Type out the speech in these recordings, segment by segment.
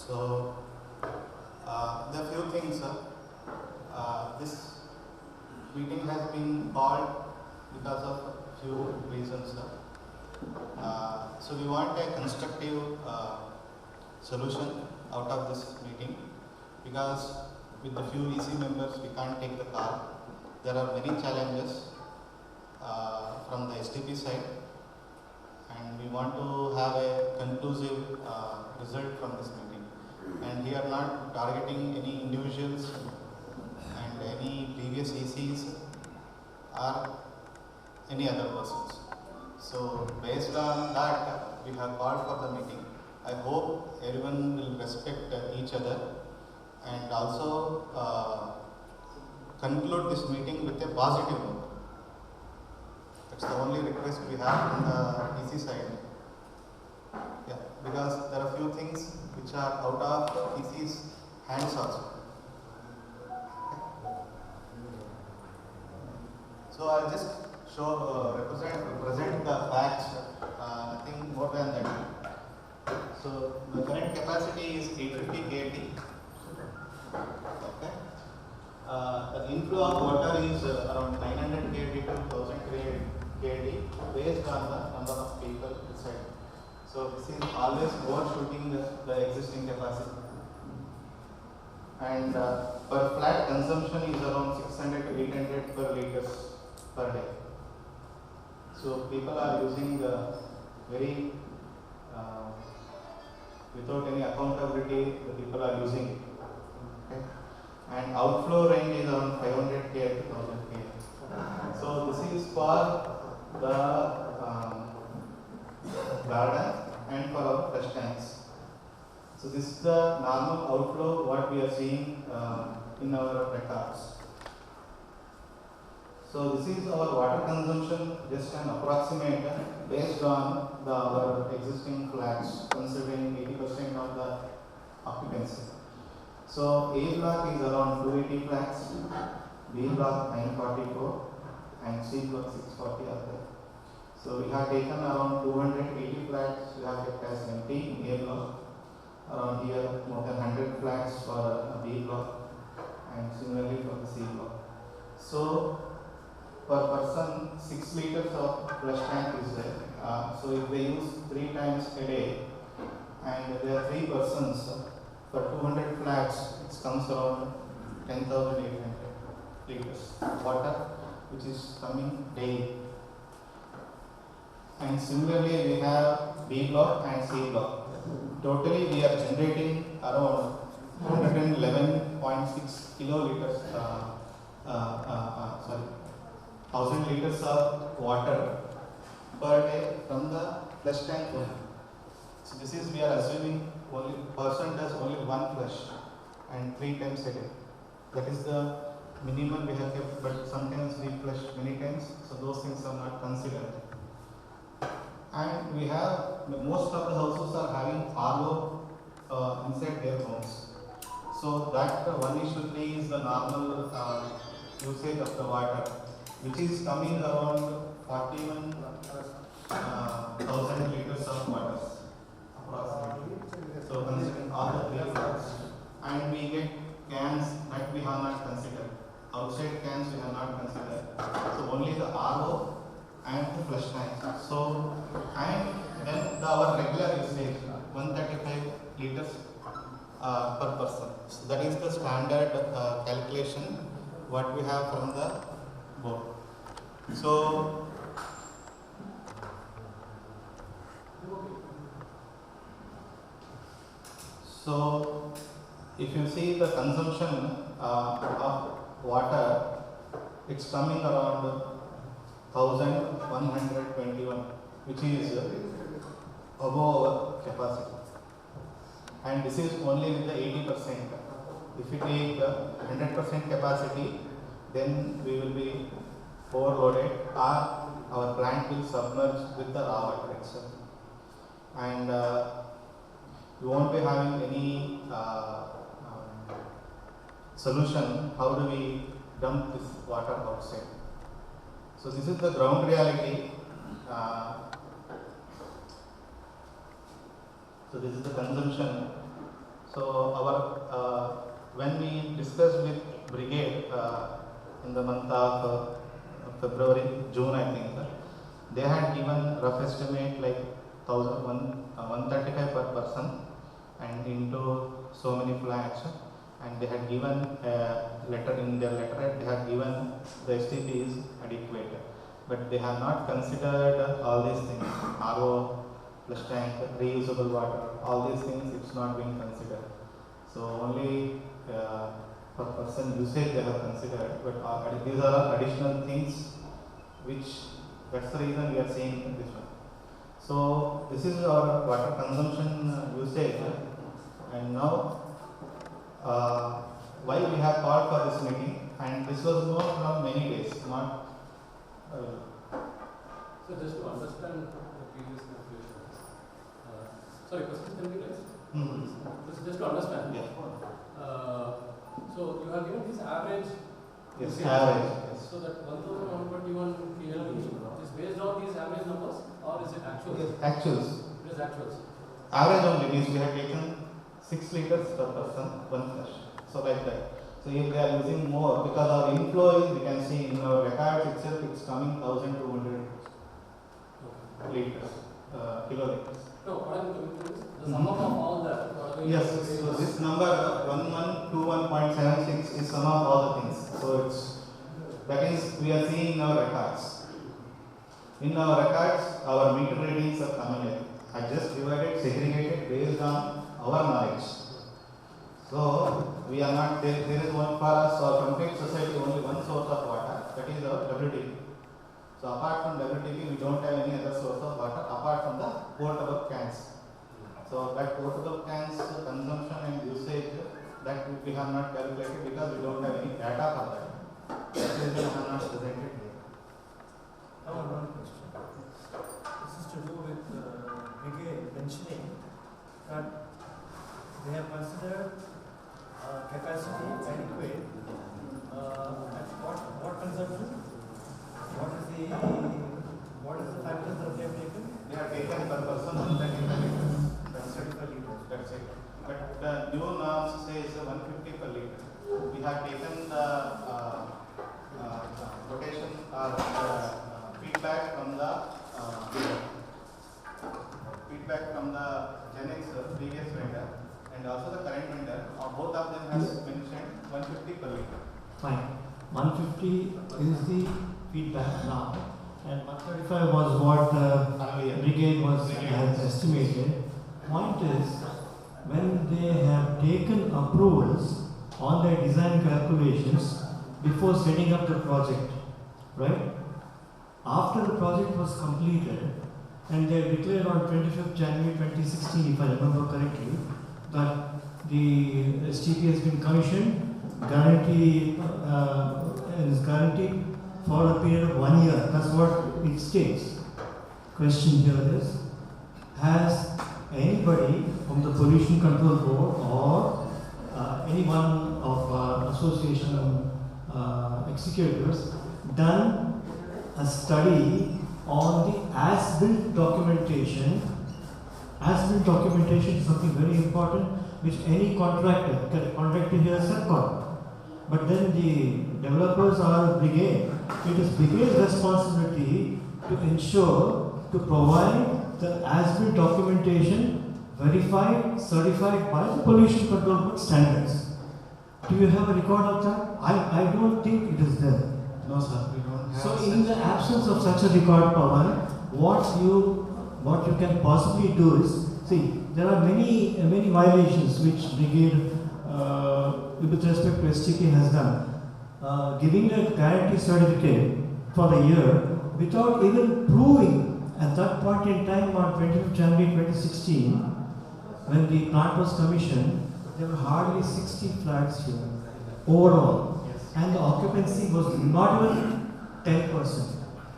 So, there are few things. This meeting has been called because of few reasons. So, we want a constructive solution out of this meeting, because with the few EC members we can't take the call. There are many challenges from the STP side, and we want to have a conclusive result from this meeting. And we are not targeting any individuals and any previous ECs or any other persons. So based on that, we have called for the meeting. I hope everyone will respect each other and also conclude this meeting with a positive note. That's the only request we have from the EC side. Yeah, because there are few things which are out of EC's hands also. So I'll just present the facts, nothing more than that. So the current capacity is 850 KT. Okay. The inflow of water is around 900 KT to 1000 KT based on the number of people inside. So this is always overshooting the existing capacity. And per flat consumption is around 600 to 800 per liters per day. So people are using very without any accountability, the people are using it. Okay. And outflow range is around 500 K to 1000 K. So this is for the garden and for our flush tanks. So this is the normal outflow what we are seeing in our records. So this is our water consumption, just an approximate based on our existing flats, considering 80% of the occupancy. So A block is around 280 flats, B block 944, and C block 640 are there. So we have taken around 280 flats, we have kept as empty in A block. Around here more than 100 flats for B block, and similarly for the C block. So per person 6 liters of flush tank is there. So if they use 3 times a day and there are 3 persons, for 200 flats it comes around 10,800 liters water which is coming daily. And similarly we have B block and C block. Totally we are generating around 111.6 kiloliters, 1000 liters of water per day from the flush tank only. So this is, we are assuming only person does only one flush and 3 times a day. That is the minimum we have kept, but sometimes we flush many times, so those things are not considered. And we have, most of the houses are having RO inside their homes. So that 1:3 is the normal usage of the water, which is coming around 41,000 liters of water approximately. So considering all the 3 flats, and we get cans that we have not considered. Outside cans we have not considered. So only the RO and the flush tank. So, and then our regular usage 135 liters per person. So that is the standard calculation what we have from the board. So if you see the consumption of water, it's coming around 1121, which is above our capacity. And this is only with the 80%. If we take 100% capacity, then we will be overloaded, or our plant will submerge with the raw water itself. And we won't be having any solution. How do we dump this water outside? So this is the ground reality. So this is the consumption. So when we discussed with brigade in the month of February, June, I think, they had given rough estimate like 135 per person and into so many flags, and they had given letter in their letter. They had given the STP is adequate, but they have not considered all these things. RO, flush tank, reusable water, all these things it's not being considered. So only per person usage they have considered, but these are additional things which that's the reason we are seeing this one. So this is our water consumption usage, and now why we have called for this meeting, and this was known from many days, not. So just to understand the previous confusion, sorry, questions can be raised? Just to understand. Yeah. So you have given this average. Yes, average. Yes. So that 1,121 clearly is based on these average numbers, or is it actuals? Yes, actuals. It is actuals. Average only means we have taken 6 liters per person, one flush. So like that. So if they are using more, because our inflow is, we can see in our records itself, it's coming 1,200 liters, kiloliters. No, what I'm coming to is the sum of all that. Yes, so this number 1121.76 is sum of all the things. So that is we are seeing in our records. In our records, our meter readings are coming in. I just divided, segregated based on our knowledge. So we are not there is one for us or complete society only one source of water, that is our WTP. So apart from WTP, we don't have any other source of water apart from the portable cans. So that portable cans consumption and usage, that we have not calculated because we don't have any data for that. That is why I have not presented here. One question. This is to do with brigade mentioning that they have considered capacity adequate at what consumption? What is the factors that they have taken? They have taken per person 135 liters. That's it. But the new norms says 150 per liter. We have taken the quotation or feedback from the Genex previous vendor and also the current vendor. Both of them has mentioned 150 per liter. Fine. 150 is the feedback now, and 135 was what brigade has estimated. Point is, when they have taken approvals on their design calculations before setting up the project, right? After the project was completed, and they declared on 25th January 2016, if I remember correctly, that the STP has been commissioned, is guaranteed for a period of 1 year. That's what it states. Question here is, has anybody from the Pollution Control Board or any one of our association executives done a study on the as-built documentation? As-built documentation is something very important which any contractor here is subcon. But then the developers are brigade. It is brigade's responsibility to ensure, to provide the as-built documentation verified, certified by the Pollution Control Board standards. Do you have a record of that? I don't think it is there. No sir, we don't have. So in the absence of such a record, Pawan, what you can possibly do is, see, there are many violations which brigade with respect to STP has done. Giving a guarantee certificate for the year without even proving at that point in time on 25th January 2016, when the plant was commissioned, there were hardly 60 flats here overall. Yes. And the occupancy was not even 10%.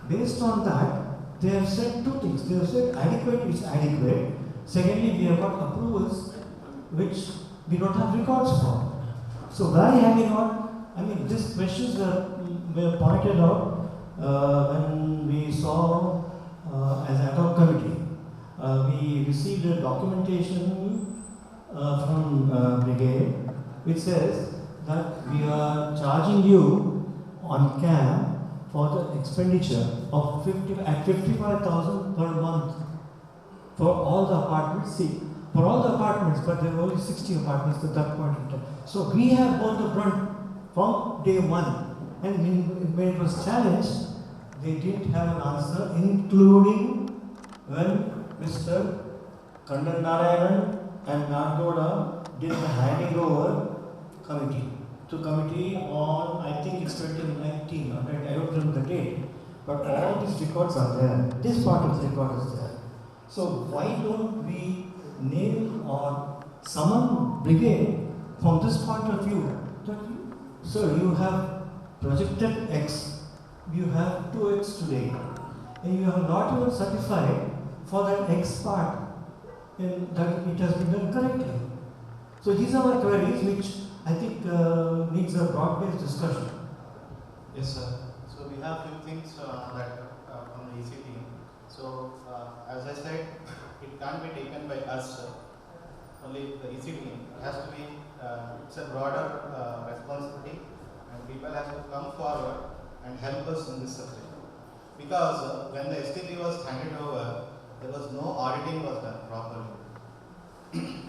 Based on that, they have said two things. They have said adequate is adequate. Secondly, we have got approvals which we don't have records for. So where have we got? I mean, these questions were pointed out when we saw as ad hoc committee. We received a documentation from Brigade, which says that we are charging you on CAM for the expenditure of 55,000 per month for all the apartments. See, for all the apartments, but there were only 60 apartments at that point in time. So we have borne the brunt from day one. And when it was challenged, they didn't have an answer, including when Mr. Kandan Narayanan and Nargoda did the handing over committee. To committee on, I think it's 2019, I don't remember the date, but all these records are there. This part of the record is there. So why don't we name or summon Brigade from this point of view? That sir, you have projected X, you have 2X today, and you have not even certified for that X part and that it has been done correctly. So these are my queries which I think needs a broad-based discussion. Yes, sir. So we have few things that from the EC team. So as I said, it can't be taken by us, only the EC team. It has to be, it's a broader responsibility, and people have to come forward and help us in this subject. Because when the STP was handed over, there was no auditing was done properly.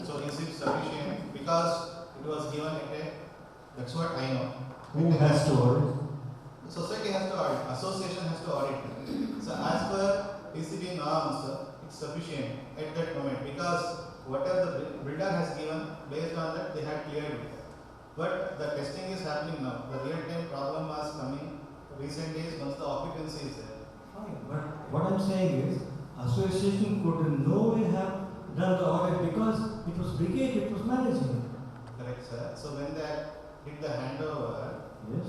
So is it sufficient? Because it was given at a, that's what I know. Who has to audit? The society has to audit, association has to audit. So as per PCB norms, it's sufficient at that moment, because whatever the builder has given, based on that they had cleared it. But the testing is happening now. The real-time problem was coming recent days once the occupancy is there. Fine, but what I'm saying is, association could in no way have done the audit because it was Brigade, it was managing. Correct, sir. So when they did the handover, Yes.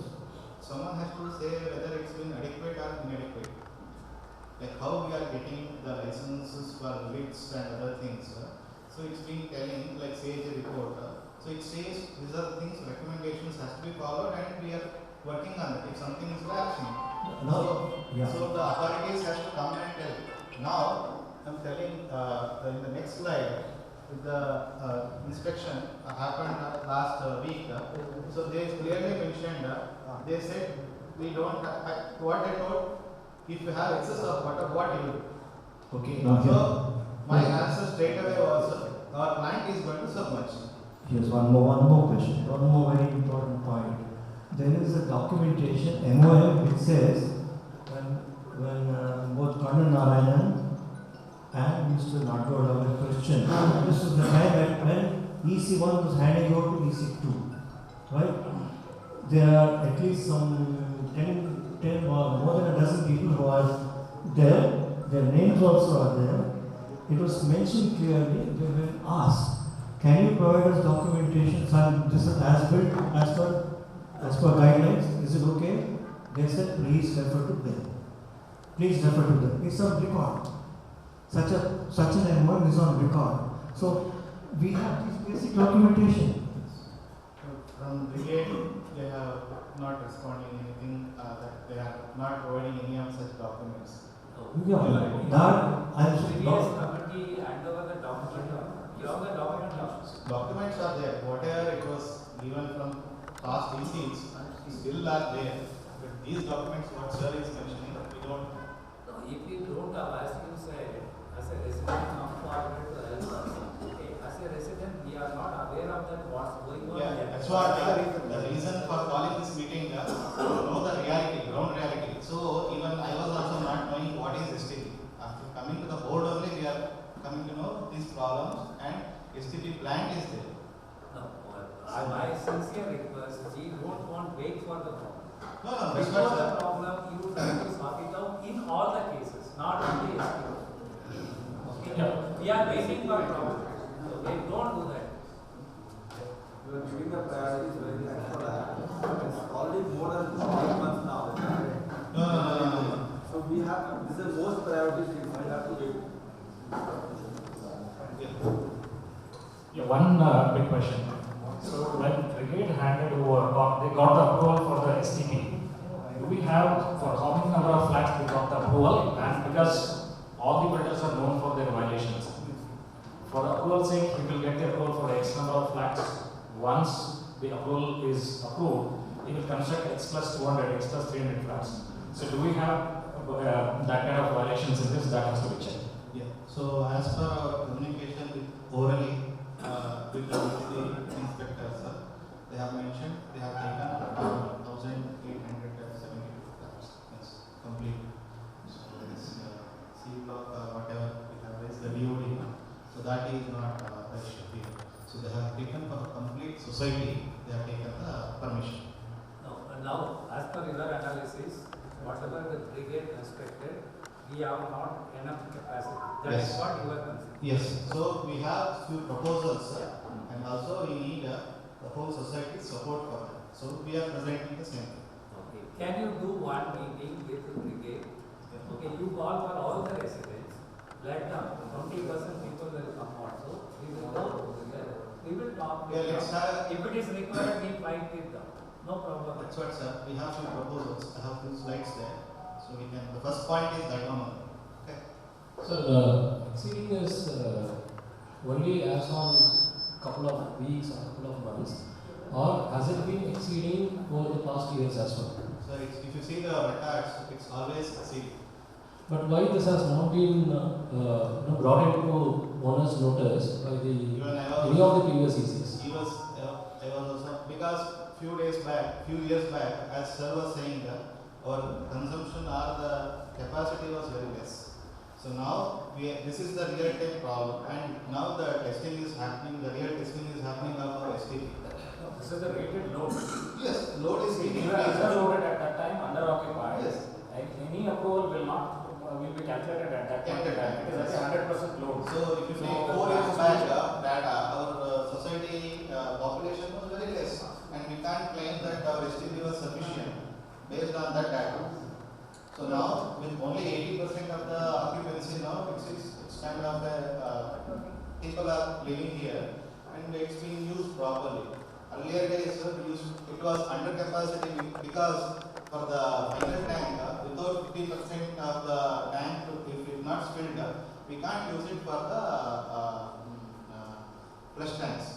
someone has to say whether it's been adequate or inadequate. Like how we are getting the licenses for lids and other things. So it's been telling, like says a report. So it says these are the things, recommendations has to be followed, and we are working on it. If something is action. No. So the authorities has to come and tell. Now I'm telling in the next slide, with the inspection happened last week. So they clearly mentioned, they said we don't have, what they told, if you have excess of water, what you do? Okay. So my answer straight away was, our plant is going to submerge. Here's one more question, one more very important point. There is a documentation, MOM, which says when both Kandan Narayanan and Mr. Nargoda were questioned, this was the time that when EC1 was handing over to EC2, right? There are at least some 10 or more than a dozen people who are there, their names also are there. It was mentioned clearly, they were asked, can you provide us documentation, son, this is as built, as per guidelines, is it okay? They said, please refer to them. Please refer to them. It's on record. Such an MOM is on record. So we have this basic documentation. From Brigade, they have not responding anything, that they are not providing any of such documents. Yeah, that I'm previous committee hand over the document. You have the document now? Documents are there. Whatever it was given from past ECs still are there. But these documents, what sir is mentioning, we don't. No, if you don't have, as you said, as a resident, come forward to help us. Okay, as a resident, we are not aware of that what's going on. Yeah, that's what the reason for calling this meeting, to know the reality, ground reality. So even I was also not knowing what is STP. After coming to the board only, we are coming to know these problems, and STP plant is there. No, my sincere request is you don't want to wait for the problem. No, that's Before not, the sir. problem, you try to sort it out in all the cases, not only STP. Okay, we are waiting for a problem. So we don't do that. You are giving the priorities very high for that. It's already more than 8 months now. No. So we have, this is the most priority thing, we have to wait. Yeah, one big question. So when Brigade handed over, or they got the approval for the STP, do we have for how many number of flats they got the approval? And because all the builders are known for their violations, for approval's sake, we will get the approval for X number of flats. Once the approval is approved, we will construct X plus 200, X plus 300 flats. So do we have that kind of violations in this? That has to be checked. Yeah. So as per our communication with orally with the inspectors, they have mentioned they have taken 1,872 flats. That's complete. So this C block whatever we have raised the DOD, so that is not the issue here. So they have taken for complete society. They have taken the permission. No, and now as per your analysis, whatever the brigade constructed, we have not enough capacity. That Yes. is what you are considering. Yes. So we have few proposals, and also we need the whole society support for that. So we are presenting the same. Okay. Can you do one meeting with the brigade? Okay, you call for all the residents. Let them 20% people will come also. We will go together. We will talk with Yeah, let's them. have. If it is required, we fight with them. No problem. That's what, sir. We have few proposals. I have few slides there, so we can. The first point is that one. Okay. So, exceeding is only as on couple of weeks or couple of months, or has it been exceeding over the past years as well? So if you see the records, it's always exceeding. But why this has not been brought into owner's notice by the Even I any was. of the previous ECs? I was also because few years back, as sir was saying, our consumption or the capacity was very less. So now this is the real time problem, and now the testing is happening. The real testing is happening of our STP. This is the rated load. Yes, load is being We were increased. underloaded at that time, underoccupied. Yes. Like any approval will be calculated at that point in time. It is at 100% load. So if you take 4 years back data, our society population was very less, and we can't claim that our STP was sufficient based on that data. So now with only 80% of the occupancy now, it's kind of people are living here, and it's being used properly. Earlier days it was under capacity because for the final tank, without 50% of the tank, if it's not filled, we can't use it for the flush tanks.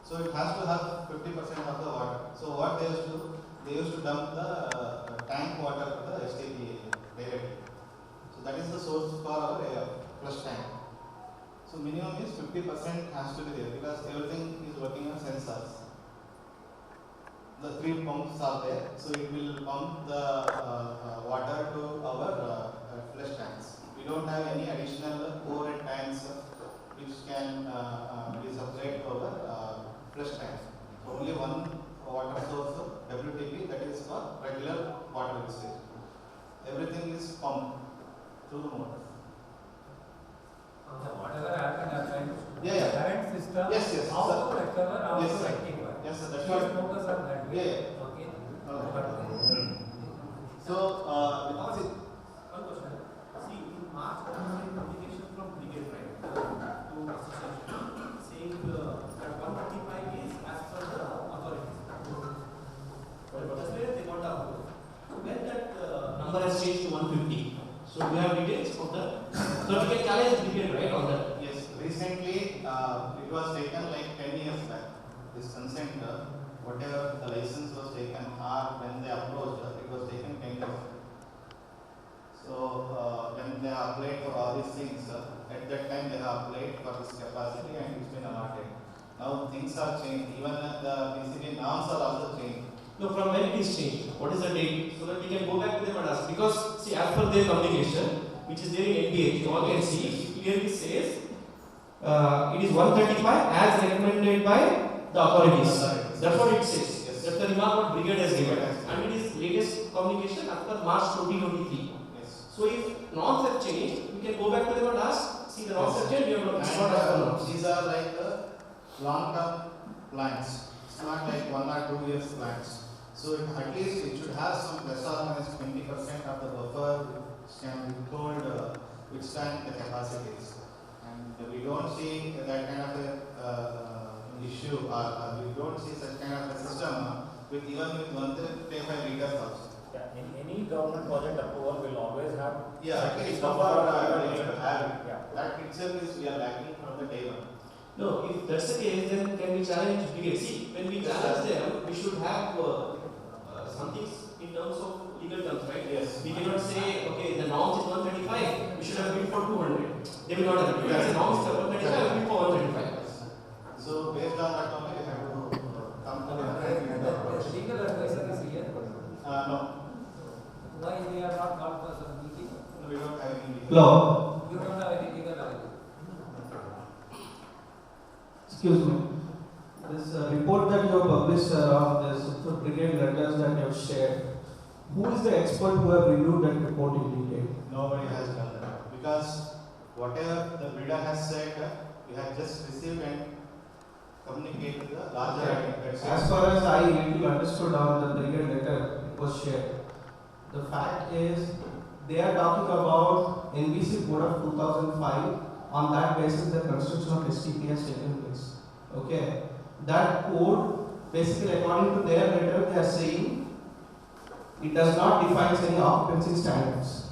So it has to have 50% of the water. So what they used to do? They used to dump the tank water to the STP directly. So that is the source for our flush tank. So minimum is 50% has to be there because everything is working on sensors. The 3 pumps are there, so it will pump the water to our flush tanks. We don't have any additional overhead tanks which can be supplied to our flush tanks. So only one water source, WTP, that is for regular water usage. Everything is pumped through the motor. Whatever happened. Yeah. Current system. Yes. How to recover, how Yes, to sir. rectify. Yes, sir. That's Please what. focus on that. Yeah. Okay. So, One question. See, in March, there was a communication from Brigade, right, to association, saying that 135 is as per the authorities. That's where they got the approval. So when that number has changed to 150, so we have details of that. So we can challenge Brigade, right, on that. yes, recently it was taken like 10 years back. This consent, whatever the license was taken, or when they approached, it was taken 10 years back. So when they applied for all these things, at that time they have applied for this capacity and it's been allotted. Now things are changed. Even the PCB norms are also changed. No, from when it is changed, what is the date, so that we can go back to them and ask. Because, see, as per their communication, which is there in NPH, you all can see, it clearly says it is 135 as recommended by the authorities. That's what it says. Yes. That's the remark what Brigade has given. And it is latest communication after March 2023. Yes. So if norms have changed, we can go back to them and ask, see the norms have changed, we have not And as per norms. these are like long-term plans. It's not like 1 or 2 years plans. So at least it should have some plus or minus 20% of the buffer which can withhold withstand the capacities. And we don't see that kind of a issue, or we don't see such kind of a system with even with 135 liters also. Yeah, in any government project approval will always have. Yeah, at least some buffer buffer we need to have it. Yeah. That itself is we are lacking from the the day one. No, if that's the case, then can we challenge brigade? See, when we challenge them, we should have something in terms of legal terms, right? Yes. We cannot say, okay, the norms is 135, we should have bid for 200. They will not agree. Because the norms is 135, we bid for 135. So based on that only, we have to come to the Legal advisor is here. no, Why they are not called for some meeting? no, we don't have any legal. Hello. You don't have any legal advisor. Excuse me. This report that you have published on this brigade letters that you have shared, who is the expert who have reviewed that report in detail? Nobody has done that because whatever the bidder has said, we have just received and communicated the larger item. As far as I really understood on the brigade letter it was shared, the fact is they are talking about NBC code of 2005. On that basis, the construction of STP has taken place. Okay, that code basically, according to their letter, they are saying it does not define any occupancy standards.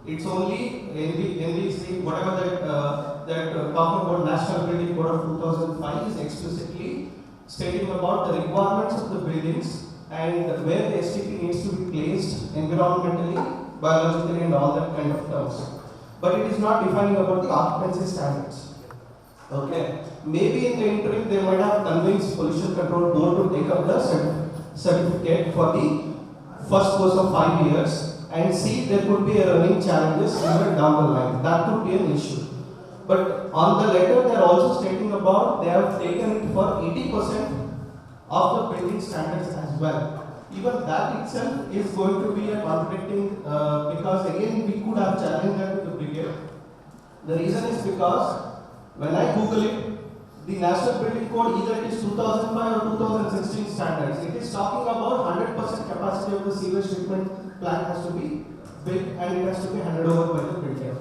It's only NBC, whatever that talking about National Building Code of 2005 is explicitly stating about the requirements of the buildings and where the STP needs to be placed environmentally, biologically, and all that kind of terms. But it is not defining about the occupancy standards. Okay. Maybe in the interim they might have convinced Pollution Control Board to take up the certificate for the first course of 5 years and see there could be a running challenges even down the line. That could be an issue. But on the letter they are also stating about they have taken it for 80% of the building standards as well. Even that itself is going to be a contradicting because again we could have challenged that to the brigade. The reason is because when I Google it, the National Building Code either it is 2005 or 2016 standards. It is talking about 100% capacity of the sewage treatment plant has to be built and it has to be handed over by the builder.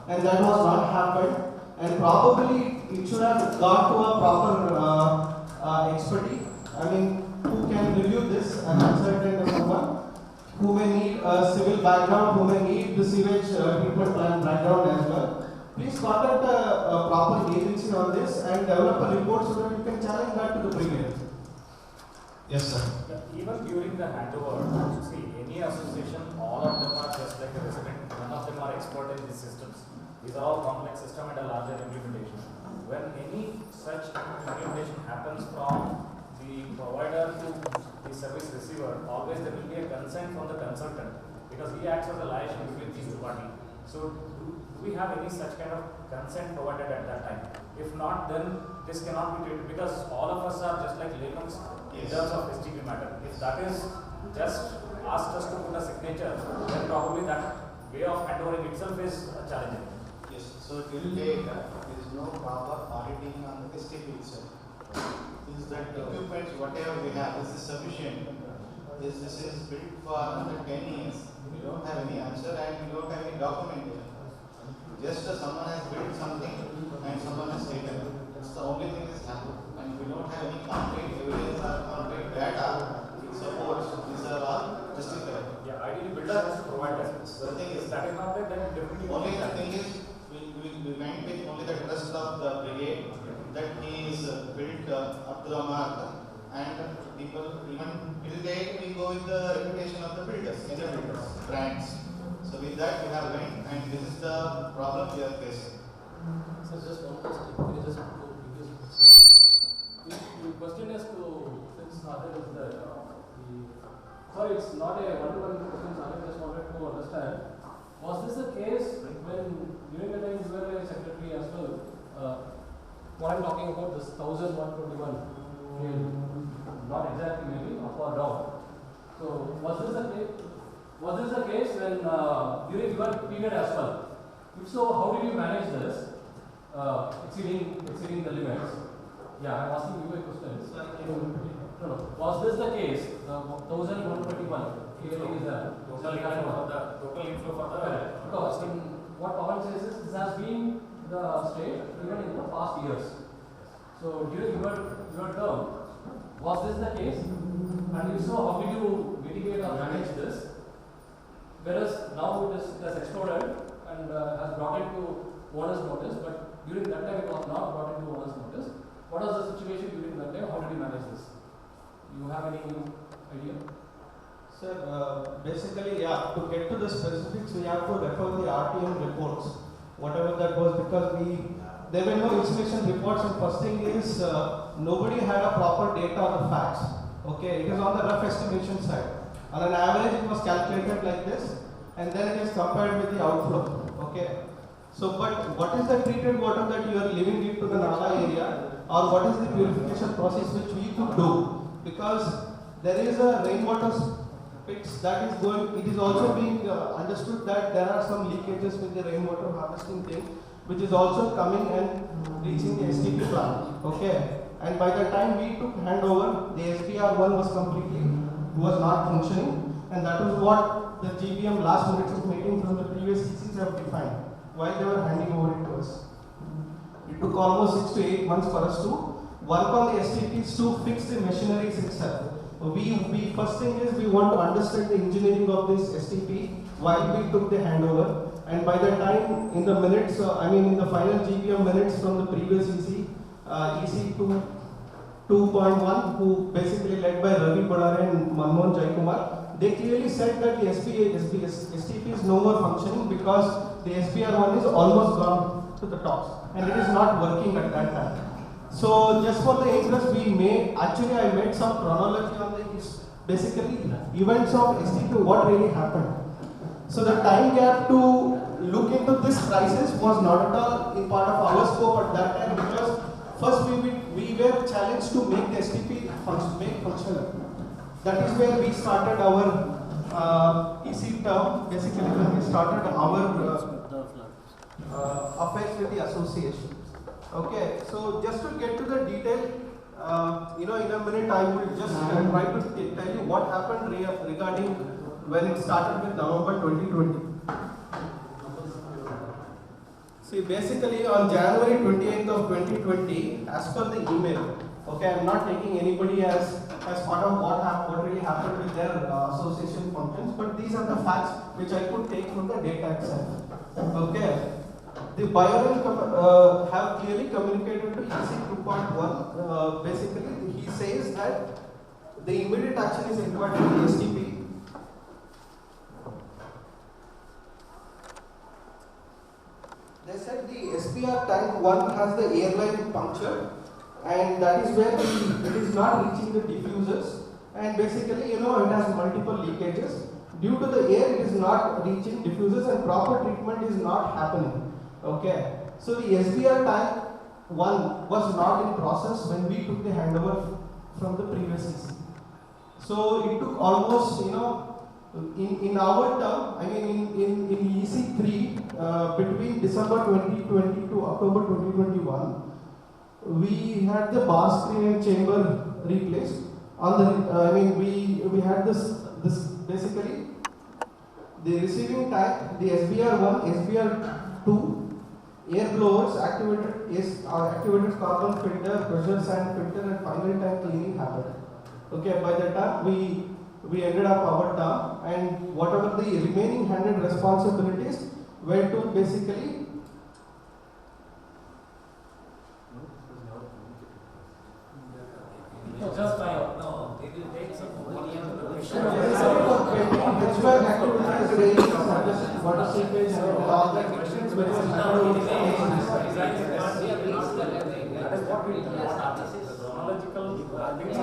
And that was not happened. And probably it should have got to a proper expertise. I mean, who can review this and answer it and someone who may need a civil background, who may need the sewage treatment plant background as well. Please contact a proper agency on this and develop a report so that you can challenge that to the brigade. Yes, sir. Even during the handover, see, any association, all of them are just like a resident. None of them are expert in these systems. These are all complex system and a larger implementation. When any such implementation happens from the provider to the service receiver, always there will be a consent from the consultant because he acts as a liaison between these two parties. So, do we have any such kind of consent provided at that time? If not, then this cannot be treated because all of us are just like laymen in terms of SGB matter. If that is just asked us to put a signature, then probably that way of handovering itself is challenging. Yes, so till date, there is no proper auditing on the STP itself. Is that equipment, whatever we have, is sufficient? This is built for under 10 years. We don't have any answer and we don't have any documentation. Just someone has built something and someone has taken it. That's the only thing that's happened. And we don't have any concrete evidence or concrete data which supports these are all justified. Yeah, ideally builder has to provide that. The thing is, That is not there, then definitely. only the thing is, we went with only the trust of the brigade that he is built up to the mark and people even till date we go with the reputation of the builders, any builders, brands. So with that we have went and this is the problem we are facing. So just one question. Can you just go previous question? The question is to since Nadir is there. Sorry, it's not a one-to-one question. I just wanted to understand. Was this a case when during the time you were a secretary as well? What I'm talking about this 1121. Not exactly maybe up or down. So was this a case? Was this the case when during your period as well? If so, how did you manage this? Exceeding the limits. Yeah, I'm asking you a question. No. Was this the case? 1121 clearly is the total inflow for the because in what Pawan says is this has been the state even in the past years. So during your term, was this the case? And if so, how did you mitigate or manage this? Whereas now it has exploded and has brought into owner's notice, but during that time it was not brought into owner's notice. What was the situation during that time? How did you manage this? You have any idea? Sir, basically, yeah, to get to the specifics, we have to refer the RTM reports, whatever that was, because there were no inspection reports, and first thing is, nobody had a proper data on the facts. Okay, it is on the rough estimation side. On an average, it was calculated like this, and then it is compared with the outflow. Okay, so but what is the treated water that you are leaving into the Nala area, or what is the purification process which we could do? Because there is a rainwater pits that is going, it is also being understood that there are some leakages with the rainwater harvesting thing, which is also coming and reaching the STP plant. Okay, and by the time we took handover, the SBR1 was not functioning, and that is what the GBM last minutes of meeting from the previous CCs have defined while they were handing over it to us. It took almost 6 to 8 months for us to work on the STPs to fix the machineries itself. We first thing is we want to understand the engineering of this STP while we took the handover, and by the time in the minutes, in the final GBM minutes from the previous EC 2.1, who basically led by Ravi Badare and Manmohan Jaikumar, they clearly said that the STP is no more functioning because the SBR1 is almost gone to the tops and it is not working at that time. So just for the interest, I made some chronology on the basically events of STP, what really happened. So the time gap to look into this crisis was not at all in part of our scope at that time, because first we were challenged to make the STP functional. That is where we started our EC term, basically when we started our affairs with the association. Okay, so just to get to the detail, in a minute I will just try to tell you what happened regarding when it started with November 2020. See, basically on January 28th of 2020, as per the email, okay, I am not taking anybody as part of what really happened with their association functions, but these are the facts which I could take from the data itself. Okay. The Bioren have clearly communicated to EC 2.1. Basically, he says that the immediate action is required for the STP. They said the SPR tank 1 has the airline punctured, and that is where it is not reaching the diffusers, and basically, it has multiple leakages. Due to the air, it is not reaching diffusers and proper treatment is not happening. Okay, so the SBR tank 1 was not in process when we took the handover from the previous EC. So it took almost, in our term, in EC 3, between December 2020 to October 2021, we had the bar screen and chamber replaced. We had this basically the receiving tank, the SBR1, SBR2. Air blowers activated carbon filter, pressure sand filter, and final tank cleaning happened. Okay, by the time we ended up our term, and whatever the remaining handed responsibilities were to basically Just no, it will take some money and HVAC activities, railings, water seepage, and all the questions which was handled. That is what we do.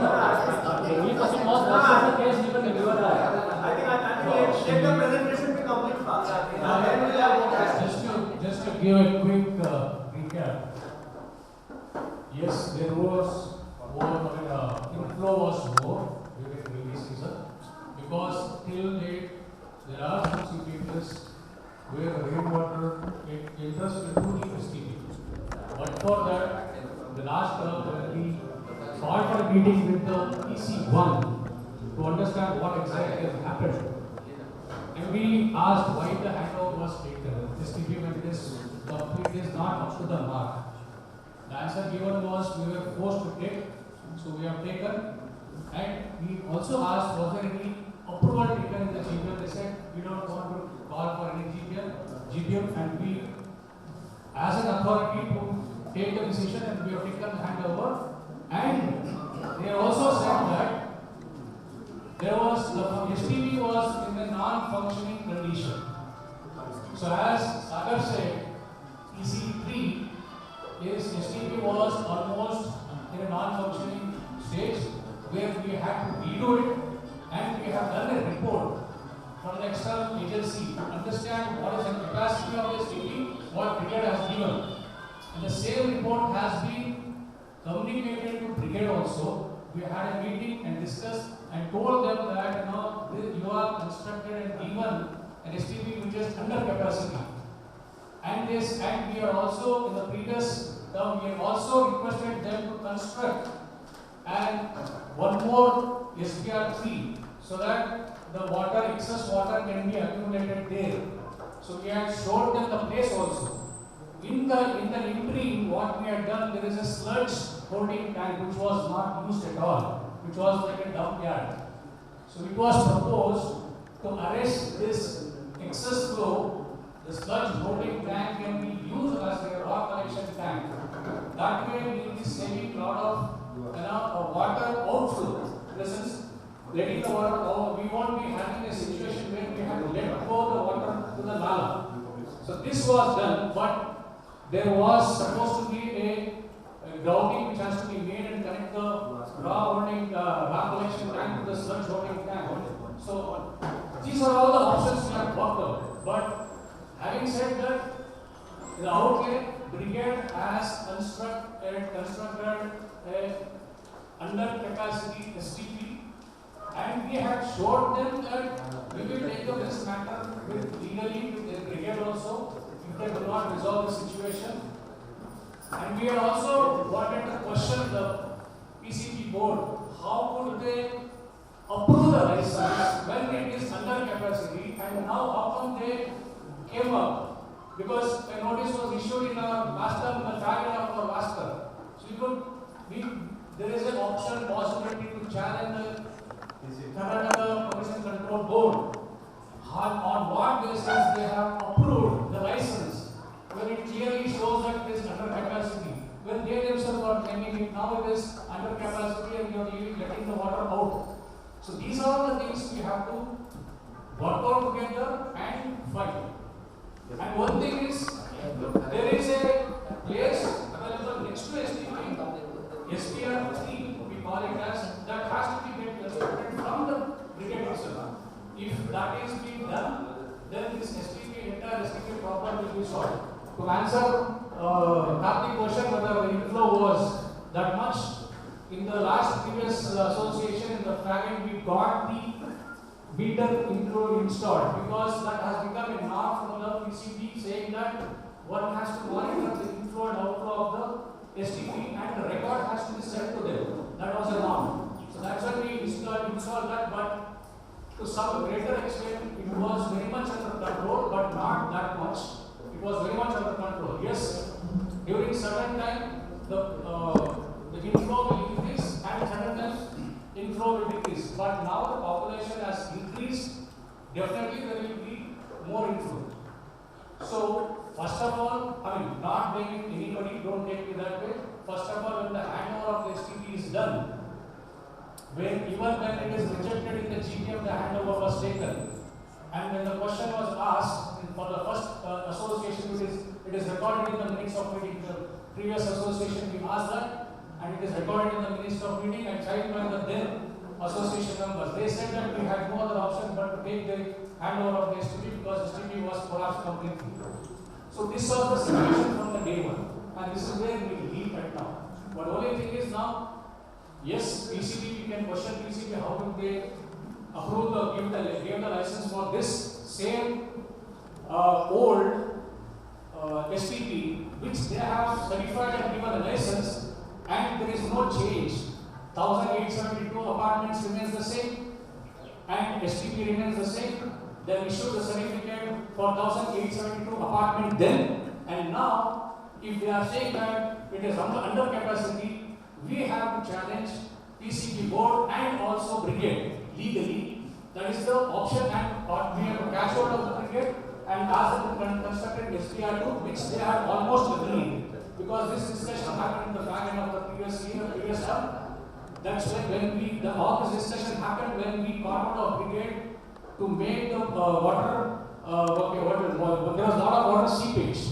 Chronological things. Only person was the case even in your I think let the presentation be complete fast. Just to give a quick recap. Yes, there was inflow was more during the rainy season, because till date there are some CPPs where rainwater enters into the STP. But for that, the last term we sought for a meeting with the EC1 to understand what exactly has happened. And we asked why the handover was taken. STP when it is complete is not up to the mark. The answer given was we were forced to take, so we have taken. And we also asked was there any approval taken in the GBM. They said we don't want to call for any GBM, and we as an authority to take the decision, and we have taken handover. And they also said that there was the STP was in a non-functioning condition. So as Sagar said, EC3 is STP was almost in a non-functioning stage where we had to redo it, and we have done a report from the external agency to understand what is the capacity of the STP, what brigade has given. And the same report has been communicated to brigade also. We had a meeting and discussed and told them that you are constructed and given an STP which is under capacity. And we are also in the previous term we have also requested them to construct and one more SPR3 so that the excess water can be accumulated there. So we had showed them the place also. In the interim, what we had done, there is a sludge holding tank which was not used at all, which was like a dump yard. So it was proposed to arrest this excess flow. The sludge holding tank can be used as a raw collection tank. That way, we will be saving a lot of water outflow. In the sense, letting the water out, we won't be having a situation where we have to let go the water to the nala. So this was done, but there was supposed to be a grouting which has to be made and connect the raw collection tank to the sludge holding tank. So these are all the options we have worked out. But having said that, the outlay brigade has constructed a under capacity STP, and we have showed them that we will take up this matter legally with the brigade also if they do not resolve the situation. And we had also wanted to question the PCB board, how could they approve the license when it is under capacity, and now how come they came up? Because a notice was issued in our master, in the target of our master. So there is an option, possibility to challenge the Karnataka Pollution Control Board on what basis they have approved the license when it clearly shows that it is under capacity. When they themselves are claiming it, now it is under capacity and you are letting the water out. So these are the things we have to work out together and fight. And one thing is, there is a place available next to STP, SPR3, we call it as, that has to be constructed from the brigade itself. If that is being done, then this entire STP problem will be solved. To answer Karthik's question whether the inflow was that much, in the last previous association in the fragment we got the meter inflow installed because that has become a norm from the PCB saying that one has to monitor the inflow and outflow of the STP and the record has to be sent to them. That was a norm. So that's why we installed that, but to some greater extent it was very much under control, but not that much. It was very much under control. Yes, during certain time the inflow will increase and certain times inflow will decrease. But now the population has increased, definitely there will be more inflow. So first of all, not blaming anybody, don't take me that way. First of all, when the handover of the STP is done, even when it is rejected in the GPM, the handover was taken. And when the question was asked for the first association, it is recorded in the minutes of meeting. The previous association we asked that, and it is recorded in the minutes of meeting and signed by the then association members. They said that we had no other option but to take the handover of the STP because STP was collapsed completely. So this was the situation from the day one, and this is where we leave right now. But the only thing is now, yes, PCB, we can question PCB, how did they approve give the license for this same old STP, which they have certified and given a license, and there is no change. 1872 apartments remains the same, and STP remains the same. They issued the certificate for 1872 apartment then, and now, if they are saying that it is under capacity, we have to challenge PCB board and also brigade legally. That is the option, and we have to cash out of the brigade and asked them to construct an SPR2, which they had almost agreed. Because this discussion happened in the back end of the previous term. That's when all this discussion happened when we carved out a brigade to make the water, there was a lot of water seepage.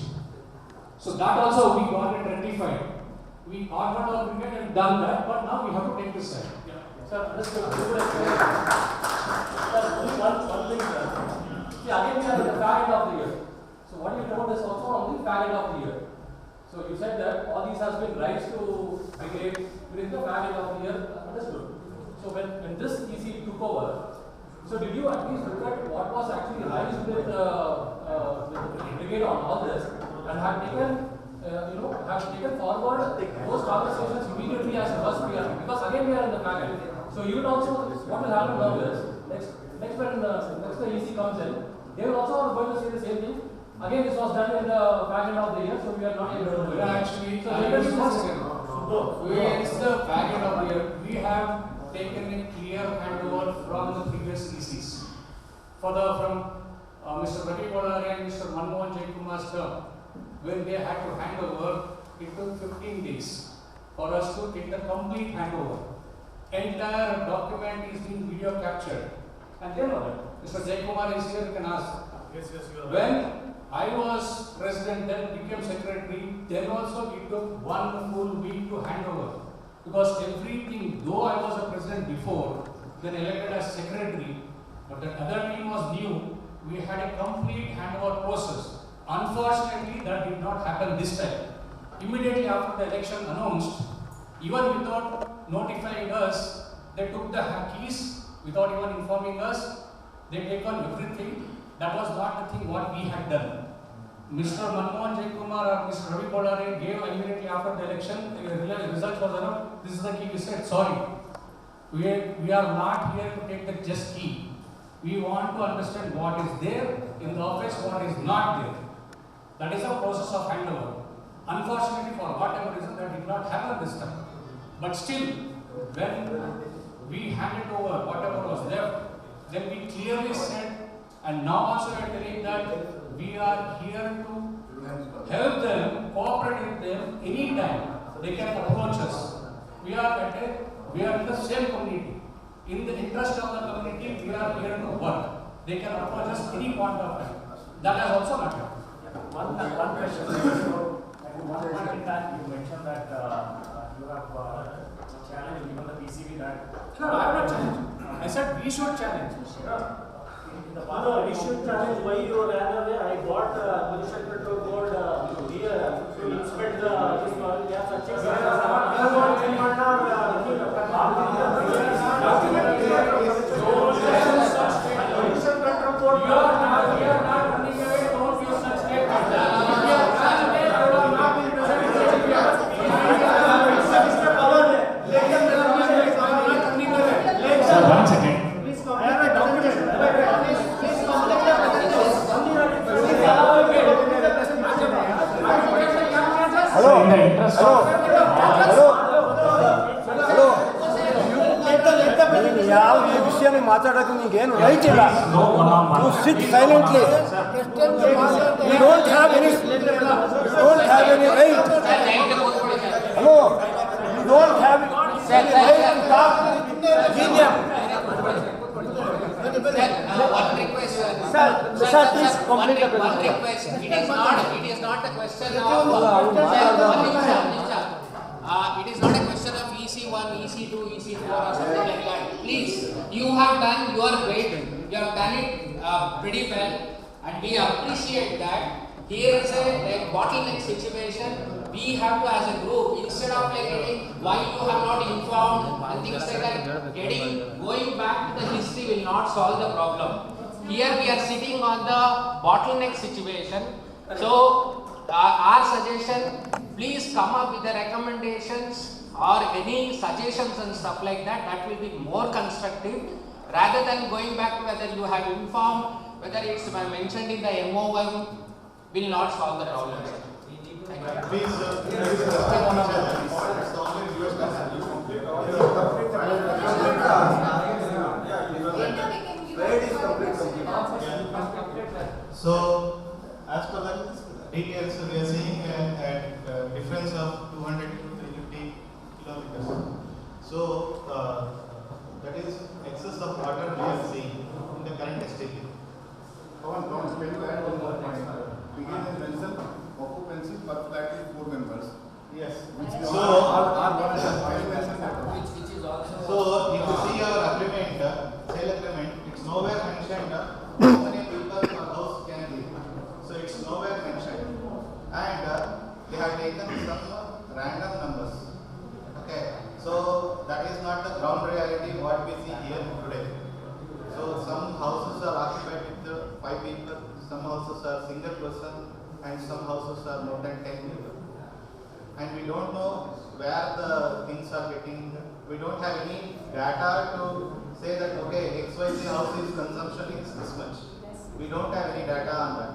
So that also we got it rectified. We carved out a brigade and done that, but now we have to take this side. Sir, just to explain. Sir, only one thing, sir. See, again we are at the back end of the year. So what you told is also on the back end of the year. So you said that all these has been raised to brigade during the back end of the year. Understood. So when this EC took over, so did you at least look at what was actually raised with brigade on all this and have taken forward those conversations immediately as a first priority? Because again we are in the back end. So you will also, what will happen now is, next when the EC comes in, they will also going to say the same thing. Again, this was done in the back end of the year, so we are not able to do it. Actually, so it's the back end of the year. We have taken a clear handover from the previous ECs. From Mr. Ravi Kodare and Mr. Manmohan Jaykumar's term, when they had to hand over, it took 15 days for us to take the complete handover. Entire document is being video captured. And then Mr. Jaykumar is here, you can ask. Yes, you are When I was president, then became secretary, then also it took 1 full week to hand over. Because everything, though I was a president before, then elected as secretary, but the other team was new, we had a complete handover process. Unfortunately, that did not happen this time. Immediately after the election announced, even without notifying us, they took the keys without even informing us. They take on everything. That was not the thing what we had done. Mr. Manmohan Jaykumar or Mr. Ravi Kodare gave immediately after the election, the result was announced. This is the key. We said, sorry, we are not here to take the just key. We want to understand what is there in the office, what is not there. That is a process of handover. Unfortunately, for whatever reason, that did not happen this time. But still, when we handed over whatever was left, then we clearly said, and now also we are telling that we are here to help them, cooperate with them anytime they can approach us. We are in the same community. In the interest of the community, we are here to work. They can approach us any point of time. That has also not happened. One question. At one point in time, you mentioned that you have challenged even the PCB that. No, I have not challenged. I said we should challenge. In the past, No, we should challenge why you ran away. I got pollution control board here to inspect this one. They are searching. Pollution control board. We are not running away. Don't use such statements. Sir, 1 second. Hello. In the interest of ಯಾವ ಈ ವಿಷಯನ ಮಾತಾಡೋಕೆ ನಿಮಗೇನು right ಇಲ್ಲ. You sit silently. You don't have any right. Hello. You don't have any right to talk to GM. One request, Sir, please complete the one request. It is not a question of it is not a question of EC1, EC2, EC4 or something like that. Please, you have done your bit. You have done it pretty well, and we appreciate that. Here is a bottleneck situation. We have to, as a group, instead of getting why you have not informed and things like that, going back to the history will not solve the problem. Here we are sitting on the bottleneck situation. So our suggestion, please come up with the recommendations or any suggestions and stuff like that. That will be more constructive rather than going back to whether you have informed, whether it's mentioned in the MOM, will not solve the problem. Please, so we don't know where the things are getting. We don't have any data to say that okay, XYZ house is consumption is this much. We don't have any data on that.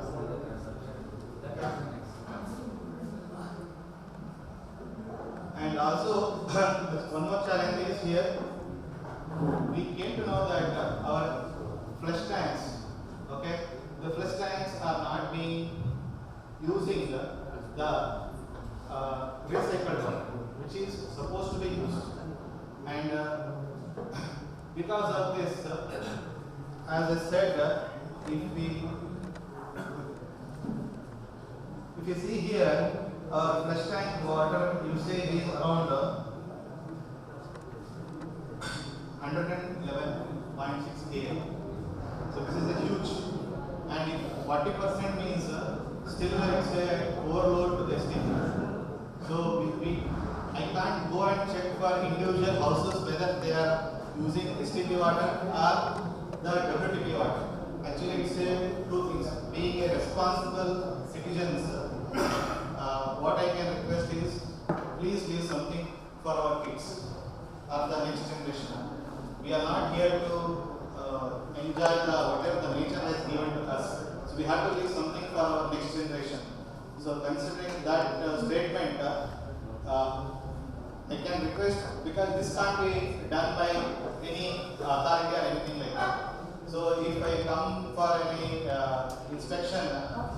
And also, one more challenge is here. We came to know that our flush tanks, okay, the flush tanks are not being using the recycled one, which is supposed to be used. And because of this, as I said, if you see here, our flush tank water usage is around 111.6 kL. So this is a huge, and if 40% means still it's a overload to the STP. So I can't go and check for individual houses whether they are using STP water or the WTP water. Actually, it's two things. Being a responsible citizens, what I can request is please leave something for our kids or the next generation. We are not here to enjoy whatever the nature has given to us. So we have to leave something for our next generation. So considering that statement, I can request, because this can't be done by any authority or anything like that. So if I come for any inspection,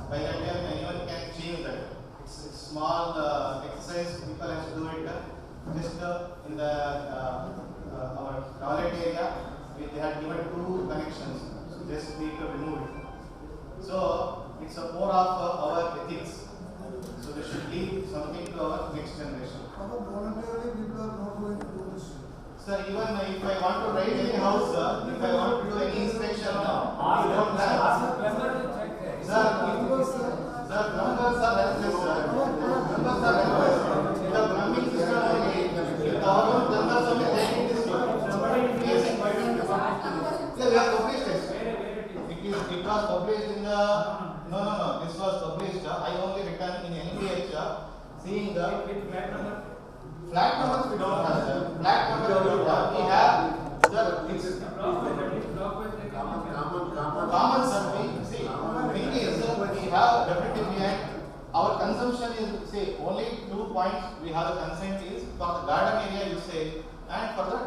by that time anyone can change that. It's a small exercise, people have to do it just in the our toilet area. They had given 2 connections, so just need to remove it. So it's a more of our ethics. So we should leave something to our next generation. Voluntarily, people are not going to do this. Sir, even if I want to raise any house, if I want to do any inspection, we don't have. Sir, numbers are helpless, sir. Numbers are helpless. The plumbing system only, if our own numbers only taking this one. Yes. Yeah, we have published it. It was published in the, no, this was published, I only written in NBH, seeing the flat numbers we don't have, sir. Flat numbers we don't have. We have, sir, it's common, sir. Thing is, we have WTP and our consumption is, say, only 2 points we have a consent is for the garden area usage and for the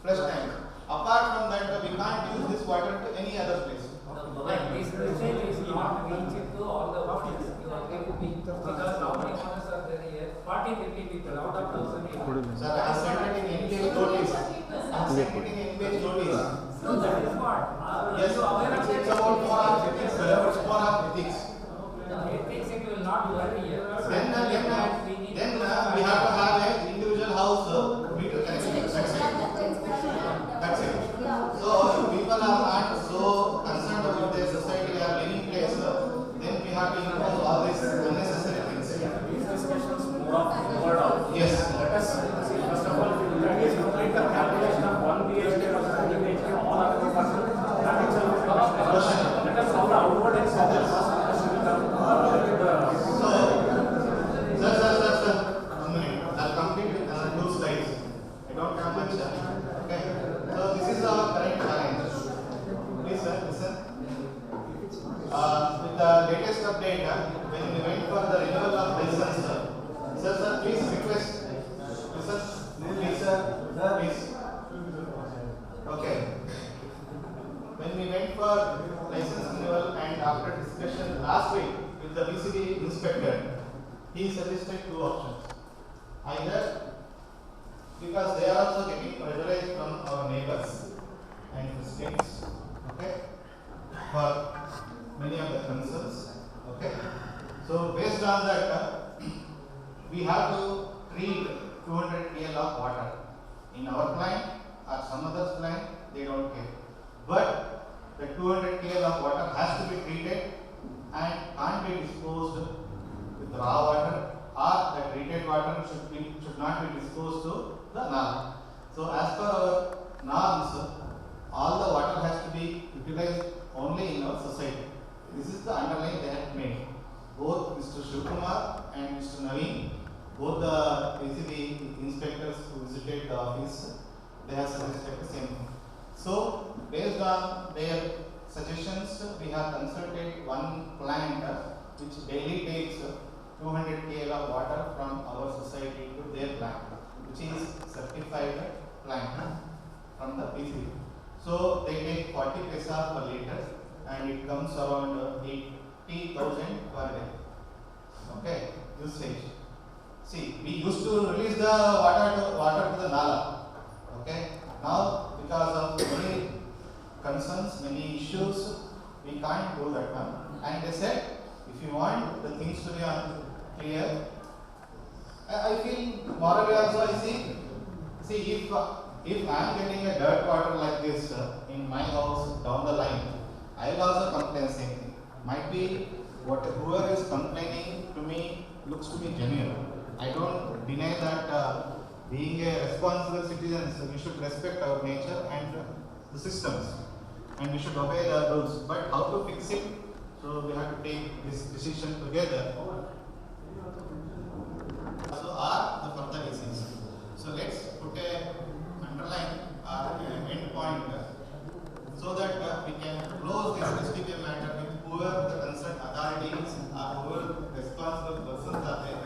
flush tank. Apart from that, we can't use this water to any other place. But this usage is not reaching to all the waters. You agree with me? Because how many waters are there here? 40, 50 people out of 1,000. Sir, I sent it in NBH notice. I sent it in NBH notice. No, that is what. Yes, it's about more of ethics, sir. It's more of ethics. Ethics, it will not work here. Then we have to have an individual house meter connection. That's it. So people are not so concerned about their society or living place. Then we have to impose all these unnecessary things. These discussions more of word out. Yes. Let us see. First of all, if you look at this complete calculation of 1 BHK or 2 BHK, all other person, that itself is a question. Let us how the outward and southern question will come. Sir. 1 minute. I'll complete with 2 slides. I don't have much. Okay. So this is our current challenge. Please, sir, listen. With the latest update, when we went for the renewal of license, sir, please request. Listen, please, sir, please. Okay. When we went for license renewal and after discussion last week with the BCB inspector, he suggested 2 options. Either because they are also getting pressurized from our neighbors and states, okay, for many of the concerns, okay. So based on that, we have to treat 200 kL of water in our plant or some other plant. They don't care, but the 200 kL of water has to be treated and can't be disposed with raw water, or the treated water should not be disposed to the norm. So as per our norms, all the water has to be utilized only in our society. This is the underline they have made. Both Mr. Shivkumar and Mr. Naveen, both the PCB inspectors who visited the office, they have suggested the same thing. So, based on their suggestions, we have consulted one plant which daily takes 200 kl of water from our society to their plant, which is certified plant from the PCB. So, they take 40 paisa per liter and it comes around 80,000 per day. Okay, usage. See, we used to release the water to the Nala. Okay, now because of many concerns, many issues, we can't do that one. And they said, if you want the things to be clear, I feel morally also I see if I am getting a dirt water like this in my house down the line, I will also complain same thing. Might be whoever is complaining to me looks to be genuine. I don't deny that being a responsible citizen, we should respect our nature and the systems, and we should obey the rules. But how to fix it? So we have to take this decision together. So are the further reasons. So let's put a underline or end point so that we can close this SGBM matter with whoever the concerned authorities or whoever responsible persons are there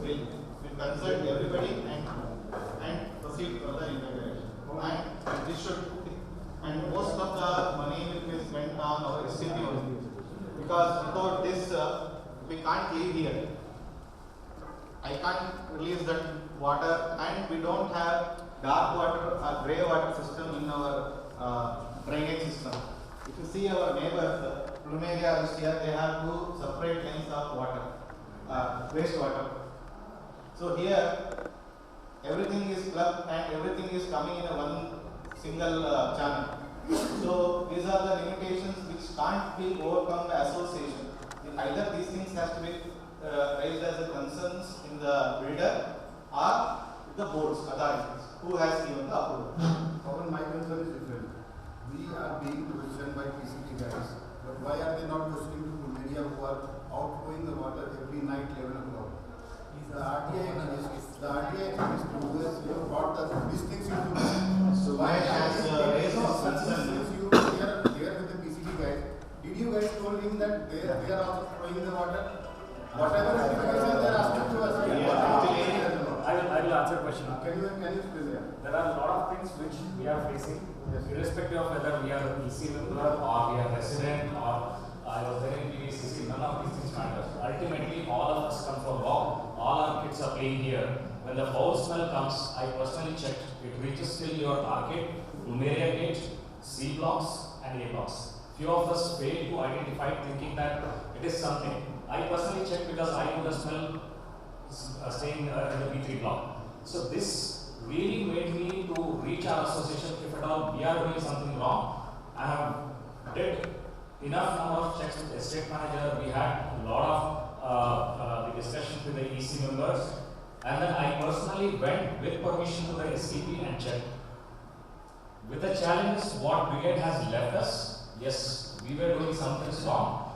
will consult everybody and proceed further in that direction. And this should, and most of the money will be spent on our STP only, because without this we can't live here. I can't release that water, and we don't have dark water or grey water system in our drainage system. If you see our neighbors, Plumeria is here, they have two separate lanes of water, waste water. So here, everything is plugged and everything is coming in a one single channel. So these are the limitations which can't be overcome by association. Either these things have to be raised as a concerns in the builder or the boards, authorities, who has given the approval. My concern is different. We are being questioned by PCB guys, but why are they not questioning to Plumeria who are outflowing the water every night 11 o'clock? The RTI exists who has brought these things into this. So why has raised this concern? You here with the PCB guys, did you guys told him that they are also throwing the water? Whatever notification they are asking to us. I will answer the question. Can you explain that? There are a lot of things which we are facing, irrespective of whether we are an EC member or we are resident or I was there in PVCC, none of these things matter. Ultimately, all of us come from walk, all our kids are playing here. When the foul smell comes, I personally checked, it reaches till your arcade, Plumeria gate, C blocks and A blocks. Few of us fail to identify thinking that it is something. I personally checked because I know the smell staying in the B3 block. So this really made me to reach our association if at all we are doing something wrong. I have did enough number of checks with the estate manager. We had a lot of the discussions with the EC members, and then I personally went with permission to the STP and checked. With the challenges what brigade has left us, yes, we were doing something wrong.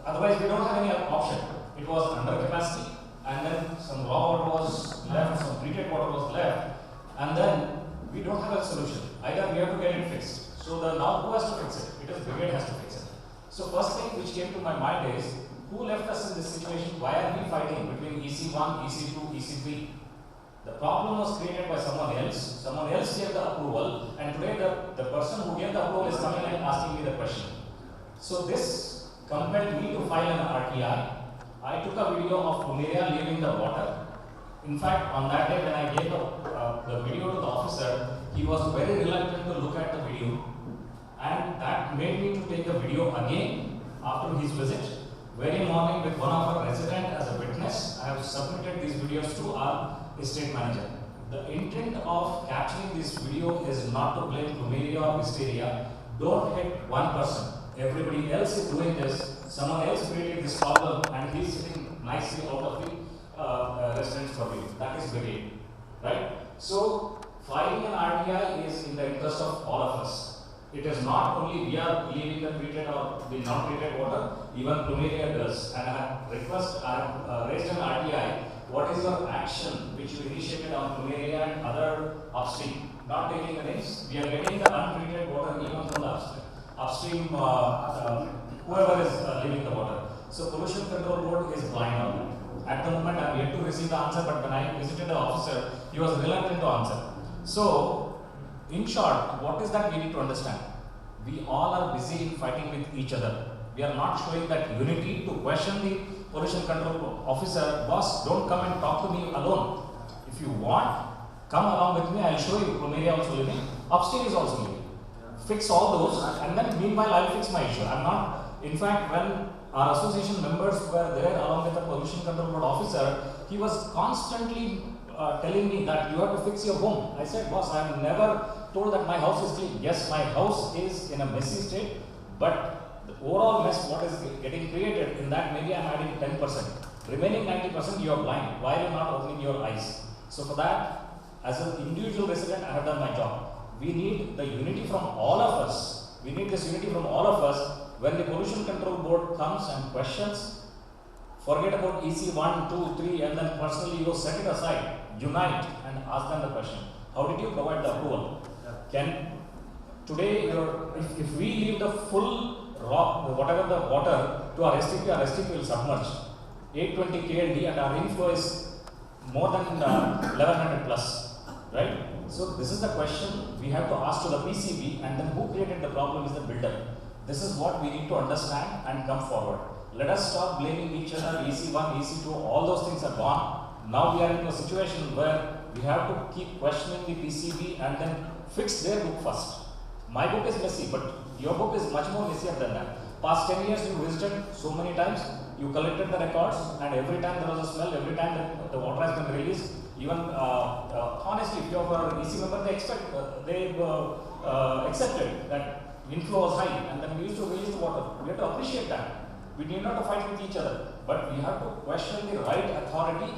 Otherwise, we don't have any other option. It was under capacity, and then some raw water was left, some treated water was left, and then we don't have a solution. Either we have to get it fixed. So now who has to fix it? It is brigade has to fix it. So first thing which came to my mind is, who left us in this situation? Why are we fighting between EC1, EC2, EC3? The problem was created by someone else. Someone else gave the approval, and today the person who gave the approval is coming and asking me the question. So this compelled me to file an RTI. I took a video of Plumeria leaving the water. In fact, on that day when I gave the video to the officer, he was very reluctant to look at the video, and that made me to take the video again after his visit. Very morning, with one of our residents as a witness, I have submitted these videos to our estate manager. The intent of capturing this video is not to blame Plumeria or Wisteria. Don't hit one person. Everybody else is doing this. Someone else created this problem, and he's sitting nicely out of the residence purview. That is brigade, right? So filing an RTI is in the interest of all of us. It is not only we are leaving the treated or the non-treated water, even Plumeria does. And I have raised an RTI what is your action which you initiated on Plumeria and other upstream? Not taking the names, we are getting the untreated water even from the upstream whoever is leaving the water. So Pollution Control Board is blind on that. At the moment, I am yet to receive the answer, but when I visited the officer, he was reluctant to answer. So, in short, what is that we need to understand? We all are busy in fighting with each other. We are not showing that unity to question the pollution control officer. Boss, don't come and talk to me alone. If you want, come along with me, I will show you. Plumeria also living, upstream is also living. Fix all those, and then meanwhile I will fix my issue. I am not, in fact, when our association members were there along with the pollution control board officer, he was constantly telling me that you have to fix your home. I said, boss, I have never told that my house is clean. Yes, my house is in a messy state, but the overall mess what is getting created, in that maybe I am adding 10%. Remaining 90% you are blind. Why are you not opening your eyes? So for that, as an individual resident, I have done my job. We need the unity from all of us. We need this unity from all of us. When the pollution control board comes and questions, forget about EC 1, 2, 3 and then personally you set it aside, unite and ask them the question. How did you provide the approval? Can today, if we leave the full rock, whatever the water to our STP will submerge 820 KLD and our inflow is more than 1100 plus, right? So this is the question we have to ask to the PCB, and then who created the problem is the builder. This is what we need to understand and come forward. Let us stop blaming each other, EC1, EC2, all those things are gone. Now we are into a situation where we have to keep questioning the PCB and then fix their book first. My book is messy, but your book is much more messier than that. Past 10 years you visited so many times, you collected the records, and every time there was a smell, every time that the water has been released, even honestly, if you are an EC member, they accepted that inflow was high, and then we used to release the water. We have to appreciate that. We need not to fight with each other, but we have to question the right authority.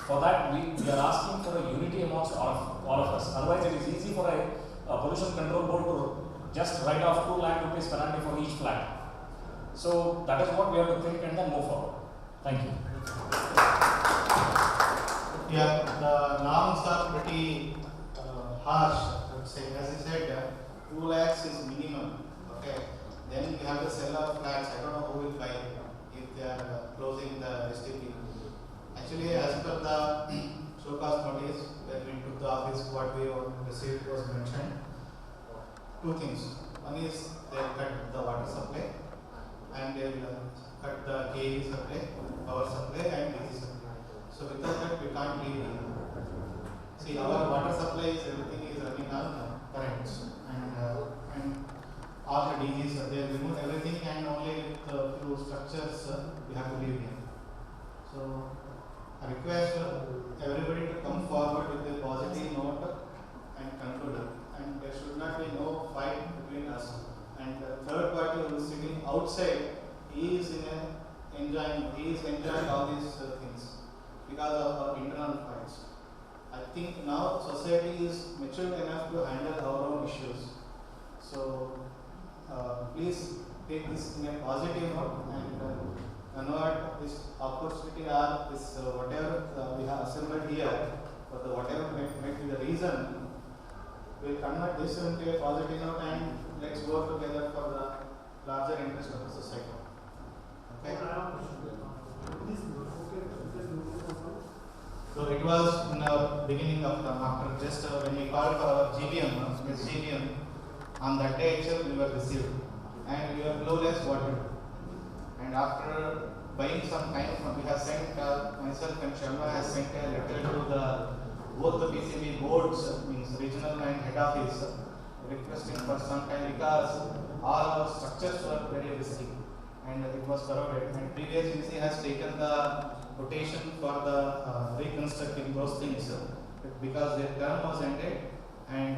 For that, we are asking for a unity amongst all of us. Otherwise, it is easy for a pollution control board to just write off 2 lakh rupees penalty for each flat. So that is what we have to think and then move forward. Thank you. Yeah, the norms are pretty harsh, I would say. As I said, 2 lakhs is minimum. Okay. Then we have the seller flats. I don't know who will buy if they are closing the STP. Actually, as per the show cause notice, when we took the office, what we received was mentioned. 2 things. One is they cut the water supply and they will cut the KV supply, power supply and DC supply. So without that we can't leave. See, our water supply is everything is running on currents and all the DGs they remove everything and only with a few structures we have to leave here. So I request everybody to come forward with a positive note and conclude it. And there should not be no fight between us. And the third party who is sitting outside, he is enjoying all these things because of our internal fights. I think now society is mature enough to handle our own issues. So please take this in a positive note and convert this opportunity or this whatever we have assembled here, for the whatever may be the reason, we'll convert this into a positive note and let's work together for the larger interest of the society. Okay? So it was in the beginning of the after just when we called for our GBM, SGBM, on that day itself we were received and we were clueless what to do. And after buying some time, we have sent myself and Sharma has sent a letter to both the PCB boards, means regional and head office, requesting for some time because all our structures were very risky and it was corroded. And previous EC has taken the quotation for the reconstructing those things because their term was ended and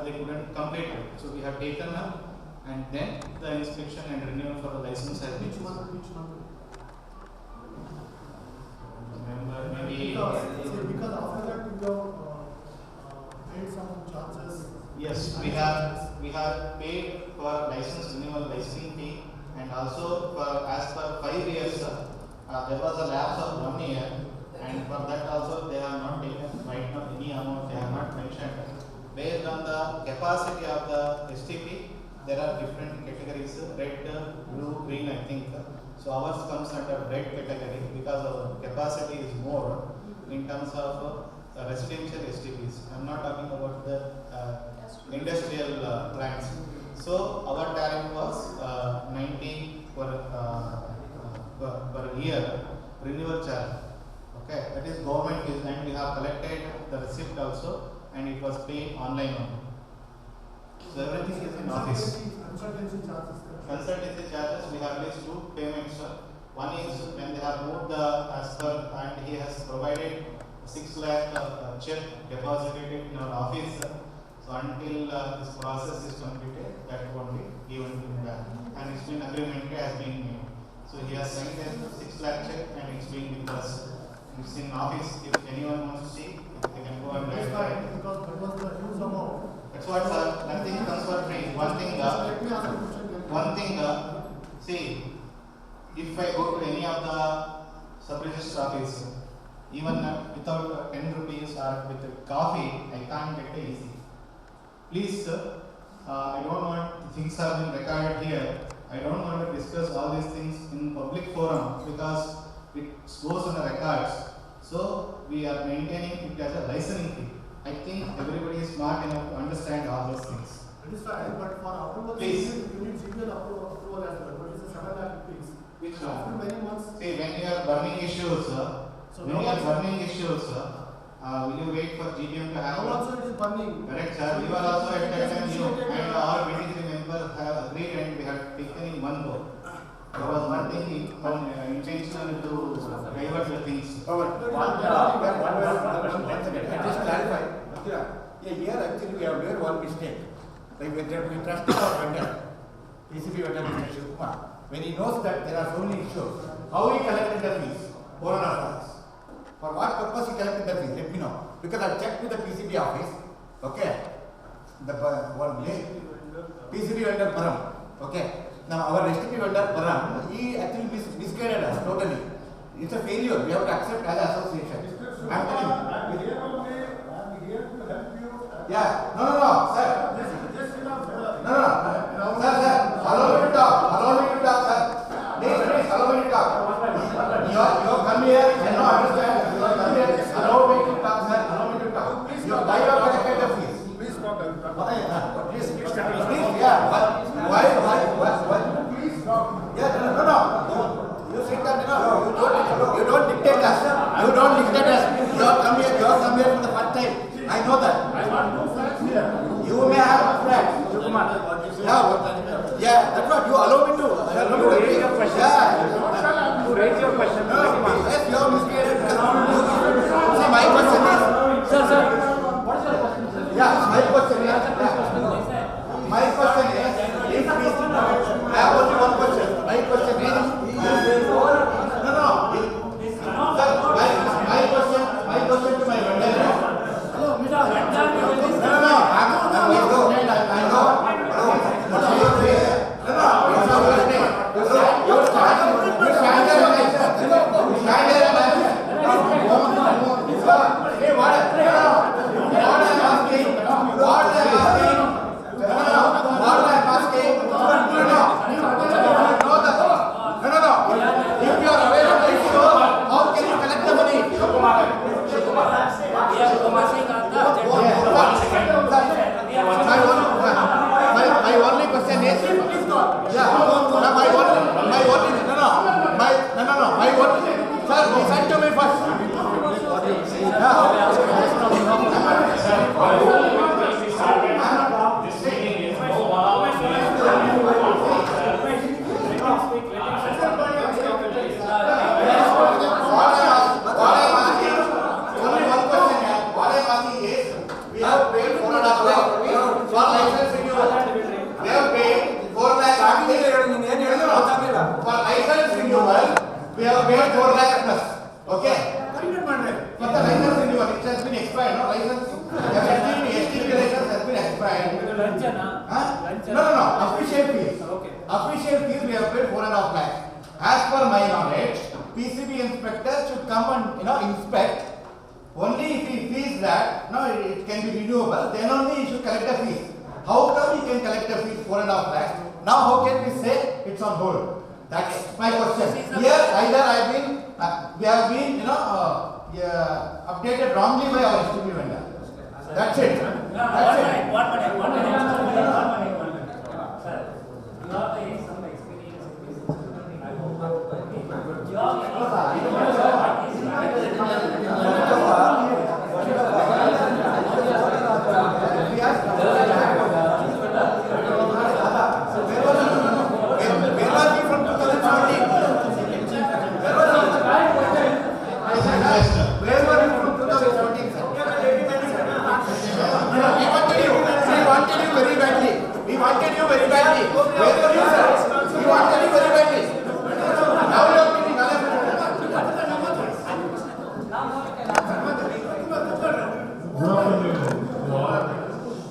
they couldn't complete it. So we have taken up and then the inspection and renewal for the license has been. Which month? Remember, maybe because after that you have paid some charges. Yes, we have paid for license renewal licensing fee and also for as per 5 years there was a lapse of 1 year, and for that also they have not taken right now any amount, they have not mentioned. Based on the capacity of the STP, there are different categories, red, blue, green, I think. So ours comes under red category because our capacity is more in terms of residential STPs. I am not talking about the industrial plants. So our tariff was 90 per year renewal charge. Okay, that is government fees, and we have collected the receipt also, and it was paid online only. So everything is in office. Consultancy charges. Consultancy charges, we have raised 2 payments. One is when they have moved the as per, and he has provided 6 lakh check deposited in our office. So until this process is completed, that won't be given to him back. And it's been agreement has been made. So he has sent a 6 lakh check and it's been with us. It's in office. If anyone wants to see, they can go and verify. Because that was the huge amount. That's what, sir. Nothing comes for free. One thing, see, if I go to any of the sub-register office, even without 10 rupees or with coffee, I can't get it easy. Please, sir, I don't want things are being recorded here. I don't want to discuss all these things in public forum because it goes on the records. So we are maintaining it as a licensing fee. I think everybody is smart enough to understand all those things. It is fine, but for approval, Please. you need CBL approval as well. But it's a 7 lakh rupees. Which After one? many months. See, when you are burning issues, will you wait for GBM to have? Now also it is burning. Correct, sir. You are also at that time, you and all 23 members have agreed and we have taken in one vote. There was nothing intentional to divert the things. Just clarify. Yeah, here actually we have made one mistake. Like we trusted our vendor, PCB vendor Mr. Shivkumar. When he knows that there are so many issues, how he collected the fees? 4.5 lakhs. For what purpose he collected the fees? Let me know. Because I checked with the PCB office. Okay. The one PCB vendor Param. Okay. Now our STP vendor Param, he actually misguided us totally. It's a failure. We have to accept as an association. I'm telling you. I'm here to help you. Yeah. No, sir. No. Sir. Allow me to talk, sir. Please, allow me to talk. You come here. I know, understand. You come here. Allow me to talk, sir. Allow me to talk. You buy your collected the fees. Please talk. Please, yeah. Why? Please talk. Yeah, no. You sit down. You don't dictate us. You don't dictate us. You have come here for the first time. I know that. I want no facts here. You may have facts. Yeah, that's what you allow me to. Raise your question. Yeah. You raise your question. No, yes, you have misguided. See, my question is. Sir, what is your question, sir? Yeah, my question is. If we, I have only one question. My question is. No. My question to my vendor. Hello, Mr. No. My only question is, yeah, sir, listen to me first. We have paid 4 lakh plus. Okay. But the license renewal, it has been expired. No license. STP license has been expired. No. Official fees. Okay. Official fees we have paid 4.5 lakhs. As per my knowledge, PCB inspector should come and inspect. Only if he feels that it can be renewable, then only he should collect a fees. How come he can collect a fees 4.5 lakhs? Now how can we say it's on hold? That's my question. Here either we have been updated wrongly by our STP vendor. That's it. That's it. One minute. Sir, you have some experience in this. We wanted you very badly. Where were you, sir? We wanted you very badly. Now you are giving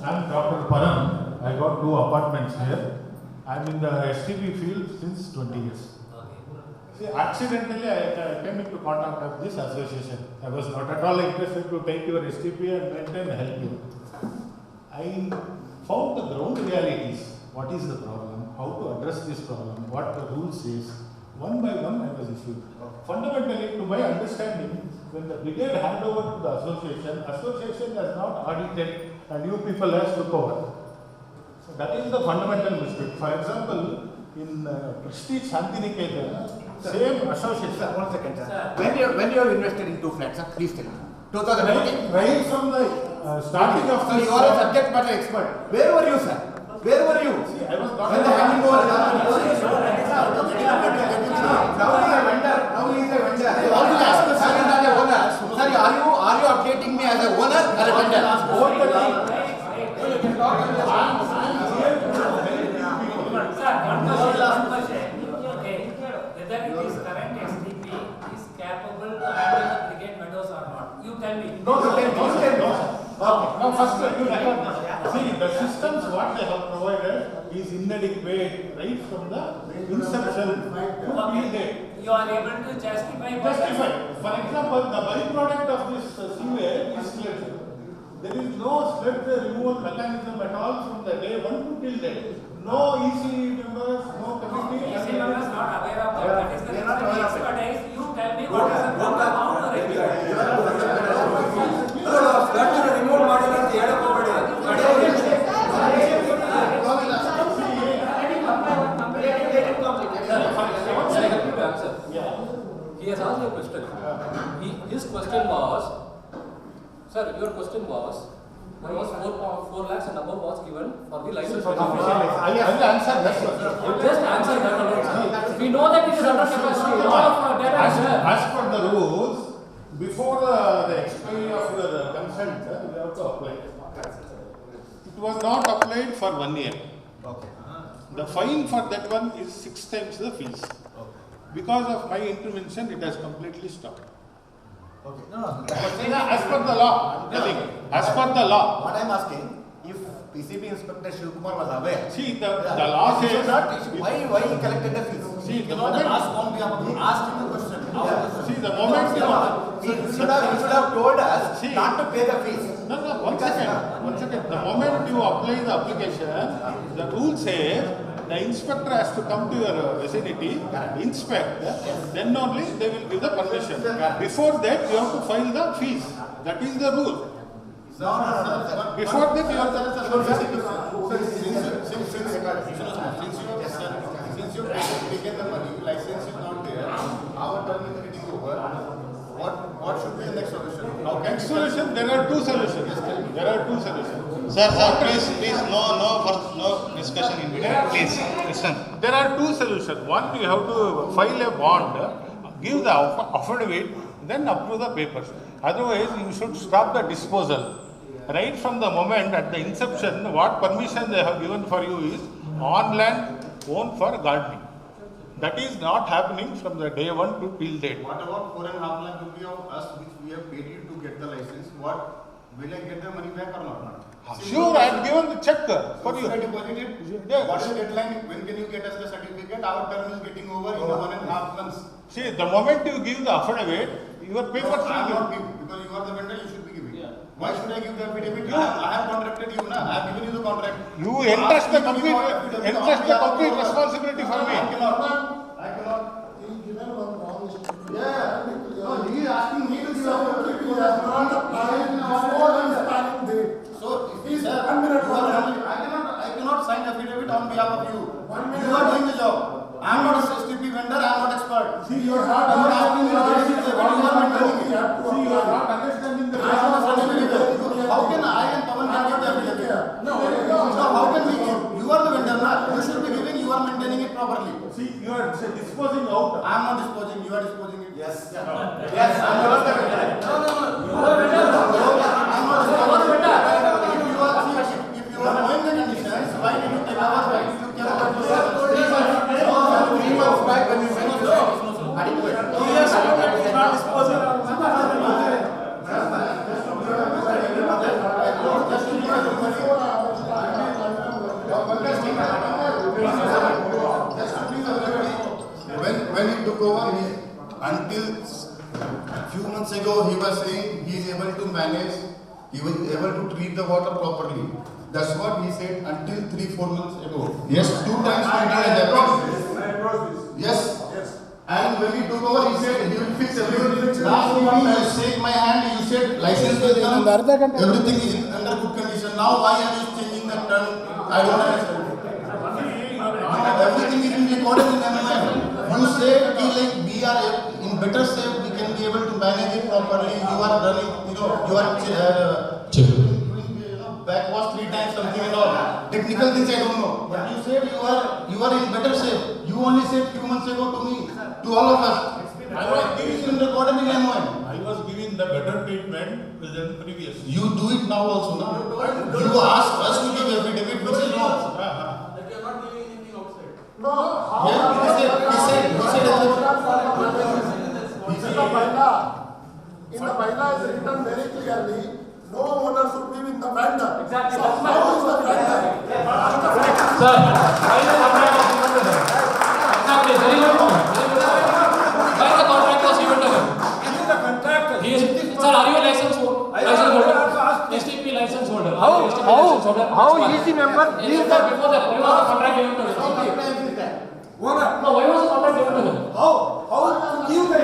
I'm Dr. Param. I got 2 apartments here. I'm in the STP field since 20 years. See, accidentally I came into contact of this association. I was not at all interested to take your STP and maintain and help you. I found the ground realities. What is the problem? How to address this problem? What the rule says? One by one I was issued. Fundamentally, to my understanding, when the brigade handed over to the association has not audited and you people has took over. So that is the fundamental mistake. For example, in Prestige Shantiniketan, same association. Sir, 1 second, sir. When you have invested in 2 flats, sir, please tell me. 2014? Right from the starting of so you are a subject matter expert. Where were you, sir? Where were you? See, I was not when the handing over now he is a vendor. Now he is a vendor. I want to ask you, sir, as a owner. Sir, are you updating me as a owner or a vendor? Okay, whether it is current STP is capable to handle the brigade meadows or not? You tell me. No. Okay. Now first you see the systems what they have provided is inadequate right from the inception to till date. You are able to justify. For example, the byproduct of this sewage is sludge. There is no sludge removal mechanism at all from the day 1 to till date. No EC members, no committee. EC members not aware of that. That is the expertise. You tell me what is the problem or He has asked you a question. His question was, sir, your question was, there was 4 lakhs and above was given for the license. I will answer that. Just answer that alone. We know that it is under capacity. As per the rules, before the expiry of your consent, you have to apply. It was not applied for 1 year. Okay. The fine for that one is 6 times the fees. Because of my intervention, it has completely stopped. Okay. No. As per the law, I'm telling you. As per the law. What I am asking, if PCB Inspector Shivkumar was aware. See, the law says. Why he collected the fees? See, the moment. Ask him the question. See, the moment. He should have told us not to pay the fees. No, one second. The moment you apply the application, the rule says the inspector has to come to your vicinity, inspect, then only they will give the permission. Before that, you have to file the fees. That is the rule. Before that, you have to. Since you taken the money, license is not there, our term is getting over. What should be the next solution? Next solution, there are 2 solutions. Sir, please, no discussion in between. Please, listen. There are 2 solutions. One, you have to file a bond, give the affidavit, then approve the papers. Otherwise, you should stop the disposal. Right from the moment at the inception, what permission they have given for you is on land owned for gardening. That is not happening from the day 1 to till date. What about 4.5 lakh rupee of us which we have paid you to get the license? What will I get the money back or not? Sure, I have given the check for you. Should I deposit it? Yeah. What is the deadline? When can you get us the certificate? Our term is getting over in 1.5 months. See, the moment you give the affidavit, your papers No, I am will not giving because you are the vendor. You should be giving. Yeah. Why should I give the affidavit? You- I have contracted you. I have given you the contract. You ask entrust me the to give complete, out affidavit on entrust the behalf of complete your- responsibility for me. I cannot. I cannot. He given one wrong statement. Yeah. No, he is asking me to give Sir, affidavit. he has not applied before the expiring date. So, Please, sir, 1 minute, you are 1 only, minute. I cannot sign affidavit on behalf of you. 1 minute. You are doing the job. I am not a STP vendor. I am not expert. See, you are not You are asking me to get understanding it. the What you are maintaining we it? have to See, you are apply. not understanding the I am understanding it. How can I and Pawan can give the affidavit? No, So how can we give? You are the vendor, na? You should be giving. You are maintaining it properly. See, you are disposing out. I am not disposing. You are disposing it. Yes. Yes, I am not the vendor. No. You are the vendor. I am not disposing it. If you are knowing the conditions, why did you take our rights? You cannot do that. 3 months back when you finished the adequate. 2 years ago, you did not dispose it. When he took over, until few months ago, he was saying he is able to manage, he was able to treat the water properly. That's what he said until 3-4 months ago. Yes, 2 times Yes. And when he took over, he said he will fix everything. Last meeting, you shake my hand, you said license will come, everything is under good condition. Now why are you changing the term? I don't understand. Everything is being recorded in MMI. You said like we are in better shape, we can be able to manage it properly. You are running, you are backwash 3 times something and all. Technical things I don't know. But you said you are in better shape. You only said few months ago to me, to all of us. I was It is in recorded in MMI. I was giving the better treatment than previous. You do it now also, no? You ask us to give affidavit, which is wrong. That you are not giving anything outside. No, how? Yeah, he said In the bylaw is written very clearly, no owner should be with the vendor. Exactly, So that's my how is the vendor? Sir, why the contract was given to him? Exactly, very good point. Why the contract was given to him? He is, sir, are you a license holder? STP license holder. How is the member? Yes, sir, before that, why was the contract given to him? No, why was the contract given to him? How to give the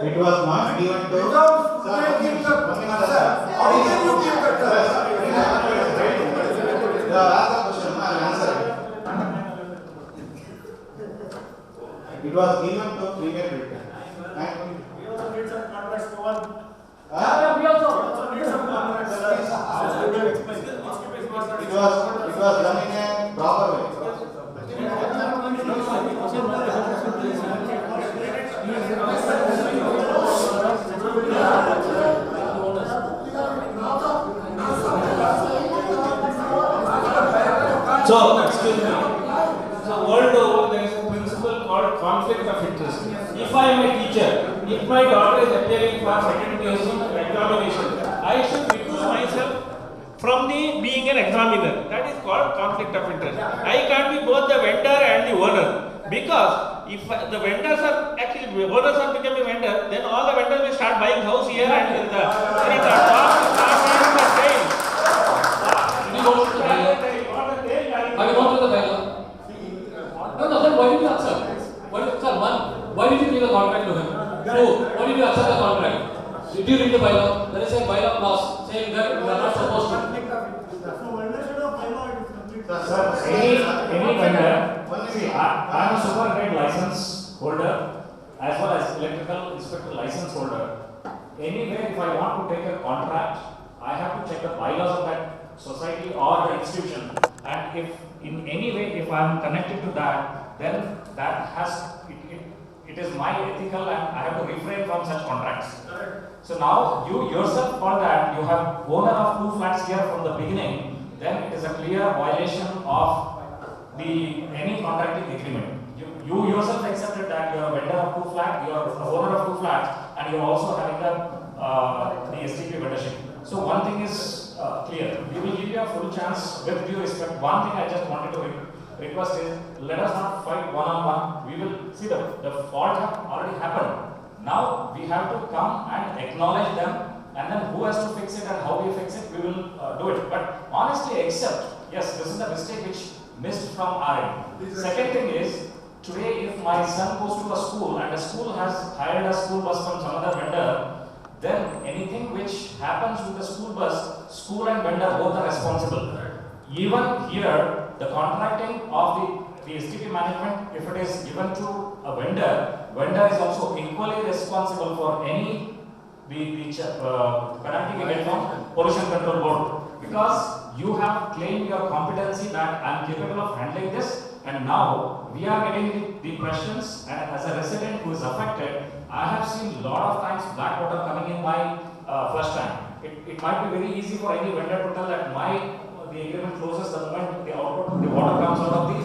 It was not given to. It was given to premier written. We also need some contracts to one. We also need some contracts. It was done in a proper way. So, excuse me. So, world over, there is a principle called conflict of interest. If I am a teacher, if my daughter is appearing for second examination, I should recuse myself from the being an examiner. That is called conflict of interest. I can't be both the vendor and the owner. Because if the vendors are actually owners are becoming vendor, then all the vendors will start buying house here and in the have you gone through the bylaw? No, then why did you accept? Why did you give the contract to him? Why did you accept the contract? Did you read the bylaw? There is a bylaw clause saying that you are not supposed to. Any vendor, see, I am a superintendent license holder as well as electrical inspector license holder. Anyway, if I want to take a contract, I have to check the bylaws of that society or the institution. And if in any way, if I am connected to that, then that has, it is my ethical and I have to refrain from such contracts. So now you yourself for that, you you have owner of 2 flats here from the beginning, then it is a clear violation of any contracting agreement. You yourself accepted that you are a vendor of 2 flats, you are the owner of 2 flats, and you are also having the STP vendorship. So one thing is clear. We will give you a full chance with due respect. One thing I just wanted to request is, let us not fight one-on-one. We will see the fault have already happened. Now we have to come and acknowledge them, and then who has to fix it and how we fix it, we will do it. But honestly accept, yes, this is a mistake which missed from our end. Second thing is, today if my son goes to a school and the school has hired a school bus from some other vendor, then anything which happens with the school bus, school and vendor both are responsible. Even here, the contracting of the STP management, if it is given to a vendor, vendor is also equally responsible for any penalty we get from Pollution Control Board. Because you have claimed your competency that I am capable of handling this, and now we are getting the questions, and as a resident who is affected, I have seen a lot of times black water coming in my flush tank. It might be very easy for any vendor to tell that the agreement closes the moment the water comes out of the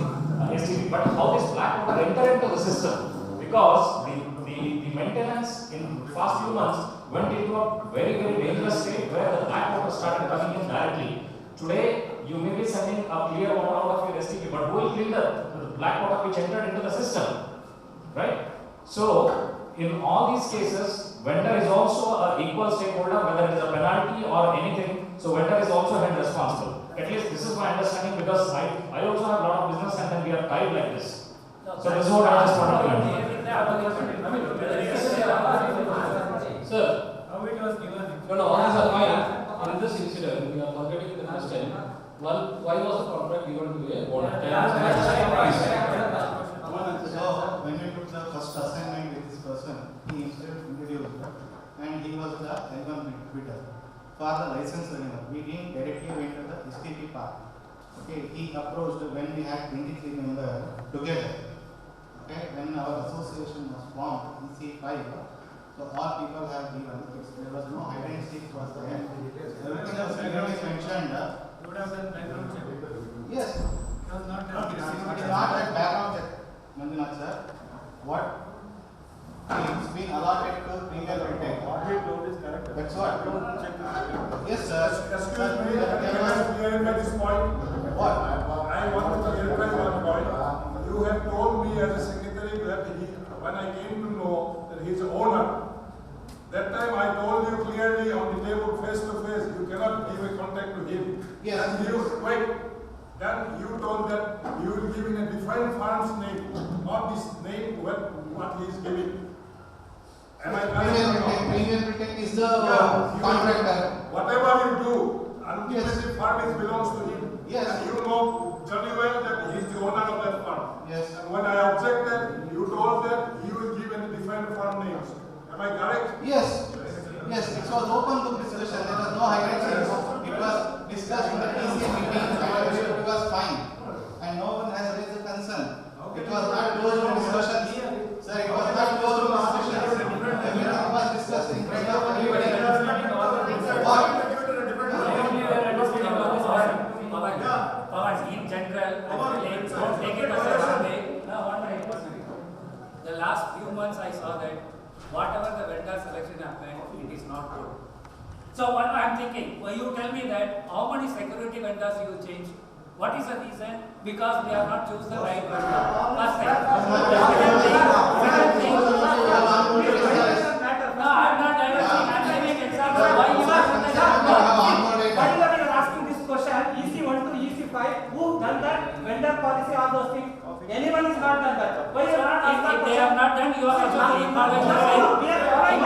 STP. But how this black water enter into the system? Because the maintenance in past few months went into a very dangerous state where the black water started coming in directly. Today, you may be sending a clear water out of your STP, but who will clean the black water which entered into the system? Right? So, in all these cases, vendor is also an equal stakeholder, whether it is a penalty or anything. So, vendor is also held responsible. At least this is my understanding, because I also have a lot of business and then we are tied like this. So, this is what I just wanted to learn. Sir, how it was given? No, all these are fine. In this incident, we are forgetting the question. One, why was the contract given to a owner? So, when we took the first assignment with this person, he himself introduced and he was the L1 bidder for the license renewal. We didn't directly went to the STP part. Okay, he approached when we had 23 members together. Okay, when our association was formed, EC5, so all people have given. There was no hide and seek was there. Everything was clearly mentioned. You would have done background check. Yes. It was not done. It is not a background check, Manjunath sir. What? It's been allotted to premium intake. What he told is correct. That's what? Yes, sir. Excuse me, can I clarify this point? What? I want to clarify one point. You have told me as a secretary that when I came to know that he is the owner, that time I told you clearly on the table face to face, you cannot give a contact to him. Yes. And then you told that you will give in a different firm's name, not this name what he is giving. Am I correct? Premium intake is the contractor. Whatever you do, ultimately firm belongs to him. Yes. And you know very well that he is the owner of that firm. Yes. And when I objected, you told that you will give any different firm names. Am I correct? Yes. Yes, it was open book discussion. There was no hiding. It was discussed in the TCA meeting and it was fine. And no one has raised a concern. It was not closed room discussion. Sir, it was not closed room discussion. Everything was discussed in front of everybody. In general, don't take it as a wrong way. The last few months I saw that whatever the vendor selection happened, it is not good. So what I am thinking, well, you tell me that how many security vendors you change? What is the reason? Because they have not chosen the right vendor. First thing. Second thing. No, I am not diverting. I am giving example. Why you are asking this question? EC1 to EC5, who done that? Vendor policy, all those things. Anyone is not done that. Why you are not asking? If they have not done, you are actually involved. We are following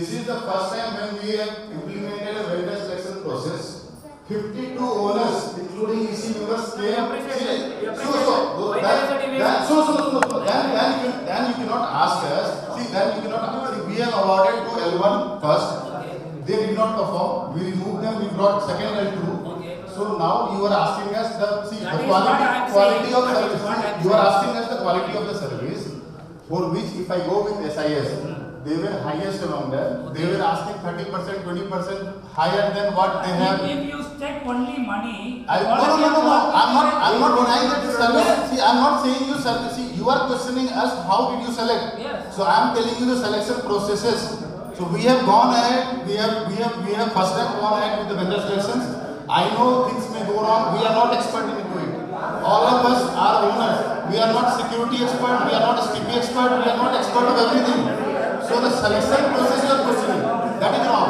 This is the first time when we have implemented a vendor selection process. 52 owners, including EC members, came. Then you cannot ask us. See, then you cannot. We have awarded to L1 first. They did not perform. We removed them. We brought second L2. So now you are asking us the quality of service. You are asking us the quality of the service, for which if I go with SIS, they were highest among them. They were asking 30%, 20% higher than what they have. If you take only money, No. I'm not denying that service. See, I'm not saying you service. See, you are questioning us. How did you select? Yes. So I'm telling you the selection processes. So we have gone ahead. We have first time gone ahead with the vendor selections. I know things may go wrong. We are not expert into it. All of us are owners. We are not security expert. We are not STP expert. We are not expert of everything. So the selection process you are questioning, that is wrong.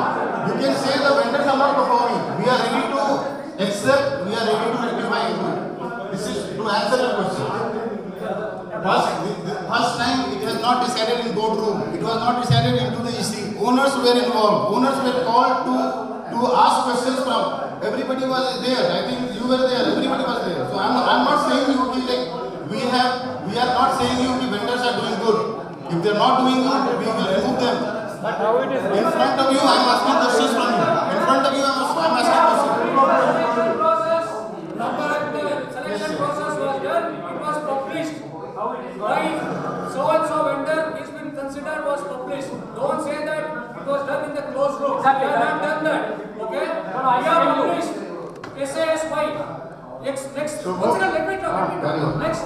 You can say the vendors are not performing. We are ready to accept. We are ready to rectify it. This is to answer your question. First time it was not decided in boardroom. It was not decided into the EC. Owners were involved. Owners were called to ask questions from. Everybody was there. I think you were there. Everybody was there. So I'm not saying you be like we are not saying you the vendors are doing good. If they are not doing good, we will remove them. But how it is in front of you, I'm asking questions from you. In front of you, I'm asking questions. Selection process was done. It was published. How it is right? So and so vendor is been considered was published. Don't say that it was done in the closed room. We have not done that. Okay? We have published SASY. Next. Let me talk. Next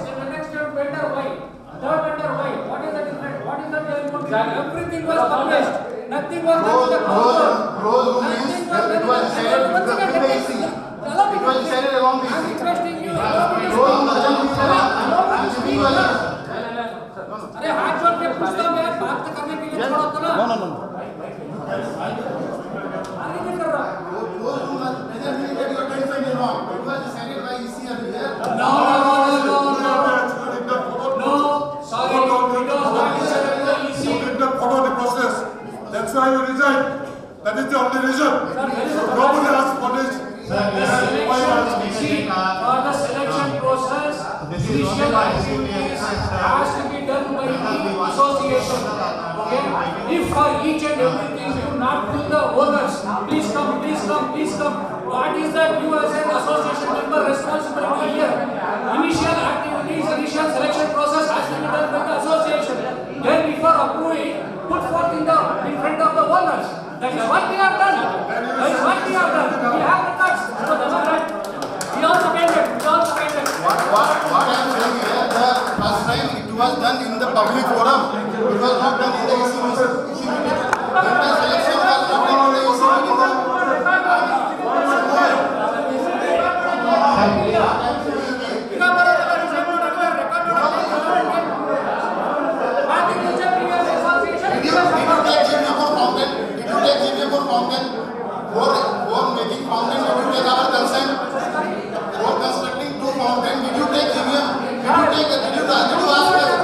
vendor Y. Third vendor Y. What is the difference? What is the difference? Everything was published. Nothing was done in the closed room. Closed room means it was decided with the EC. It was decided along the EC. I'm requesting you. Closed room doesn't mean I'm giving you a list. अरे हाथ जोड़ के पूछता हूँ यार बात करने के लिए छोड़ो तो ना No. आगे क्या कर रहा है Closed room doesn't mean that you are doing something wrong. It was decided by EC earlier. No. Sorry, it was not decided by EC. You did not follow the process. That's why you resigned. That is the only reason. Nobody asked for this. For the selection process, initial activities has to be done by the association. Okay? If for each and everything you not pull the owners, please come. What is that you as an association member responsibility here? Initial activities, initial selection process has to be done by the association. Then before approving, put forth in front of the owners. That is what we have done. We have the cuts. So that's all right. We also paid it. What I am saying here, the first time it was done in the public forum. It was not done in the EC meeting. When the selection was not done in the EC meeting. For making fountain, did you take our consent? For constructing two fountains, did you take EVM? Did you ask us?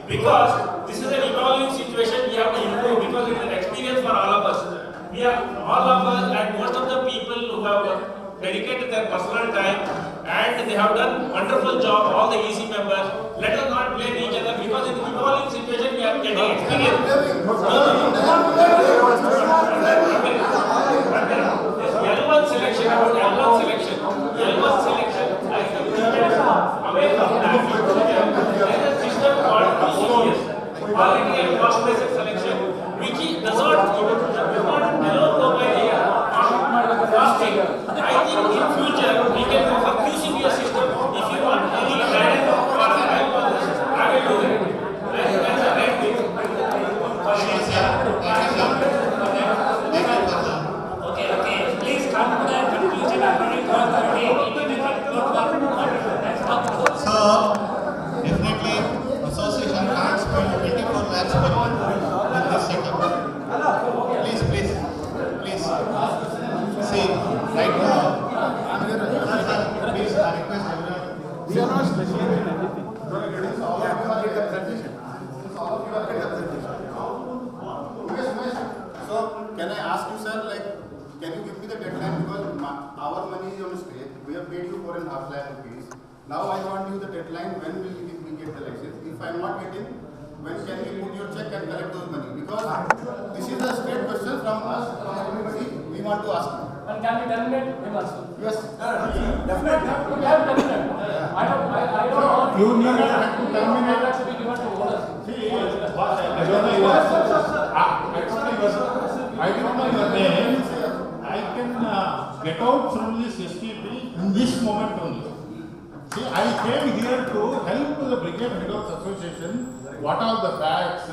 Because this is an evolving situation, we have to improve because it is an experience for all of us. We are all of us and most of the people who have dedicated their personal time and they have done wonderful job, all the EC members. Let us not blame each other because in the evolving situation we are getting experience. L1 selection, L1 selection, I have away from that. There is a system called QCS, quality and cost based selection, which does not allow for costing. I think in future we can have a QCBS system. If you want any guidance or hypothesis, I will do it. I think that's the right thing. Okay. Please come to the conclusion according to authority. So, definitely, association can't spend 24 lakhs per month in this setup. Please. See, right now, please, I request everyone. We are not specialized in anything. All of you are in the presentation. So, can I ask you, sir, like, can you give me the deadline because our money is on stage. We have paid you 4.5 lakh rupees. Now I want you the deadline. When will we get the license? If I am not getting, when can we put your check and collect those money? Because this is a straight question from us, from everybody. We want to ask you. And can we terminate him also? Yes. Definitely. We have terminated. I don't know. You need to terminate. That should be given to owners. I don't know your name. I can get out from this STP in this moment only. See, I came here to help the Brigade Heroes Association. What are the facts?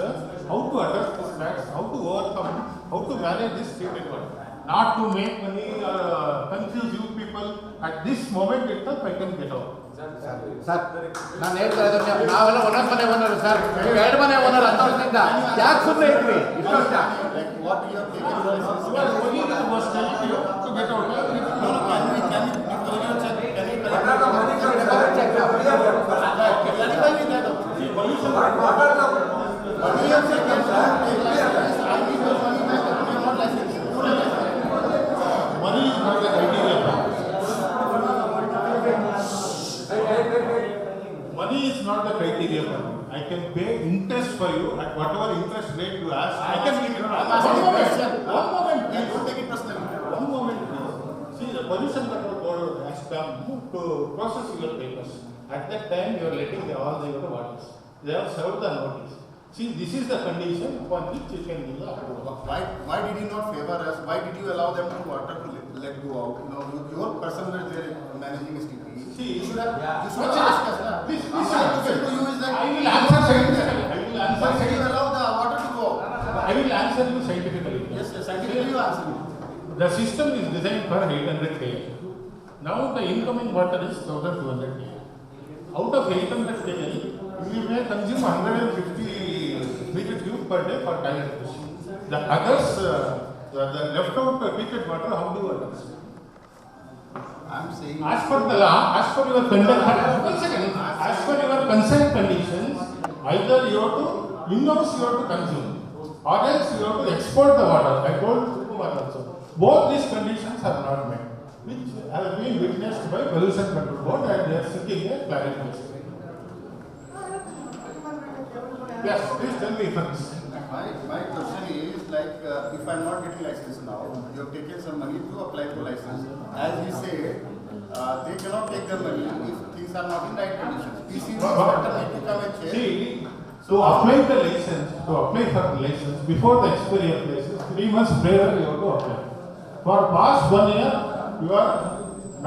How to address these facts? How to overcome? How to manage this stated one? Not to make money or confuse you people. At this moment itself, I can get out. Sir ನಾನು ಹೇಳ್ತಾ ಇದ್ದೀನಿ ನಾವೆಲ್ಲ ಒಂದೊಂದು ಮನೆ owner sir ನೀವು 2 ಮನೆ owner 10 ವರ್ಷದಿಂದ ಯಾಕೆ ಸುಮ್ಮನೆ ಇದ್ವಿ ಇಷ್ಟು ವರ್ಷ Money is not the criteria. Money is not the criteria for me. I can pay interest for you at whatever interest rate you ask. I can give you. One moment, please. Don't take it personally. One moment, please. See, the Pollution Control Board has come to process your papers. At that time, you are letting all the waters. They have served the notice. See, this is the condition upon which you can give the approval. Why did you not favor us? Why did you allow them to water to let go out? You know, your person was there managing STP. See, you should have discussed. Please, My question to you is that I will answer scientifically. Why did you allow the water to go out? I will answer you scientifically. Yes, scientifically you answer me. The system is designed for 800 kg. Now the incoming water is 1200 kg. Out of 800 kg, we may consume 150 meter cube per day for toilet flushing. The others, the left out treated water, how do you address? I am saying. As per the law, as per your consent conditions, either you have to in-house you have to consume, or else you have to export the water. I told Kumar also. Both these conditions are not met, which have been witnessed by Pollution Control Board, and they are seeking a clarification. Yes, please tell me first. My question is like, if I am not getting license now, you have taken some money to apply for license. As we say, they cannot take the money if things are not in right conditions. PC need to come and check. See, to apply the license, for the license, before the expiry of license, 3 months prior you have to apply. For past 1 year, you are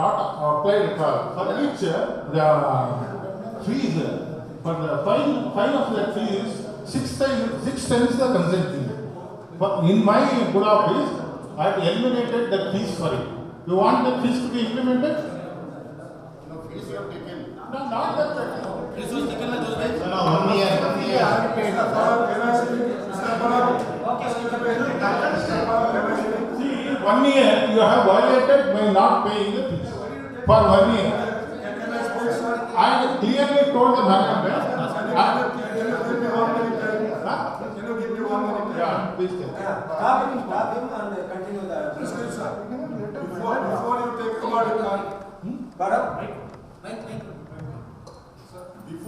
not applied at all. For which the fees, for the fine of that fee is 6 times the consent fee. But in my good office, I have eliminated that fees for you. You want that fees to be implemented? No, fees you have taken. No, not that. Fees was taken by those guys. No, 1 year. See, 1 year you have violated by not paying the fees. For 1 year. I clearly told the management. Can you give me 1 minute? Yeah, please tell. Stop him and continue the discussion. Before you take over,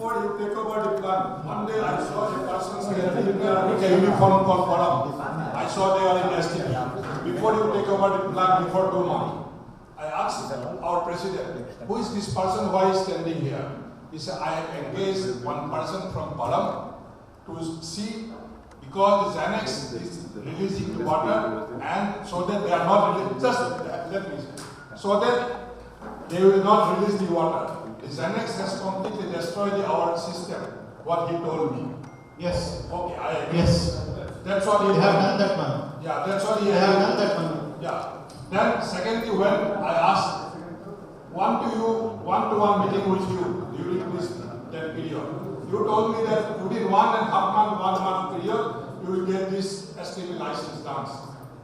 before you take over the plant, one day I saw a person standing there with a uniform called Param. I saw they are in STP. Before you take over the plant, before 2 months, I asked our president, who is this person, why is standing here? He said, I have engaged one person from Param to see, because the Xanax is releasing the water, and so that they are not releasing, just let me say, so that they will not release the water. The Xanax has completely destroyed our system, what he told me. Yes. Okay, I agree. Yes. That's what he They have done that one. Yeah, that's what he They have done that one. Yeah. Then secondly, when I asked one-to-one meeting with you during that period, you told me that within 1.5 month period, you will get this STP license done.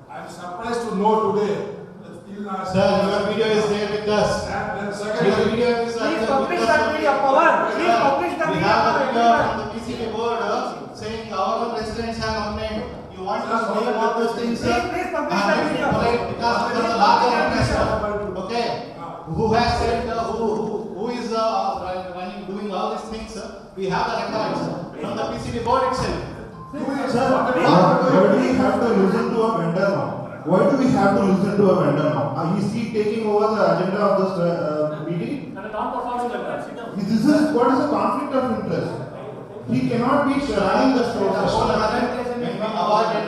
I am surprised to know today that still now. Sir, your video is there with us. And then Your secondly, video is Please publish that video, Pawan. Please publish the we video. have a video from the PCB board saying our own residents have complained. You want to make all those things, sir? Please publish that video. Because there is a larger interest, okay? Who has said, who is doing all these things, sir? We have the records from the PCB board itself. Sir, why do we have to listen to a vendor now? Why do we have to listen to a vendor now? Is he taking over the agenda of this meeting? And a non-performing vendor. This is what is a conflict of interest. He cannot be running the store. When we awarded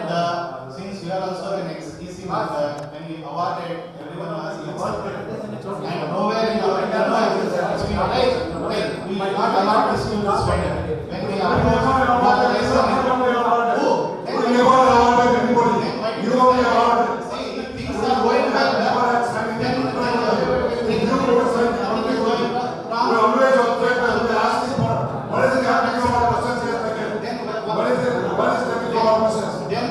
since you are also an ex-EC master, when we awarded, everyone was accepted. And nowhere in our it's been right. Okay, we did not allot this to this vendor. When we awarded, you only awarded. see, if things are going well, then everything is going wrong. We always object and we ask for what is the happening of our process here again? What is the process? Then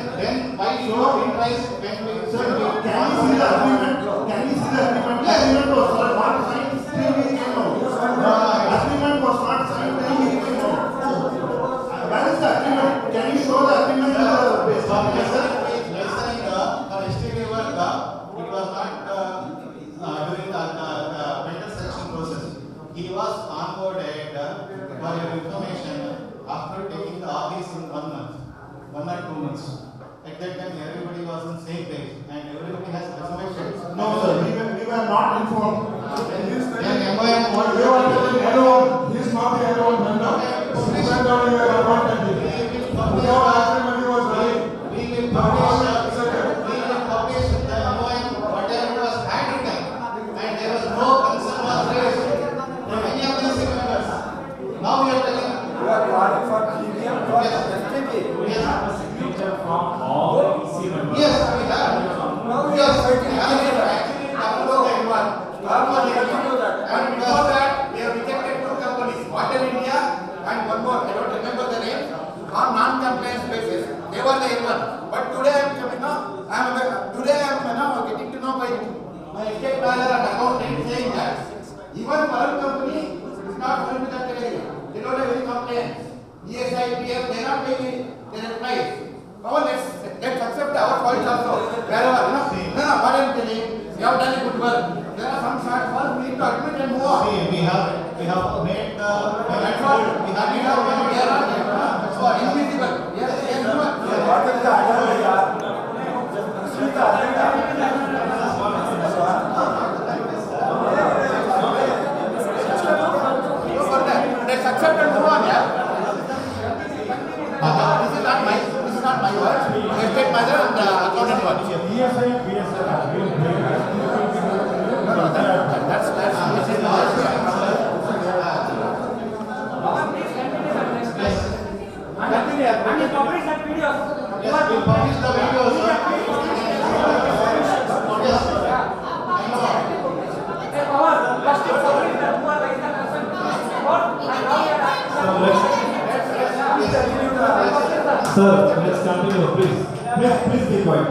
why you not interest when we Can you see the agreement? Can you see the agreement? The agreement was not signed till we came out. The agreement was not signed till we came out. That is the agreement. Can you show the agreement to the base? it was not during the vendor selection process. He was onboarded for your information after taking the office in 1 month, 1 or 2 months. At that time, everybody was on same page and everybody has reservations. No, sir, we were not informed. Then MOM He is not the alone vendor. He went down here and contacted him. Without agreement, he was running. we will publish the MOM whatever was handwritten, and there was no concern was raised from any of these members. Now we are telling You are calling for BMAOA for STP. Signature from all the EC members. yes, we have. Now we are fighting Actually, actually and before that, we have rejected 2 companies, Water India and one more, I don't remember the name, on non-compliance basis. They were the L1. But today I am coming now, today I am now getting to know by my estate manager and accountant saying that even one company is not going to that category. They don't have any complaints. ESI, PM, they are not paying their employees. Come on, let's accept our points also. Wherever, no, what I am telling, you have done a good work. There are some short falls, we need to admit and move on. See, we have made that's what we have that's what invisible. Yes, What is the agenda? This is the agenda. Let's accept and move on, yeah. This is not my words. Estate manager and accountant words. That's And you publish that video. yes, we publish the videos. Hey, Pawan, first you publish that who are like that person. What? And now you are Sir, let's continue, please. Please be quiet.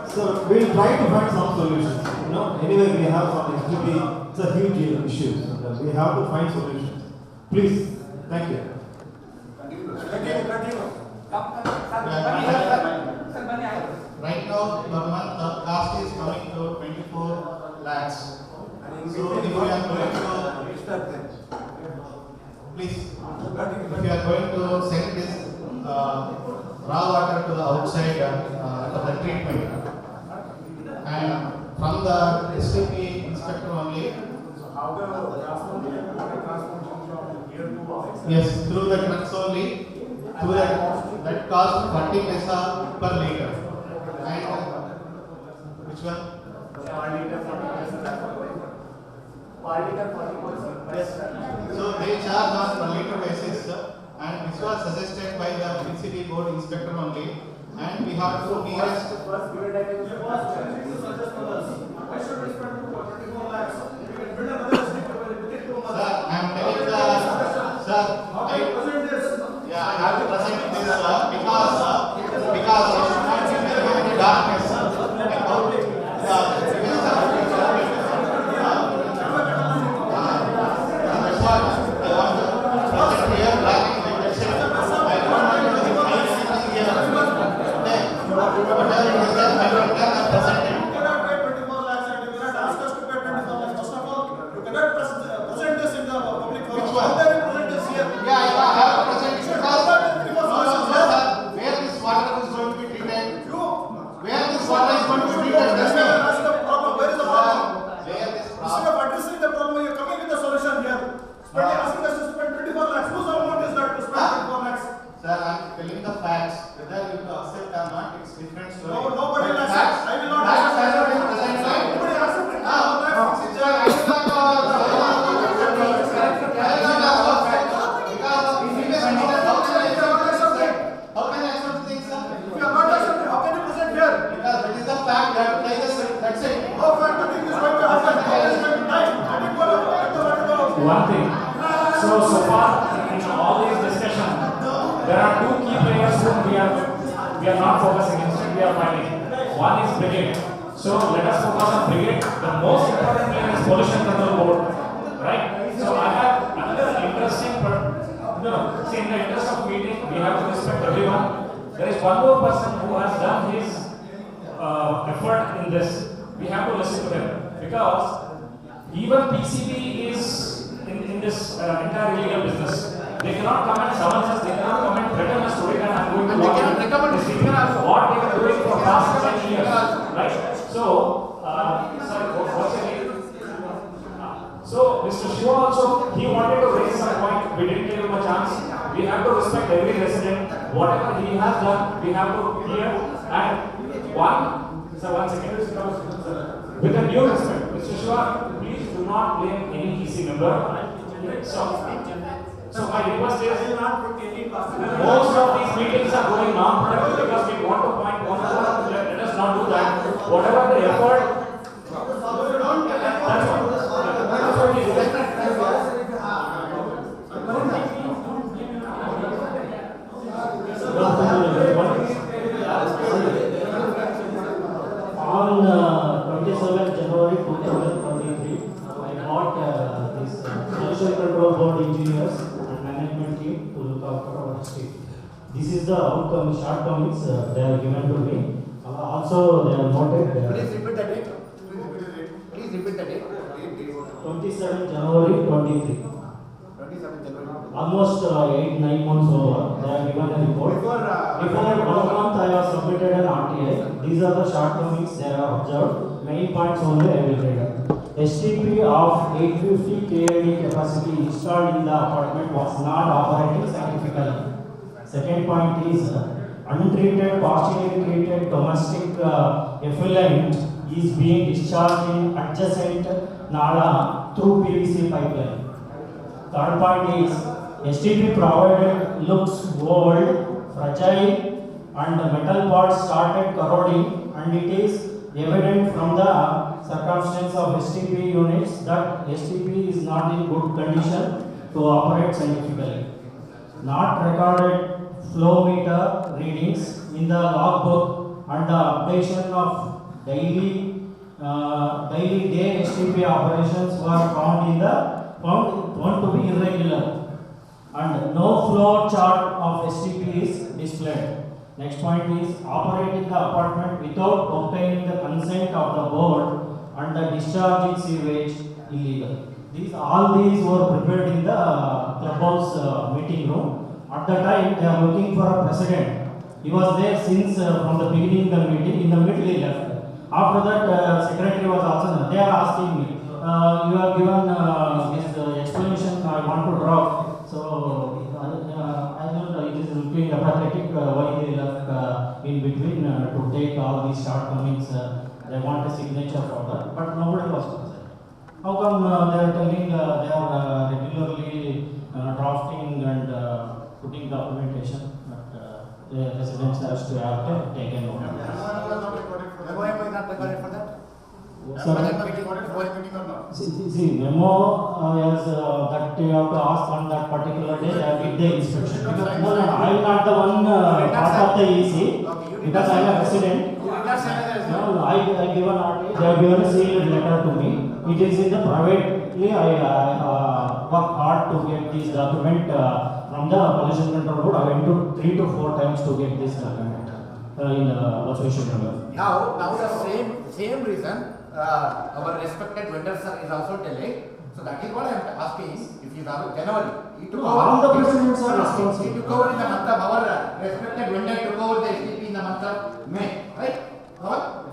So we'll try to find some solutions. Anyway, we have some SGB. It's a huge issue. So we have to find solutions. Please, thank you. Right now, per month, the cost is coming to 24 lakhs. So if we are going to, please. are going to send this raw water to the outside for the treatment. And from the STP inspector only. So how the transformation from here to Yes, through the trucks only. Through that cost 40 paisa per liter. And which one? per liter 40 paisa. Per liter 40 Yes. So they charge on per liter basis, and this was suggested by the PCB board inspector only. And we have to nearest. First given I can I should respect to 24 lakhs. We can build another STP within 2 months. Sir, I am telling the sir. How can you present this? Yeah, I have to present this because I should not be in the darkness. One thing. So far in all these discussions, there are two key players whom we are not focusing. Instead, we are fighting. One is brigade. So let us focus on brigade. The most important player is pollution control board, right? So I have another interesting. See, in the interest of meeting, we have to respect everyone. There is one more person who has done his effort in this. We have to listen to them because even PCB is in this entire illegal business. They cannot come and summon us, they cannot come and threaten us today that I am going to what they are doing for past 10 years. Right? So, sorry, what's your name? So, Mr. Shiva also, he wanted to raise some point, we didn't give him a chance. We have to respect every resident. Whatever he has done, we have to hear. And one second. With a due respect, Mr. Shiva, please do not blame any EC member. So my request is, most of these meetings are going non-productive because we want to point one another. Let us not do that. Whatever the effort, that's what we do. On 27 January 2023, I got this Pollution Control Board engineers and management team to look after our state. This is the outcome, shortcomings they are given to me. Also, they are noted. Please repeat the date. Please repeat the date. 27 January 23. 27 January. Almost 8-9 months over. They are given a report. Before 1 month, I have submitted an RTI. These are the shortcomings they have observed. Main points only I will read. STP of 850 KLD capacity installed in the apartment was not operating scientifically. Second point is untreated, partially treated domestic effluent is being discharged in adjacent Nala through PVC pipeline. Third point is STP provided looks old, fragile, and the metal parts started corroding, and it is evident from the circumstance of STP units that STP is not in good condition to operate scientifically. Not recorded flow meter readings in the logbook and the updation of daily day STP operations were found to be irregular, and no flow chart of STP is displayed. Next point is operating the apartment without obtaining the consent of the board and the discharging sewage illegal. All these were prepared in the clubhouse meeting room, At the time, they are looking for a president. He was there since from the beginning of the meeting. In the middle, he left. After that, secretary was also. They are asking me, you have given this explanation. I want to drop. So I know it is looking apathetic. Why they left in between to take all these shortcomings. They want a signature for that, but nobody was present. How come they are telling they are regularly drafting and putting documentation, but the residents has to have taken over. Why am I not recorded for that? See, memo is that you have to ask on that particular day, did the inspection. Because, no, I am not the one part of the EC, because I am a resident. No, I given RT, they have given a sealed letter to me. It is in the privately, I work hard to get this document from the pollution control board. I went to 3 to 4 times to get this document in Association River. Now the same reason our respected vendors is also telling. So that is what I am asking. If you have January, he took over. All the presidents are responsible. He took over in the month of our respected vendor took over the STP in the month of May, right?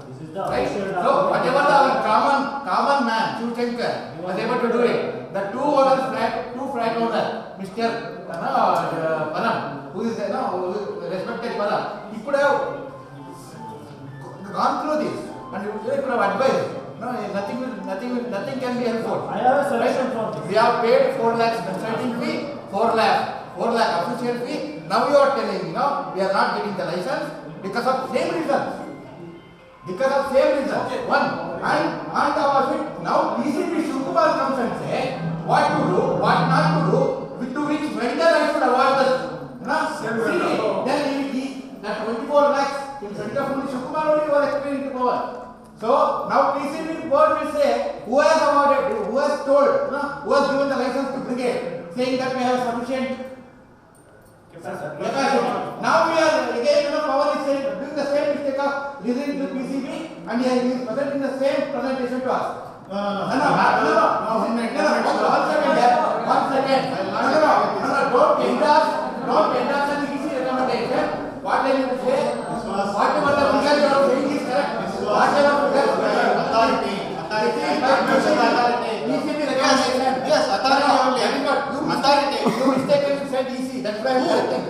This is the right. So whatever our common man, Chuchankar, was able to do it. The two flat owner, Mr. Panam, who is respected Panam, he could have gone through this and he could have advised. No, nothing can be helpful. I have a solution for this. We have paid 4 lakhs consulting fee, 4 lakh official fee. Now you are telling, we are not getting the license because of same reasons. One, and our fit, now PCP Shukumar comes and say what to do, what not to do, to which vendor I should avoid the that 24 lakhs in front of Shukumar only was explaining to power. So now PCB board will say who has awarded, who has told, who has given the license to brigade, saying that we have sufficient capacity. Now we are again, power is saying doing the same mistake of listening to PCB and he is presenting the same presentation to us. No. One second. Don't endorse an EC recommendation. What I need to say, whatever the figure you are saying is correct. Whatever figure authority. ECB recommendation. Yes, authority only. Authority. You mistakenly said EC. That's why I am correcting.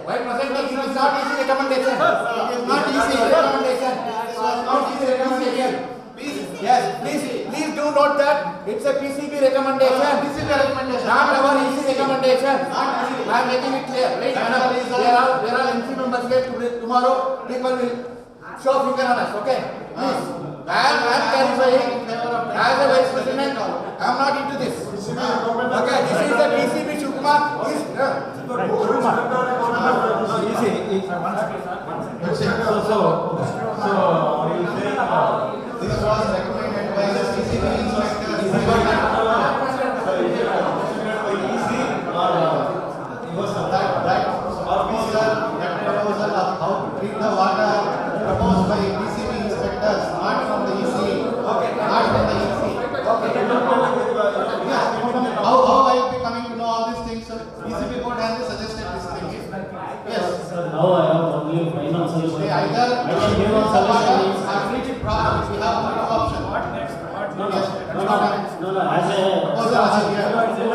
Why presenting it is not EC recommendation. It is not EC recommendation. It is not EC recommendation. Yes, please do note that it's a PCB recommendation. PCB recommendation. Not our EC recommendation. I am making it clear. Right? There are MC members here tomorrow. People will show finger on us. Okay? Please. I am clarifying. As a vice president, I am not into this. Okay, this is the PCB Shukuma. This was recommended by the PCB inspector. That proposal of how to treat the water proposed by PCB inspectors, not from the EC. Not from the EC. How I will be coming to know all these things, sir? PCB board has suggested this thing. Yes. Now I have only final solution. Either I can give one solution. treat it properly. We have one option. No. As a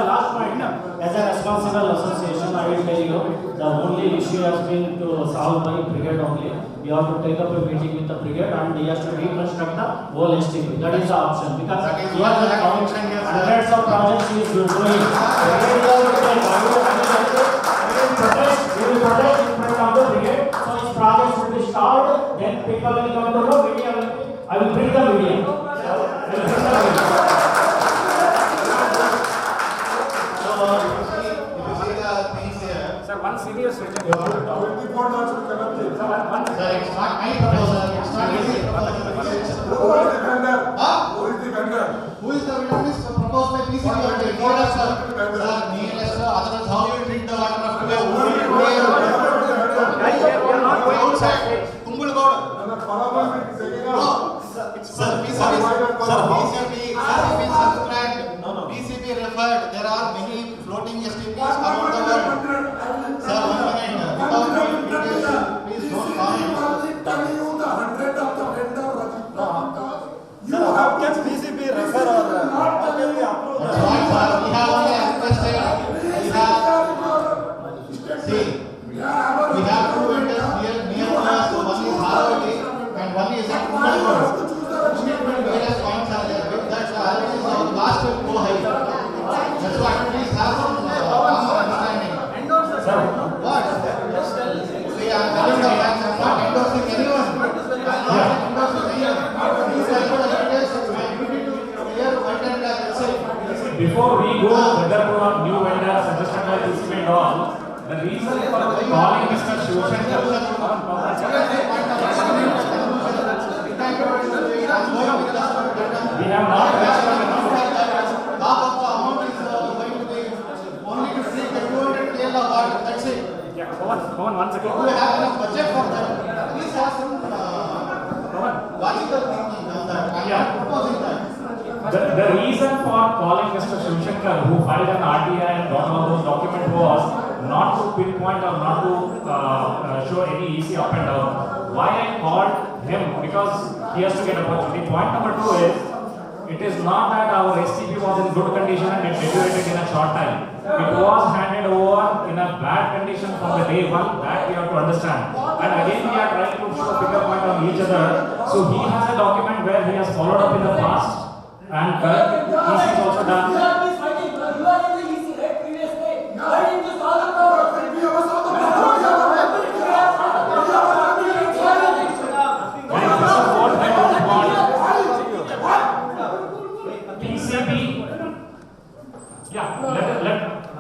last point, as a responsible association, I will tell you the only issue has been to solve by brigade only. We have to take up a meeting with the brigade and he has to reconstruct the whole STP. That is the option because he has hundreds of projects he is doing. We will protest in front of the brigade. So his projects will be stalled. Then people will come to know media. I will bring the media. One serious reason. Sir, it's not my proposal. It's not easy. Who is the vendor? Who is the vendor? Who is the vendor? Is proposed by PCB only. Sir, otherwise how you treat the water of today? We are not going outside. PCB referred. There are many floating STPs around the world. by PCB and all, the reason for calling Mr. Shivashankar, we have not reached out enough. Half of the amount is going to be only to take the 200 KL award, that's it. Yeah, go on, 1 second. Do we have enough budget for that? Please have some logical thinking on that. I am proposing that. The reason for calling Mr. Shivashankar, who filed an RTI and got all those documents, was not to pinpoint or not to show any EC up and down. Why I called him? Because he has to get opportunity. Point number 2 is, it is not that our STP was in good condition and it deteriorated in a short time. It was handed over in a bad condition from the day one. That we have to understand. And again, we are trying to show a finger point on each other. So he has a document where he has followed up in the past, and correct EC is also done. You are in the EC, right? Previous day. Why didn't you solve the problem?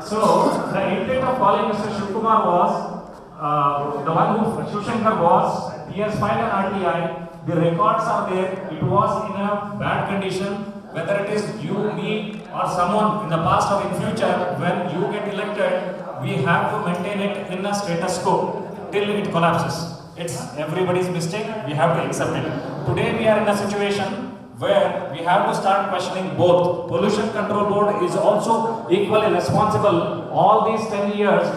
So the intent of calling Mr. Shivkumar was, the one who Shivashankar was, he has filed an RTI, the records are there, it was in a bad condition, whether it is you, me or someone in the past or in future, when you get elected, we have to maintain it in a status quo till it collapses. It's everybody's mistake, we have to accept it. Today we are in a situation where we have to start questioning both. Pollution Control Board is also equally responsible. All these 10 years,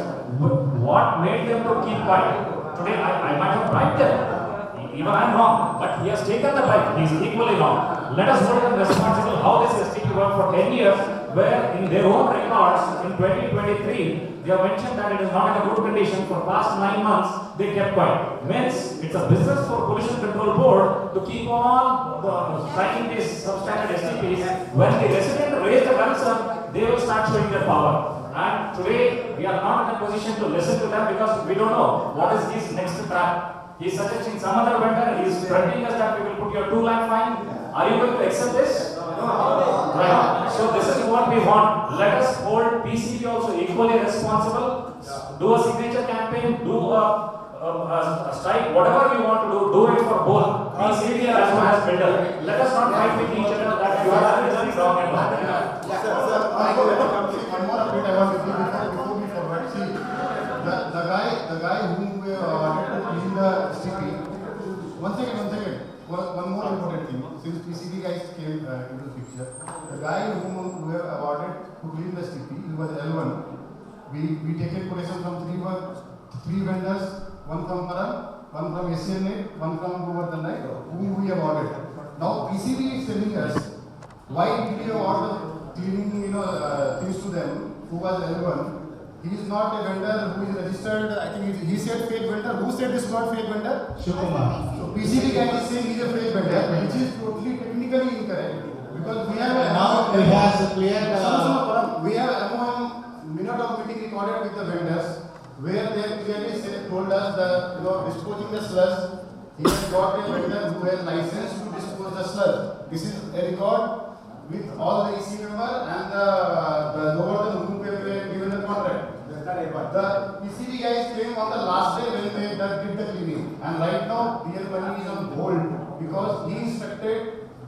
what made them to keep quiet? Today I might have bribed them. Even I am wrong, but he has taken the bribe. He is equally wrong. Let us hold them responsible how this STP worked for 10 years, where in their own records in 2023, they have mentioned that it is not in a good condition. For past 9 months, they kept quiet. Means it's a business for Pollution Control Board to keep on tracking these substandard STPs. When the resident raise the concern, they will start showing their power. And today, we are not in a position to listen to them because we don't know what is his next trap. He is suggesting some other vendor. He is threatening us that we will put your 2 lakh fine. Are you going to accept this? Right. So this is what we want. Let us hold PCB also equally responsible. Do a signature campaign. Do a strike. Whatever you want to do it for both PCB as well as builder. Let us not fight with each other that you are wrong and wrong. One more update I want to give before we forget. See, the guy whom we wanted to clean the STP. One second. One more important thing. Since PCB guys came into the picture, the guy whom we have awarded to clean the STP, he was L1. We taken quotation from three vendors, one from Param, one from SCNA, one from Govardhan, whom we awarded. Now PCB is telling us why did we award the cleaning things to them who was L1. He is not a vendor who is registered. I think he said fake vendor. Who said this is not fake vendor? Shivkumar. So PCB guy is saying he is a fake vendor, which is totally technically incorrect. Because we have now he has a clear. We have MOM minute of meeting recorded with the vendors, where they clearly told us that disposing the sludge, he has got a vendor who has license to dispose the sludge. This is a record with all the EC member and the lower than whom we have given the contract. The PCB guys came on the last day when they did the cleaning, and right now real money is on hold because he instructed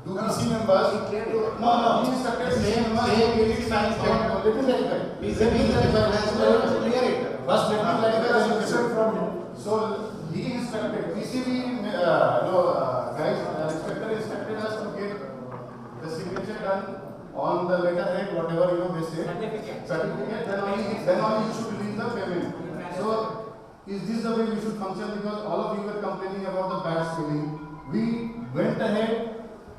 two PC members. He instructed same PCB clear it. First let me clarify the question from you. So he instructed PCB guys, inspector instructed us to get the signature done on the letterhead, whatever they say. Certificate. Then only you should release the payment. So is this the way we should function? Because all of you were complaining about the bad spelling. We went ahead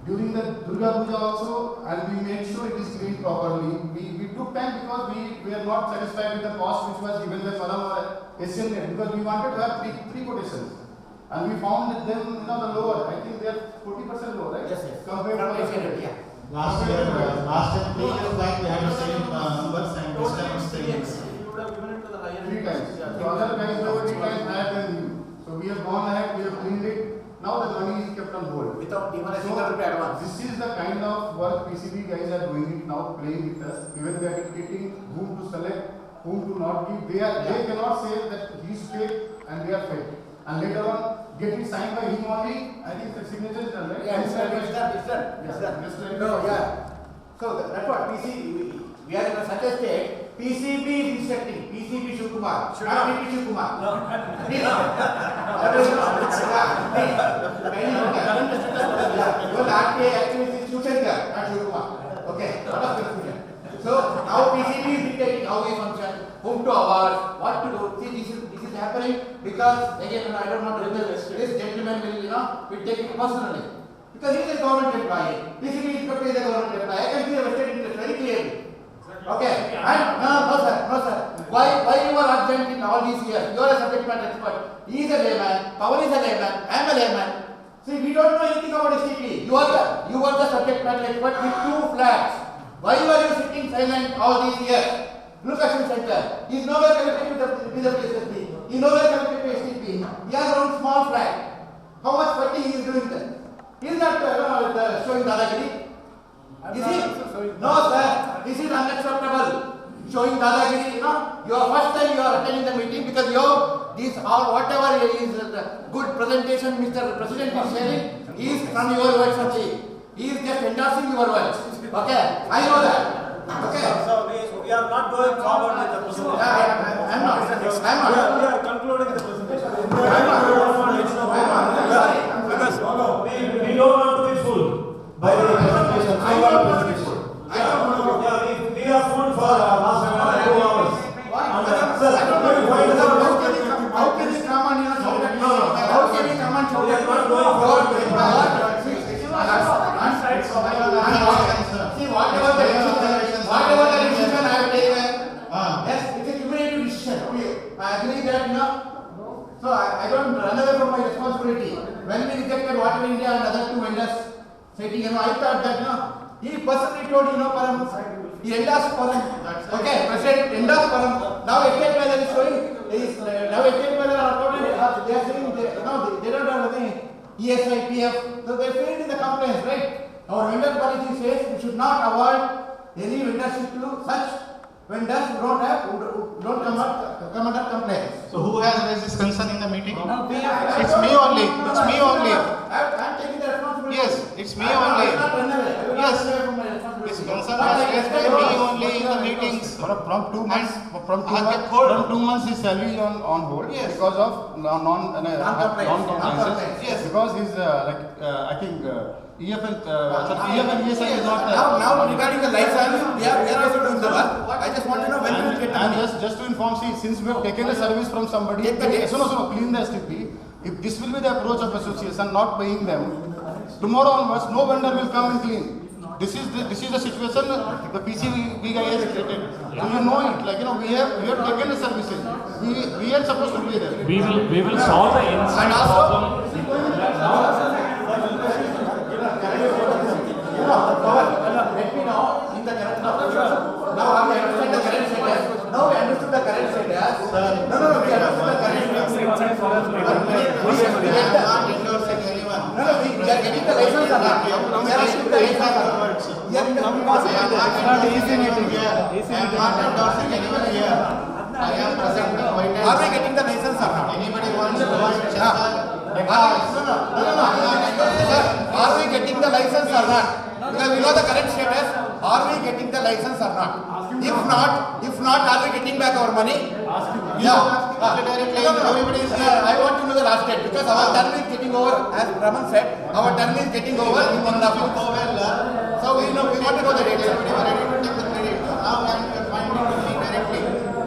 during the Durga Puja also, and we made sure it is cleaned properly. We took time because we are not satisfied with the cost which was given by Param or SNA, because we wanted to have three quotations. And we found that them the lower. I think they are 40% lower, right? Yes. Compared to Last year, 3 years back, we had the same numbers, and this time it's same. You would have given it to the higher 3 times. Yeah. So other guys were 3 times higher than you. So we have gone ahead, we have cleaned it. Now the money is kept on hold. Without even a single rupee advance. This is the kind of work PCB guys are doing it now, playing with us. Even we are dictating whom to select, whom to not give, they cannot say that he is fake and they are fake. And later on, get it signed by him only, I think the signature is done, right? Yeah, it's done. No, yeah. So that's what PC, we are in such a state, PCB is instructing, PCB Shivkumar, not PP Shivkumar. No. Please. Because RTA actually is Shivshankar, not Shivkumar. Okay, lot of confusion. So now PCB is dictating how we function, whom to award, what to do. See, this is happening because again, I don't want to remember this gentleman will take it personally. Because he is a government employee. PCB inspector is a government employee. I can see the vested interest very clearly. Okay. And no sir. Why you are absent in all these years? You are a subject matter expert. He is a layman. Pawan is a layman. I am a layman. See, we don't know anything about STP. You are the subject matter expert with 2 flags. Why are you sitting silent all these years? Look at him center. He is nowhere connected with the PSSP. He is nowhere connected to STP. He has one small flag. How much fighting he is doing there? He is not showing dadagiri. Is he? No sir. This is unacceptable. Showing dadagiri, your first time you are attending the meeting because these all whatever is good presentation Mr. President is sharing is from your words only. He is just endorsing your words. Okay, I know that. Okay. So we are not going forward with the presentation. I'm not. We are concluding the presentation. Because we don't want to be full by the presentation. I want to be full. We are full for last 2 hours. How can you come and show that? How can you come and show that? See, whatever the decision I have taken, yes, it's a cumulative decision. I agree that, so I don't run away from my responsibility. When we rejected Water India and other 2 vendors, I thought that, he personally told, Param, he endorsed Param. Okay, President endorsed Param. Now Estate Manager is showing, now Estate Manager are they are saying, they don't have anything, ESI, PF, so they failed in the compliance, right? Our vendor policy says we should not award any vendorship to such vendors who don't come under compliance. So who has raised this concern in the meeting? It's me only. It's me only. I'm taking the responsibility. Yes, it's me only. Yes, this concern was raised by me only in the meetings. From 2 months, from 2 months his salary is on hold because of non-compliance. Yes, because he's I think EF and ESI is not. Now regarding the license, we are also doing the work. I just want to know when we will get the money. Just to inform, since we have taken the service from somebody, clean the STP. If this will be the approach of association, not paying them, tomorrow onwards, no vendor will come and clean. This is the situation the PCB guy has created. So you know it, we have taken the services. We are supposed to be there. We will solve the inside problem. Let me know in the current now we understand the current status. Now we understood the current status. No, we understood the current status. We are getting the license or not? We are getting the license. We are not easy meeting here. I am not endorsing anyone here. I am presenting quite. Are we getting the license or not? Anybody wants to Are we getting the license or not? Because we know the current status. Are we getting the license or not? If not, are we getting back our money? Yeah. Everybody is here. I want to know the last date because our term is getting over. As Raman said, our term is getting over in 1.5 So we want to know the date. Everybody were ready to take the credit. Now I am finding me directly.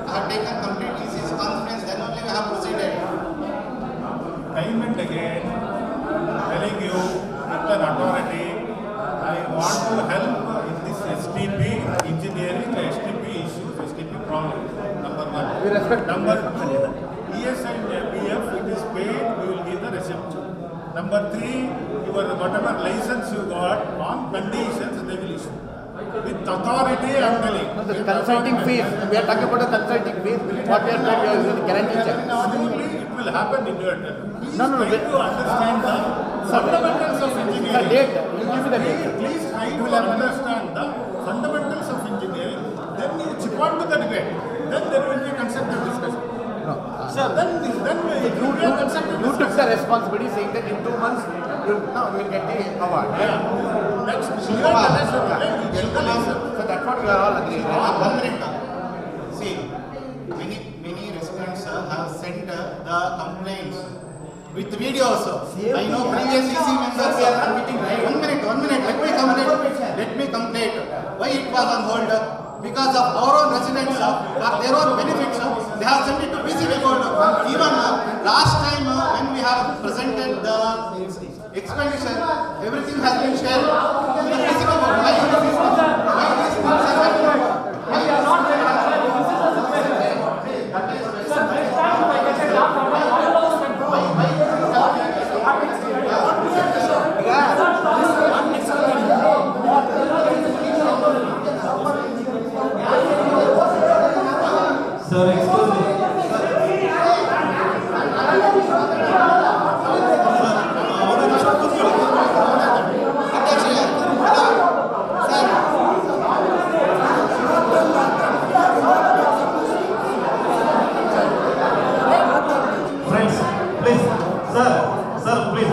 I have taken complete EC's conference, then only we have proceeded. Time and again, telling you with an authority, I want to help in this STP engineering, STP issues, STP problem. Number 1. We respect. Number 2, ESI and PF, it is paid, we will give the receipt. Number 3, whatever license you got on conditions they will issue. With authority, I am telling. The consulting fees. We are talking about the consulting fees. What we are doing, we are using the guarantee check. It will happen in your turn. Please No. try to understand the fundamentals of engineering. The date. You give me the date. Please try to understand the fundamentals of engineering. Then you chip on to the debate. then there will be constructive discussion. Sir, then you took the responsibility saying that in 2 months you will get the award. So that's what we are all agreeing. 1 minute. See, many residents have sent the complaints with video also. I know previous EC members we are not meeting. 1 minute. Let me complete. Why it was on hold? Because of our own residents, for their own benefits, they have sent it to PCB board. Even last time when we have presented the expenditure, everything has been shared to the PCB board. Why these things are happening? We are not very Sir, excuse me. Friends, please. Sir, please.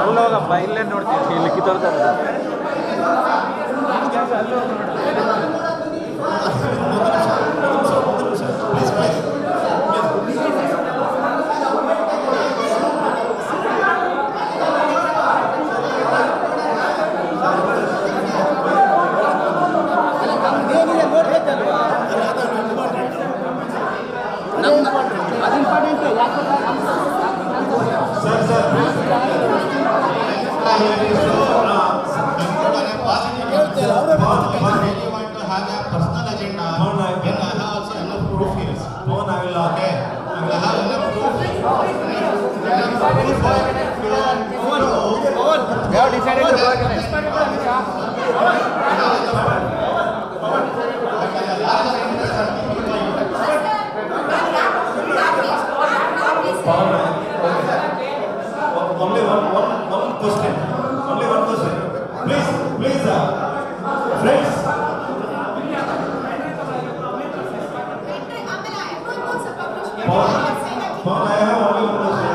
ಅಲ್ಲೋಗ ಬೈಲೇ ನೋಡ್ತೀವಿ ಇಲ್ಲಿ ಕಿತ್ತೋರ್ತಾರೆ Only one question. Please, friends. Paul, I have only one question.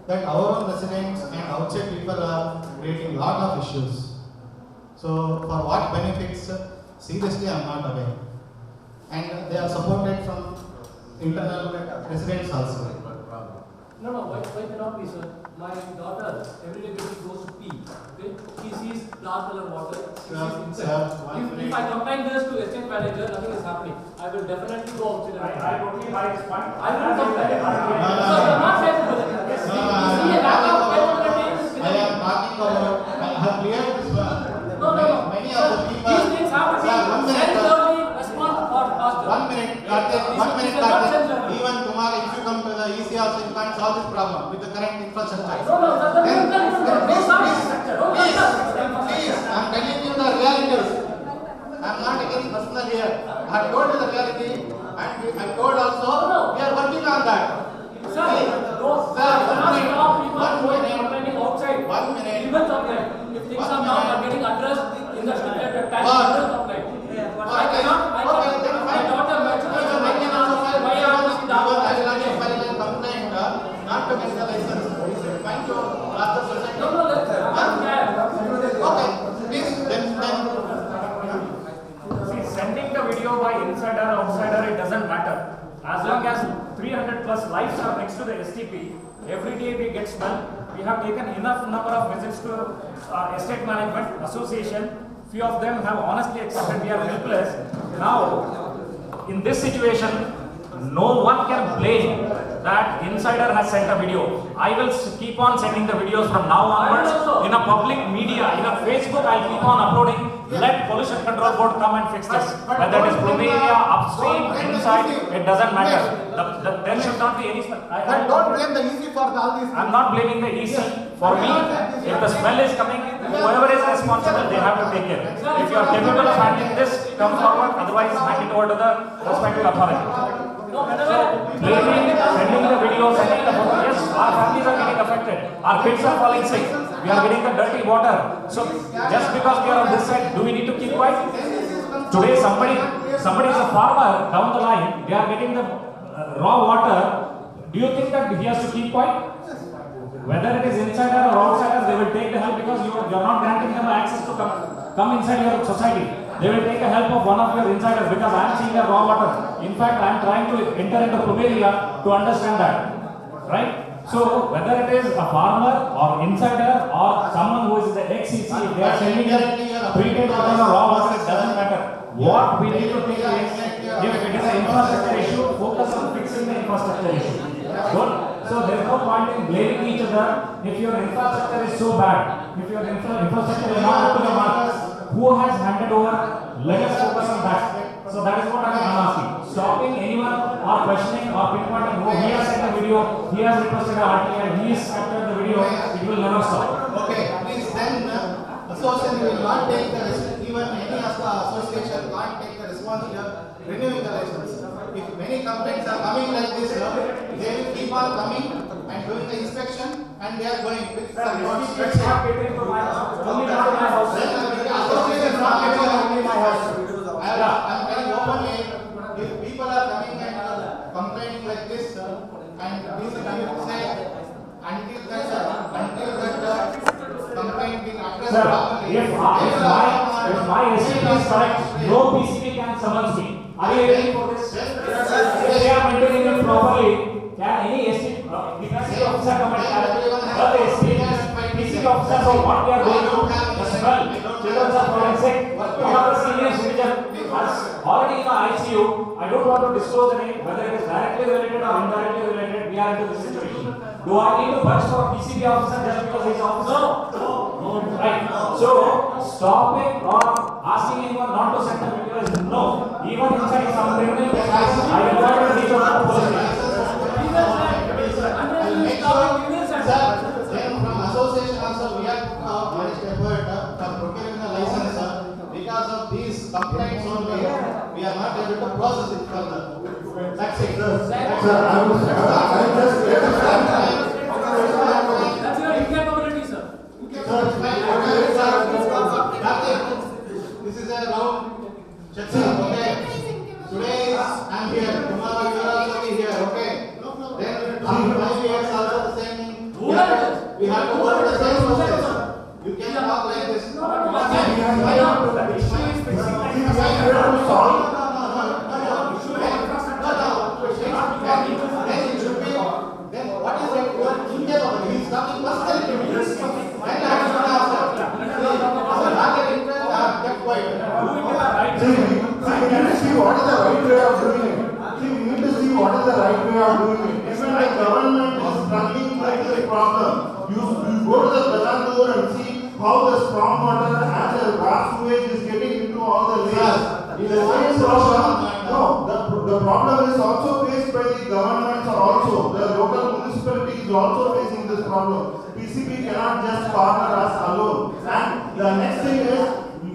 That our own residents and outside people are creating lot of issues. So for what benefits, seriously I am not aware. And they are supported from internal residents also. No, why cannot be, sir? My daughter, every day when she goes to pee, okay, she sees dark color water, she sees insect. If I complain this to estate manager, nothing is happening. I will definitely go outside. I totally buy this point. I will complain. So you are not saying that. See a lack of capabilities. I am talking about, I have cleared this one. No. Many of the people. These things have to be sensibly respond or faster. 1 minute, Karthik. Even tomorrow, if you come to the EC also, you can't solve this problem with the current infrastructure. Please, I am telling you the realities. I am not against personal here. I have told you the reality, and I told also we are working on that. Sir, 1 minute. Outside. 1 minute. Even complain. If things are not getting addressed in the stipulated time, I will complain. I cannot. My daughter mentioned I can also file. Why are you I will also file a complaint not to get the license. Fine to after society. No, let's okay, please, then. See, sending the video by insider or outsider, it doesn't matter. As long as 300 plus lives are next to the STP, every day we get smell. We have taken enough number of visits to estate management association. Few of them have honestly accepted we are helpless. Now, in this situation, no one can blame that insider has sent a video. I will keep on sending the videos from now onwards in a public media, in a Facebook. I'll keep on uploading. Let Pollution Control Board come and fix this. Whether it is plumeria, upstream, inside, it doesn't matter. There should not be any. But don't blame the EC for all these. I'm not blaming the EC. For me, if the smell is coming, whoever is responsible, they have to take care. If you are capable of handling this, come forward. Otherwise, hand it over to the respective authority. So, blaming, sending the video, sending the photo. Yes, our families are getting affected. Our kids are falling sick. We are getting the dirty water. So, just because we are on this side, do we need to keep quiet? Today, somebody is a farmer down the line. They are getting the raw water. Do you think that he has to keep quiet? Whether it is insider or outsider, they will take the help because you are not granting them access to come inside your society. They will take the help of one of your insiders because I am seeing the raw water. In fact, I am trying to enter into plumeria to understand that. Right? So, whether it is a farmer or insider or someone who is the ex-EC, if they are sending treated water or raw water, it doesn't matter. What we need to think is, if it is an infrastructure issue, focus on fixing the infrastructure issue. Good? So there is no point in blaming each other. If your infrastructure is so bad, if your infrastructure is not up to the mark, who has handed over? Let us focus on that. So that is what I am asking. Stopping anyone or questioning or pinpointing, oh, he has sent a video, he has requested an RTI, he has captured the video, it will never stop. Okay, please then association will not take the risk, even any of the association can't take the responsibility of renewing the license. If many complaints are coming like this, they will keep on coming and doing the inspection and they are going with some notes. It's not catering to my house. Only not my house. Association is not catering only my house. I am very openly, if people are coming and complaining like this, and please say until that complaint being addressed properly. If my STP is correct, no PCP can summons me. Are you ready for this? If they are maintaining it properly, can any STP officer come and tell the PCP officer of what we are going to do? The smell, children are falling sick. One of the senior citizen is already in the ICU. I don't want to disclose the name, whether it is directly related or indirectly related. We are into this situation. Do I need to budge for a PCP officer just because he is officer? No. Right. So, stopping or asking anyone not to send the video is no. Even inside some criminal cases, I will not reach out to the police. Then from association also we have managed effort for procuring the license. Because of these complaints only, we are not able to process it further. That's it. That's your incapability, sir. This is a round check. Okay. Today I am here. Tomorrow you will also be here. Okay. Then after 5 years also the same thing. We have to go to the same process. You can talk like this. Then what is it? You are incapable. He is talking personally to me. Then I have to ask. Kept quiet. Can you see what is the right way of doing it? See, we need to see what is the right way of doing it. Even the government is struggling with this problem. You go to the Balandur and see how the storm water and the grass sewage is getting into all the layers. The same problem. No, the problem is also faced by the governments also. The local municipality is also facing this problem. PCB cannot just corner us alone. And the next thing is,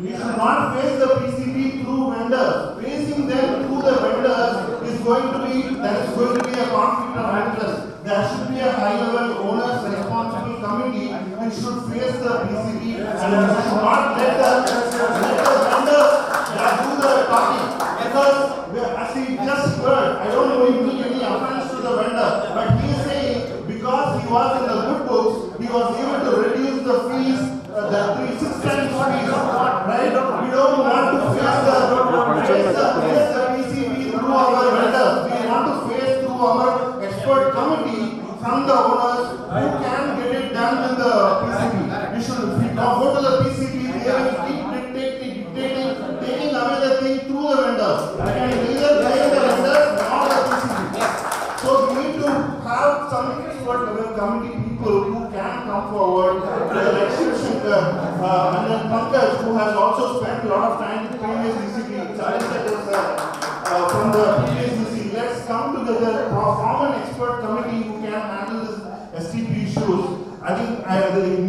we should not face the PCB through vendors. Facing them through the vendors is going to be a conflict of interest. There should be a high-level owners responsible committee which should face the PCB and we should not let the vendors do the talking. Because as he just heard, I don't know if he took any offense to the vendor, but he is saying because he was in the good books, he was able to reduce the fees, the 6 times fees, right? We don't want to face the PCB through our vendors. We want to face through our expert committee from the owners who can get it done with the PCB. We should, if we go to the PCB, they will keep taking away the thing through the vendors. forward, like Shiv Shankar, and then Pankaj, who has also spent a lot of time with previous ECP, challenge from the previous ECP. Let's come together, form an expert committee who can handle this STP issues. I think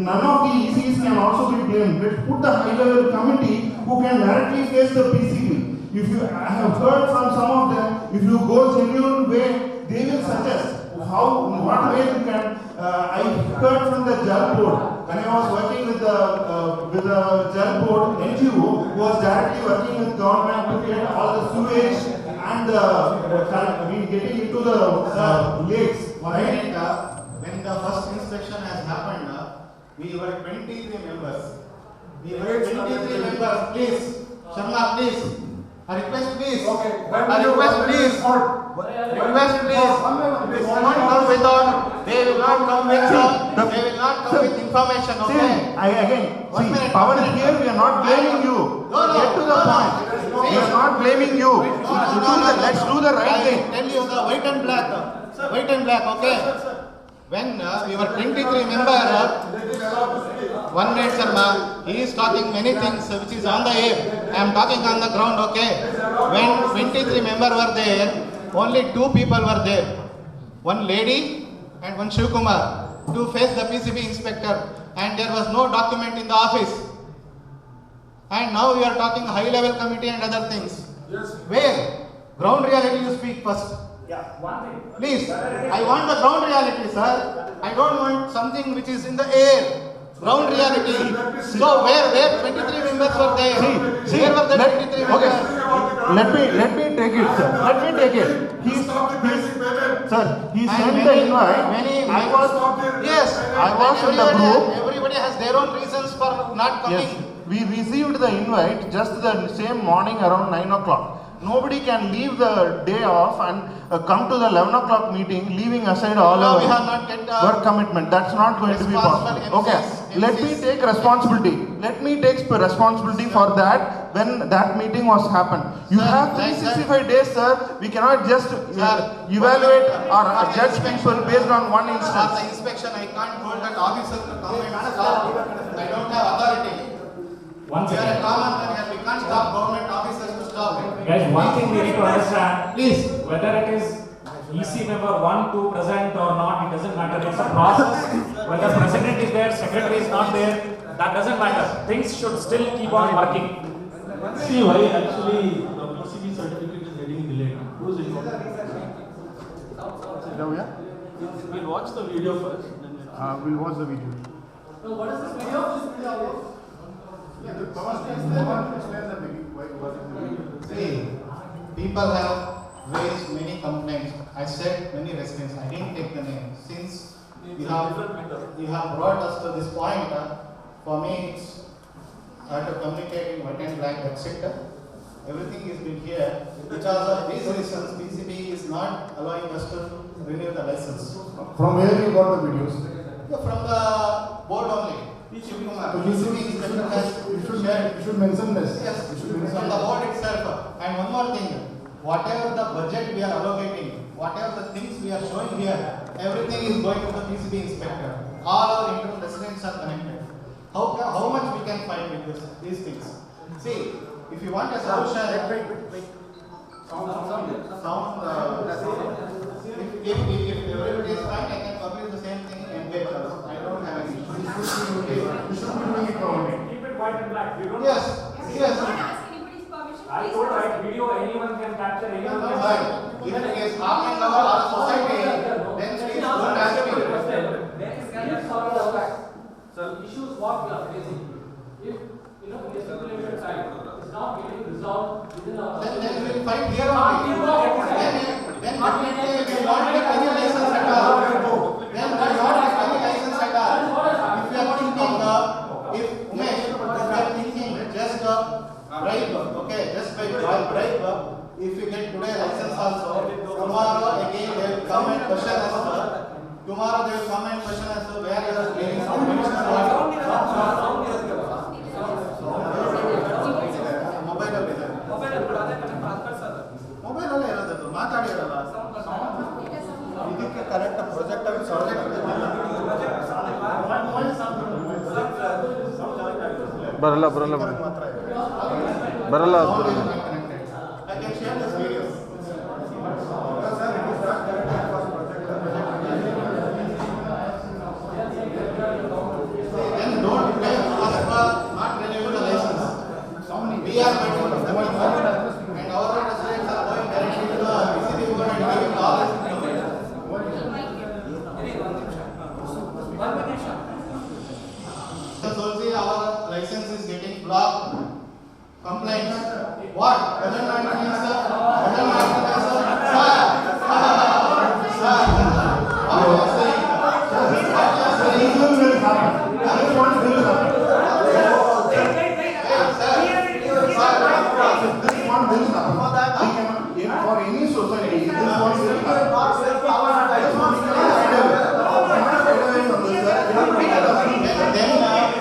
none of the ECs can also be blamed. Let's put the high-level committee who can directly face the PCB. I have heard from some of them, if you go genuine way, they will suggest what way you can. I heard from the JAL board, when I was working with the JAL board NGO, who was directly working with government to get all the sewage and getting into the lakes. When the first inspection has happened, we were 23 members. Please. Sharma, please. A request, please. Okay. A request, please. Request, please. They will not come without. They will not come with information. Okay. Pawan, here we are not blaming you. Get to the point. We are not blaming you. Let's do the right thing. I tell you the white and black. Okay. When we were 23 members, one minute, Sharma, he is talking many things which is on the air. I am talking on the ground, okay? When 23 members were there, only 2 people were there. One lady and one Shivkumar to face the PCB inspector, and there was no document in the office. And now we are talking high-level committee and other things. Yes. Where? Ground reality you speak first. Yeah, one thing. Please, I want the ground reality, sir. I don't want something which is in the air. Ground reality. So where 23 members were there? Where were the 23 members? Okay. Let me take it, sir. Let me take it. He sent the invite. I was in the group. Everybody has their own reasons for not coming. Yes. We received the invite just the same morning around 9 o'clock. Nobody can leave the day off and come to the 11 o'clock meeting, leaving aside all our work commitment. That's not going to be possible. Okay, let me take responsibility. Let me take responsibility for that when that meeting was happened. You have 365 days, sir. We cannot just evaluate or judge people based on one instance. The inspection, I can't hold that officer to come and stop. I don't have authority. We are a common man, we can't stop government officers to stop. Guys, one thing we need to understand, please, whether it is EC member 1, 2 present or not, it doesn't matter. It's a process. Whether president is there, secretary is not there, that doesn't matter. Things should still keep on working. See why actually the PCB certificate is getting delayed. Who is it? We'll watch the video first. We'll watch the video. So what is this video? See, people have raised many complaints. I said many residents. I didn't take the name. Since you have brought us to this point, for me it's I have to communicate in white and black, that's it. Everything is been here. Because of these reasons, PCB is not allowing us to renew the license. From where you got the videos? From the board only. You should mention this. Yes, from the board itself. And one more thing, whatever the budget we are allocating, whatever the things we are showing here, everything is going to the PCB inspector. All our internal residents are connected. How much we can fight with these things? See, if you want a solution, if everybody is fine, I can publish the same thing and get I don't have any issue. You should be doing it wrong. Keep it white and black. We don't Yes. I told right video, anyone can capture, anyone can capture. If it is harming our society, then please don't ask me. So issues what we are facing. If in a stipulated time is not getting resolved within our then we will fight here only. Then definitely we will not get any license at all. Then we will not get any license at all. If you are thinking, if Umesh, if you are thinking just bribe, okay, just by bribe, if you get today license also, tomorrow again they will come and question us. Tomorrow they will come and question us where you are getting from mobile ಅಲ್ಲೇ ಇರೋದು ಮಾತಾಡಿರಲ್ಲ ಇದಕ್ಕೆ correct project ಬರಲ್ಲ ಬರಲ್ಲ ಬರಲ್ಲ I can share this video. Then don't blame us for not renewing the license. We are waiting for the and our residents are going directly to the PCB board and giving all this information. So see, our license is getting blocked. Complaints. What? Doesn't matter, sir. Doesn't matter, sir. Sir. What you are saying? This will happen. This one will happen. This one will happen. For any society, this one will happen. Then,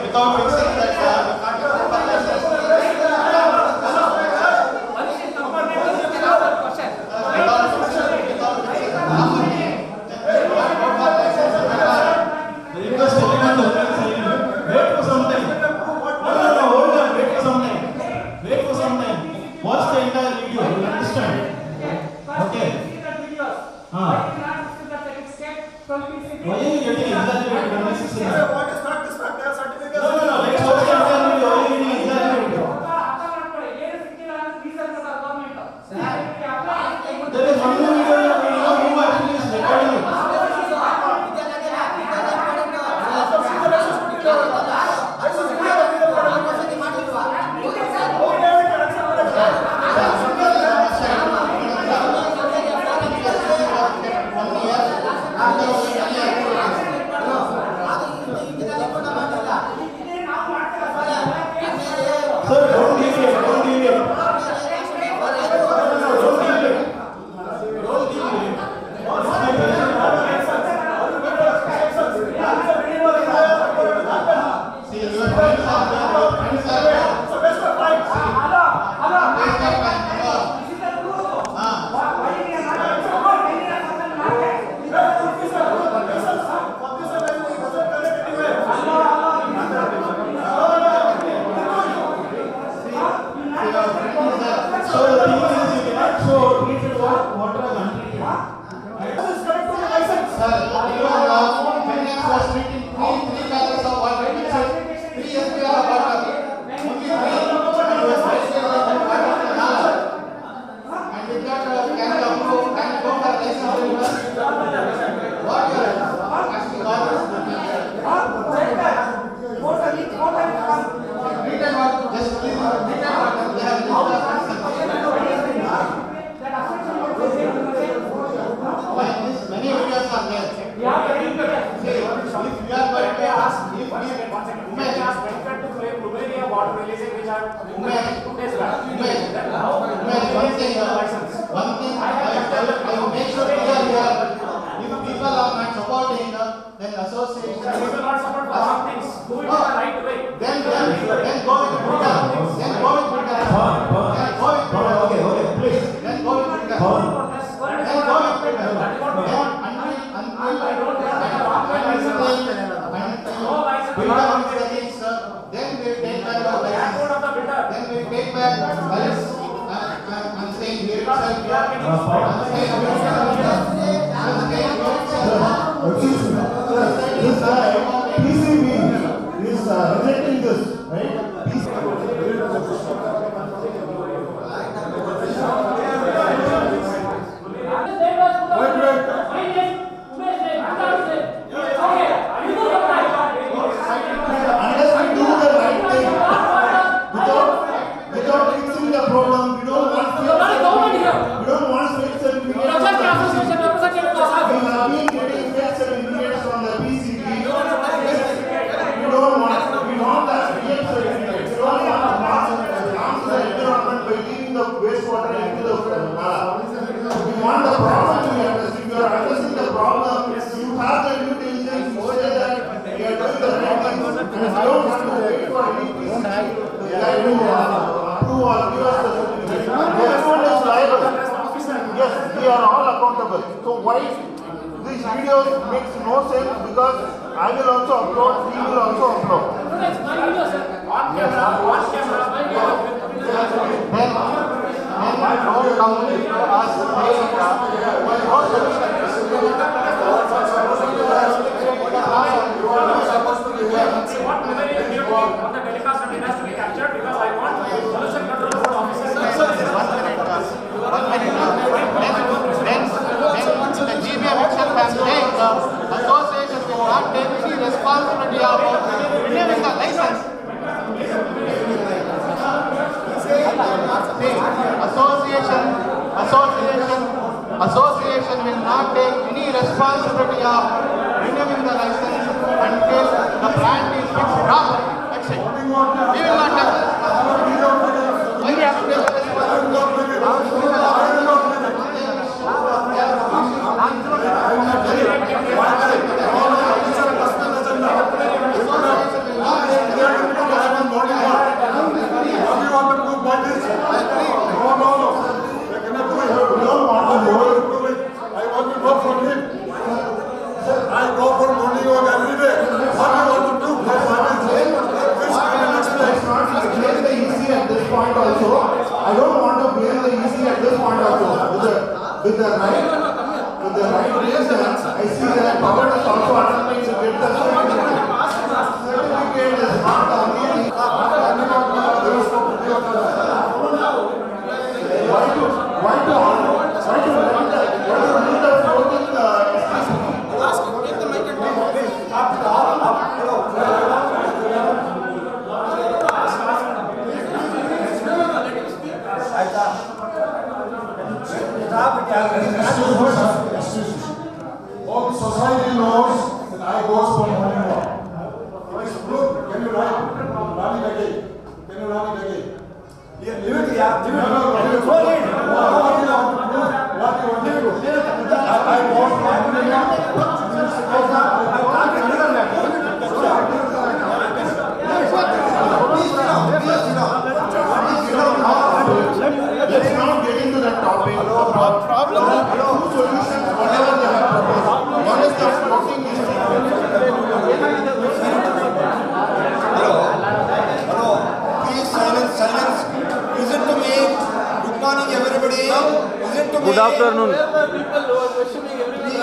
without fixing that, makes no sense because I will also upload, he will also upload. On camera. Don't come to us on the telecast and it has to be captured because I want pollution control board officers. Then the GBM itself has said the association will not take any responsibility of renewing the license. Association will not take any responsibility of renewing the license until the plant is fixed properly. That's it. We will not take this. Why do you have to take the responsibility? I don't want to blame the EC at this point also. With the right reasons, I see that power is also attempting to get the certificate is not only all the society knows that I go for morning walk. It's good. Can you run it again? Can you run it again? Yeah, leave it. Yeah, leave it. No. What do you want to do? I want let's not get into that topic. Two solutions, whatever they have proposed. One is the floating Please silence. Listen to me. Good morning, everybody. Listen to me. Good afternoon. Please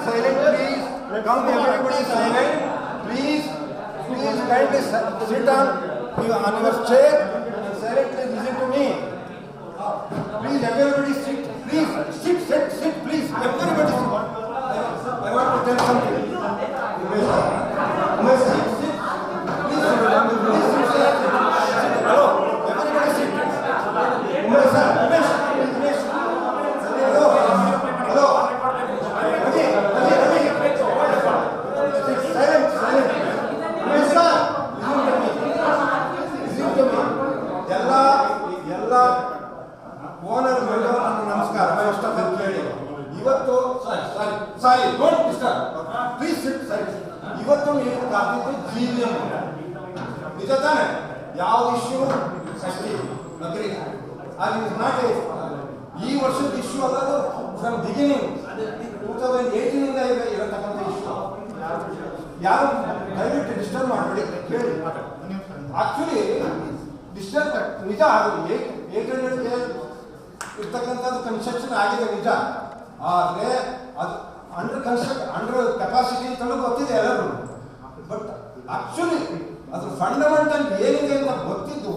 silent, please. Come, everybody silent. Please kindly sit on your chair. Silently listen to me. Please, everybody sit. Please, sit, please. Everybody sit. I want to tell something. Sit. Please sit. Hello, everybody sit. Umesh. Hello. Ravi. Silent. Umesh sir, listen to me. ಎಲ್ಲ owner ನಮಸ್ಕಾರ. First of all ಕೇಳಿ, ಇವತ್ತು ಸಾರಿ don't disturb, please sit side. ಇವತ್ತು ನೀವು ಕಾದಿದ್ದು GBM ನಿಜ ತಾನೆ? ಯಾವ issue agri ಅದು ಇಸ್ ನಾಟ್ ಈ ವರ್ಷದ ಇಶ್ಯೂ ಅಲ್ಲದು. ಫ್ರಮ್ ಬಿಗಿನಿಂಗ್ 2018 ಇಂದ ಇರತಕ್ಕಂಥ ಇಶ್ಯೂ. ಯಾರು ದಯವಿಟ್ಟು ಡಿಸ್ಟರ್ಬ್ ಮಾಡಬೇಡಿ, ಕೇಳಿ. ಆಕ್ಚುಲಿ ಡಿಸ್ಟರ್ಬ್ ನಿಜ, ಅದು 800 ಇರ್ತಕ್ಕಂಥದ್ದು ಕನ್ಸ್ಟ್ರಕ್ಷನ್ ಆಗಿದೆ ನಿಜ. ಆದರೆ ಅದು ಅಂಡರ್ ಕೆಪಾಸಿಟಿ ಅಂತ ಗೊತ್ತಿದೆ ಎಲ್ಲರೂ. ಬಟ್ ಆಕ್ಚುಲಿ ಅದ್ರ ಫಂಡಮೆಂಟಲ್ ಏನಿದೆ ಅಂತ ಗೊತ್ತಿದ್ದು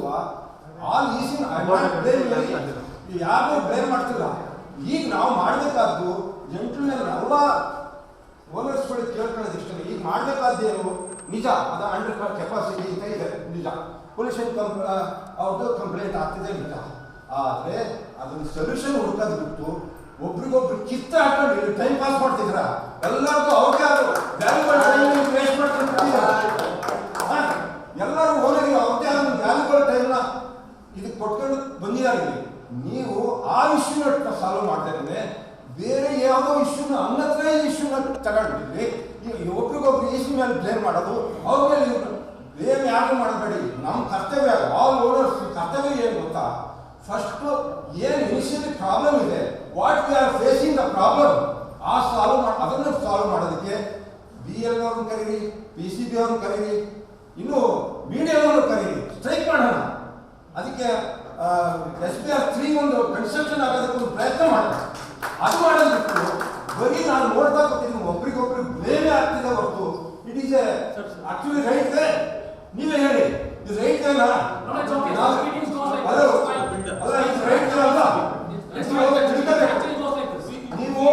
ಆಲ್ ಈಸಿ ಯಾರು ಬ್ಲೇಮ್ ಮಾಡ್ತಿಲ್ಲ. ಈಗ ನಾವು ಮಾಡಬೇಕಾದ್ದು ಎಲ್ಲ ಓನರ್ಸ್ಗಳು ಕೇಳ್ಕೊಳ್ಳೋದು ಇಷ್ಟ. ಈಗ ಮಾಡಬೇಕಾದ್ದೇನು ನಿಜ, ಅದು ಅಂಡರ್ ಕೆಪಾಸಿಟಿ ಅಂತ ಇದೆ ನಿಜ. ಪೊಲ್ಯೂಷನ್ ಅವ್ರದ್ದು ಕಂಪ್ಲೇಂಟ್ ಆಗ್ತಿದೆ ನಿಜ. ಆದರೆ ಅದನ್ನ ಸೊಲ್ಯೂಷನ್ ಹುಡುಕೋದು ಬಿಟ್ಟು ಒಬ್ರಿಗೊಬ್ರು ಕಿತ್ತ ಹಾಕೊಂಡು ಟೈಮ್ ಪಾಸ್ ಮಾಡ್ತಿದ್ರ. ಎಲ್ಲರಿಗೂ ಅವ್ರಿಗೆ ವ್ಯಾಲ್ಯೂಬಲ್ ಟೈಮ್ ವೇಸ್ಟ್ ಮಾಡ್ಕೊಂಡು ಎಲ್ಲರೂ ಹೋಗಿ ಅವ್ರದ್ದೇ ಆದ ವ್ಯಾಲ್ಯೂಬಲ್ ಟೈಮ್ನ ಇದಕ್ಕೆ ಕೊಟ್ಕೊಂಡು ಬಂದಿದ್ದಾರೆ. ನೀವು ಆ ಇಶ್ಯೂನ ಸಾಲ್ವ್ ಮಾಡ್ತಾ ಇದ್ರೆ ಬೇರೆ ಯಾವುದೋ ಇಶ್ಯೂನ ಅನ್ನತ್ರೈಸ್ ಇಶ್ಯೂನ ತಗೊಂಡಿದ್ರಿ. ಒಬ್ರಿಗೊಬ್ರು ಇಶ್ಯೂ ಮೇಲೆ ಬ್ಲೇಮ್ ಮಾಡೋದು, ಅವ್ರ ಮೇಲೆ ಬ್ಲೇಮ್ ಯಾರು ಮಾಡಬೇಡಿ. ನಮ್ಮ ಕರ್ತವ್ಯ, ಆಲ್ ಓನರ್ಸ್ ಕರ್ತವ್ಯ ಏನು ಗೊತ್ತಾ? ಫಸ್ಟ್ ಏನು ಇನಿಷಿಯಲಿ ಪ್ರಾಬ್ಲಮ್ ಇದೆ, what we are facing the problem, ಅದನ್ನು ಸಾಲ್ವ್ ಮಾಡೋದಕ್ಕೆ BL ಅವ್ರನ್ನ ಕರೀರಿ, PCB ಅವ್ರನ್ನ ಕರೀರಿ, ಇನ್ನು ಮೀಡಿಯಾವನ್ನು ಕರೀರಿ, ಸ್ಟ್ರೈಕ್ ಮಾಡೋಣ. ಅದಕ್ಕೆ SBR3 ಒಂದು ಕನ್ಸ್ಟ್ರಕ್ಷನ್ ಆಗೋದಕ್ಕೆ ಒಂದು ಪ್ರಯತ್ನ ಮಾಡೋಣ. ಅದು ಮಾಡೋದಕ್ಕೆ ಬರೀ ನಾನು ನೋಡ್ತಾ ಬರ್ತೀನಿ, ಒಬ್ರಿಗೊಬ್ರು ಬ್ಲೇಮೇ ಆಗ್ತಿದೆ ಹೊರತು it is actually right way. ನೀವೇ ಹೇಳಿ, ಇದು ರೈಟ್ ವೇನಾ? ಅಲ್ಲ, ಇದು ರೈಟ್ ವೇ ಅಲ್ಲ. ನೀವು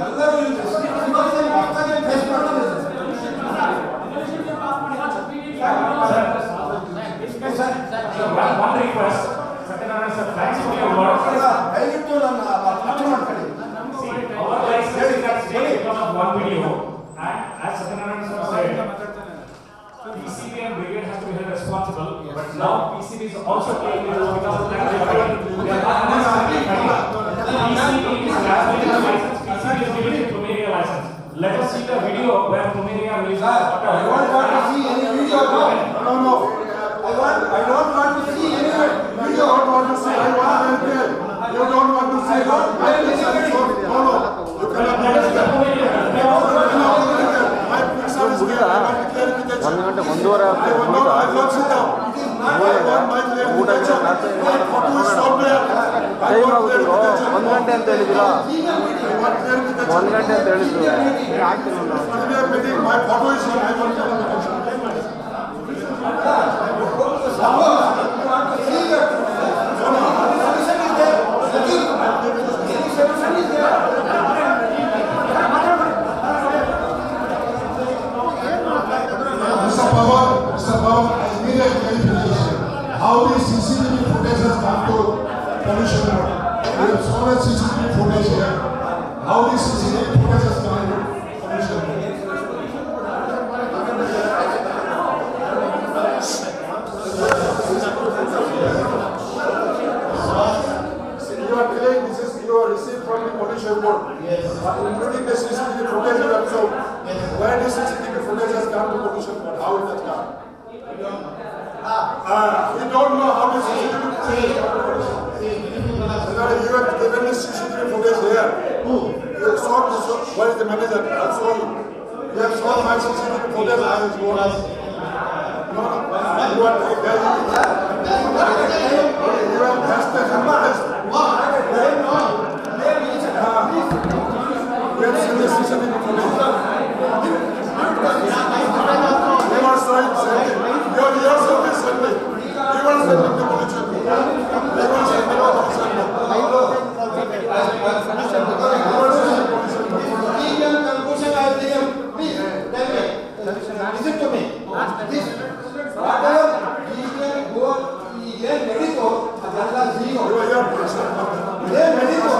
ಎಲ್ಲರೂ ಫೇಸ್ ಮಾಡ್ತೀರಿ. One request, Satyanarayana sir, thanks for your work. ದಯವಿಟ್ಟು ನನ್ನ ಅರ್ಥ ಮಾಡ್ಕೊಳ್ಳಿ. Our license is at stake because of one video, and as Satyanarayana sir said, PCB and brigade has to be held responsible, but now PCB is also taking it because of that. PCB is grasping the license, PCB is giving it Plumeria license. Let us see the video where Plumeria releases water. I don't want to see any video. No. I don't want to see any video. You don't want to see. I want to hear. You don't want to see. No. You cannot. My picture is there. I want clarification. 1 ಗಂಟೆ 1:30 ಆಗುತ್ತೆ. I want sit down. Time ಆಗುತ್ತಿರೋ 1 ಗಂಟೆ ಅಂತ ಹೇಳಿದಿರಾ? 1 ಗಂಟೆ ಅಂತ ಹೇಳಿದ್ರು. My photo is here. I want Mr. Pawan, I need a clarification. How the CCTV footage has come to pollution board? We have so much CCTV footage here. How the CCTV footage has come to pollution board? You are telling this is you are received from the pollution board. Yes. But including the CCTV footage you have shown. Yes. Where the CCTV footage has come to pollution board? How it has come? We don't know how the CCTV footage has come to pollution board. You have given the CCTV footage here. Who? You have shown this. Where is the manager? I'll show you. You have shown my CCTV footage. I will show you. No. You are you have tested and tested. We have seen the CCTV footage. You are showing something. You are yourself is sending. You are sending the pollution. You are sending the pollution. Listen to me. This whatever he can go, he can medico, ಅದೆಲ್ಲ zero. ಇದೇ medico,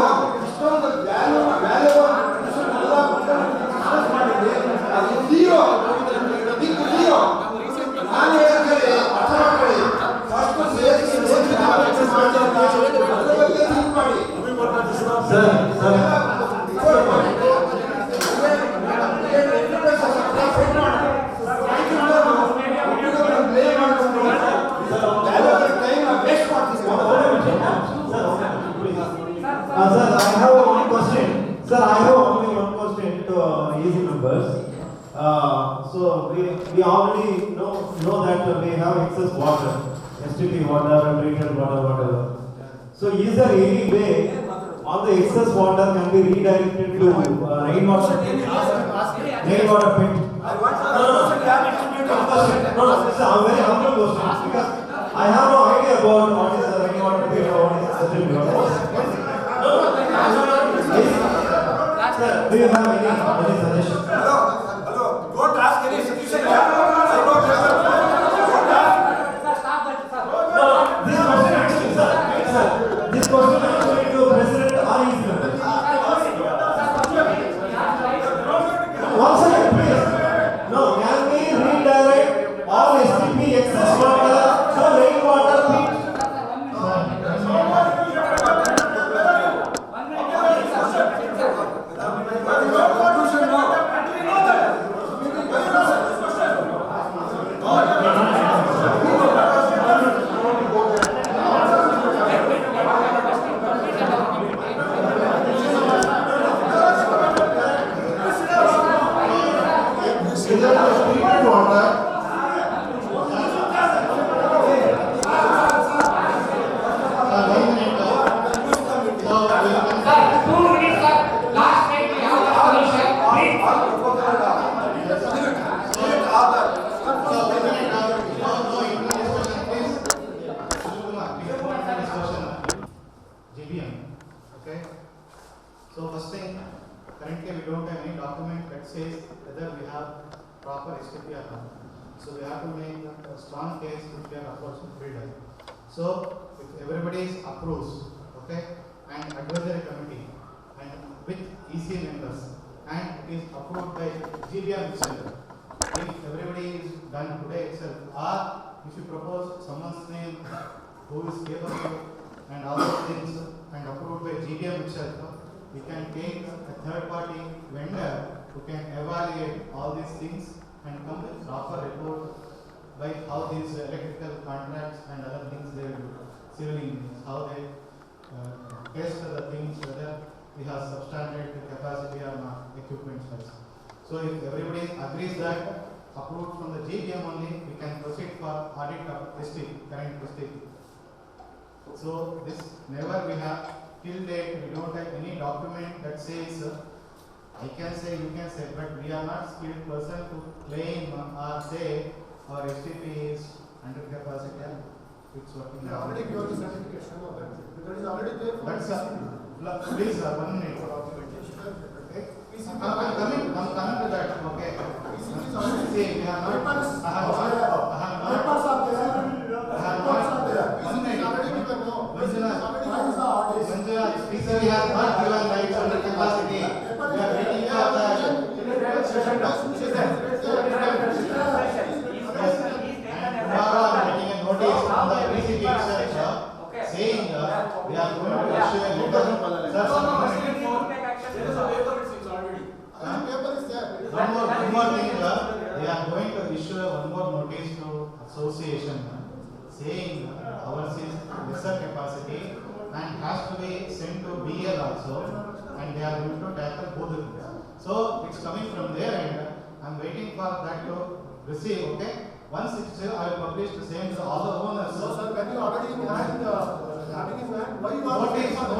ಇಷ್ಟೊಂದು value ಎಲ್ಲ discuss ಮಾಡಿದ್ರೆ ಅದು zero. Big zero. ನಾನು ಹೇಳಿದ್ರೆ ಅರ್ಥ ಮಾಡ್ಕೊಳ್ಳಿ. First Sir, I have only one question to easy members. So we already know that we have excess water, STP water, treated water, whatever. So is there any way all the excess water can be redirected to rainwater pit? Rainwater pit? No, it's a very humble question because I have no idea about what is the rainwater pit or what is the STP water. Sir, do you have any suggestion? Hello. Don't ask any suggestion. This question actually, sir, this question actually to President or his members. One second, please. No, can we redirect all STP excess water to rainwater pit? So we have to make a strong case if we are approaching builder. So if everybody approves, okay, and advisory committee and with EC members and it is approved by GBM itself. If everybody is done today itself, or if you propose someone's name who is capable and all those things and approved by GBM itself, we can take a third party vendor who can evaluate all these things and come with proper report by how these electrical contracts and other things they will do, civil engineers, how they test the things whether we have substandard capacity or not, equipment wise. So if everybody agrees that approved from the GBM only, we can proceed for audit of STP, current STP. So this never we have till date, we don't have any document that says I can say, you can say, but we are not skilled person to claim or say our STP is under capacity and it's working. They already given the certification of that. That is already there for that's please 1 minute for documentation. Okay. I'm coming to that. Okay. See, we have not. I have we have not given rights under capacity. We are waiting for that. Tomorrow I am getting a notice from the PCB itself saying we are going to issue a letter. There is a paper, it's already. Paper is there. One more thing, they are going to issue one more notice to association saying ours is lesser capacity and has to be sent to BL also, and they are going to tackle both of them. So it's coming from there, and I'm waiting for that to receive. Okay. Once it's I will publish the same to all the owners. So sir, when you already in hand, having in hand, why you are notice? I'm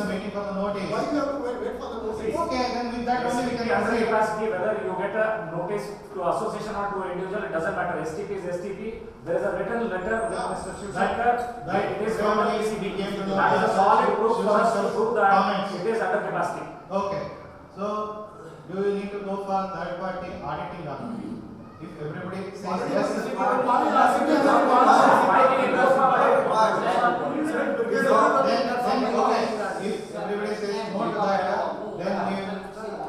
waiting for the notice. Why you have to wait for the notice? Okay, then with that only we can under proceed. capacity, whether you get a notice to association or to individual, it doesn't matter. STP is STP. There is a written letter with Mr. Shivshankar that it is from the PCB. That is a solid proof for us to prove that it is under capacity. Okay. So do you need to go for third party auditing document? If everybody says yes, then okay. If everybody says no to that, then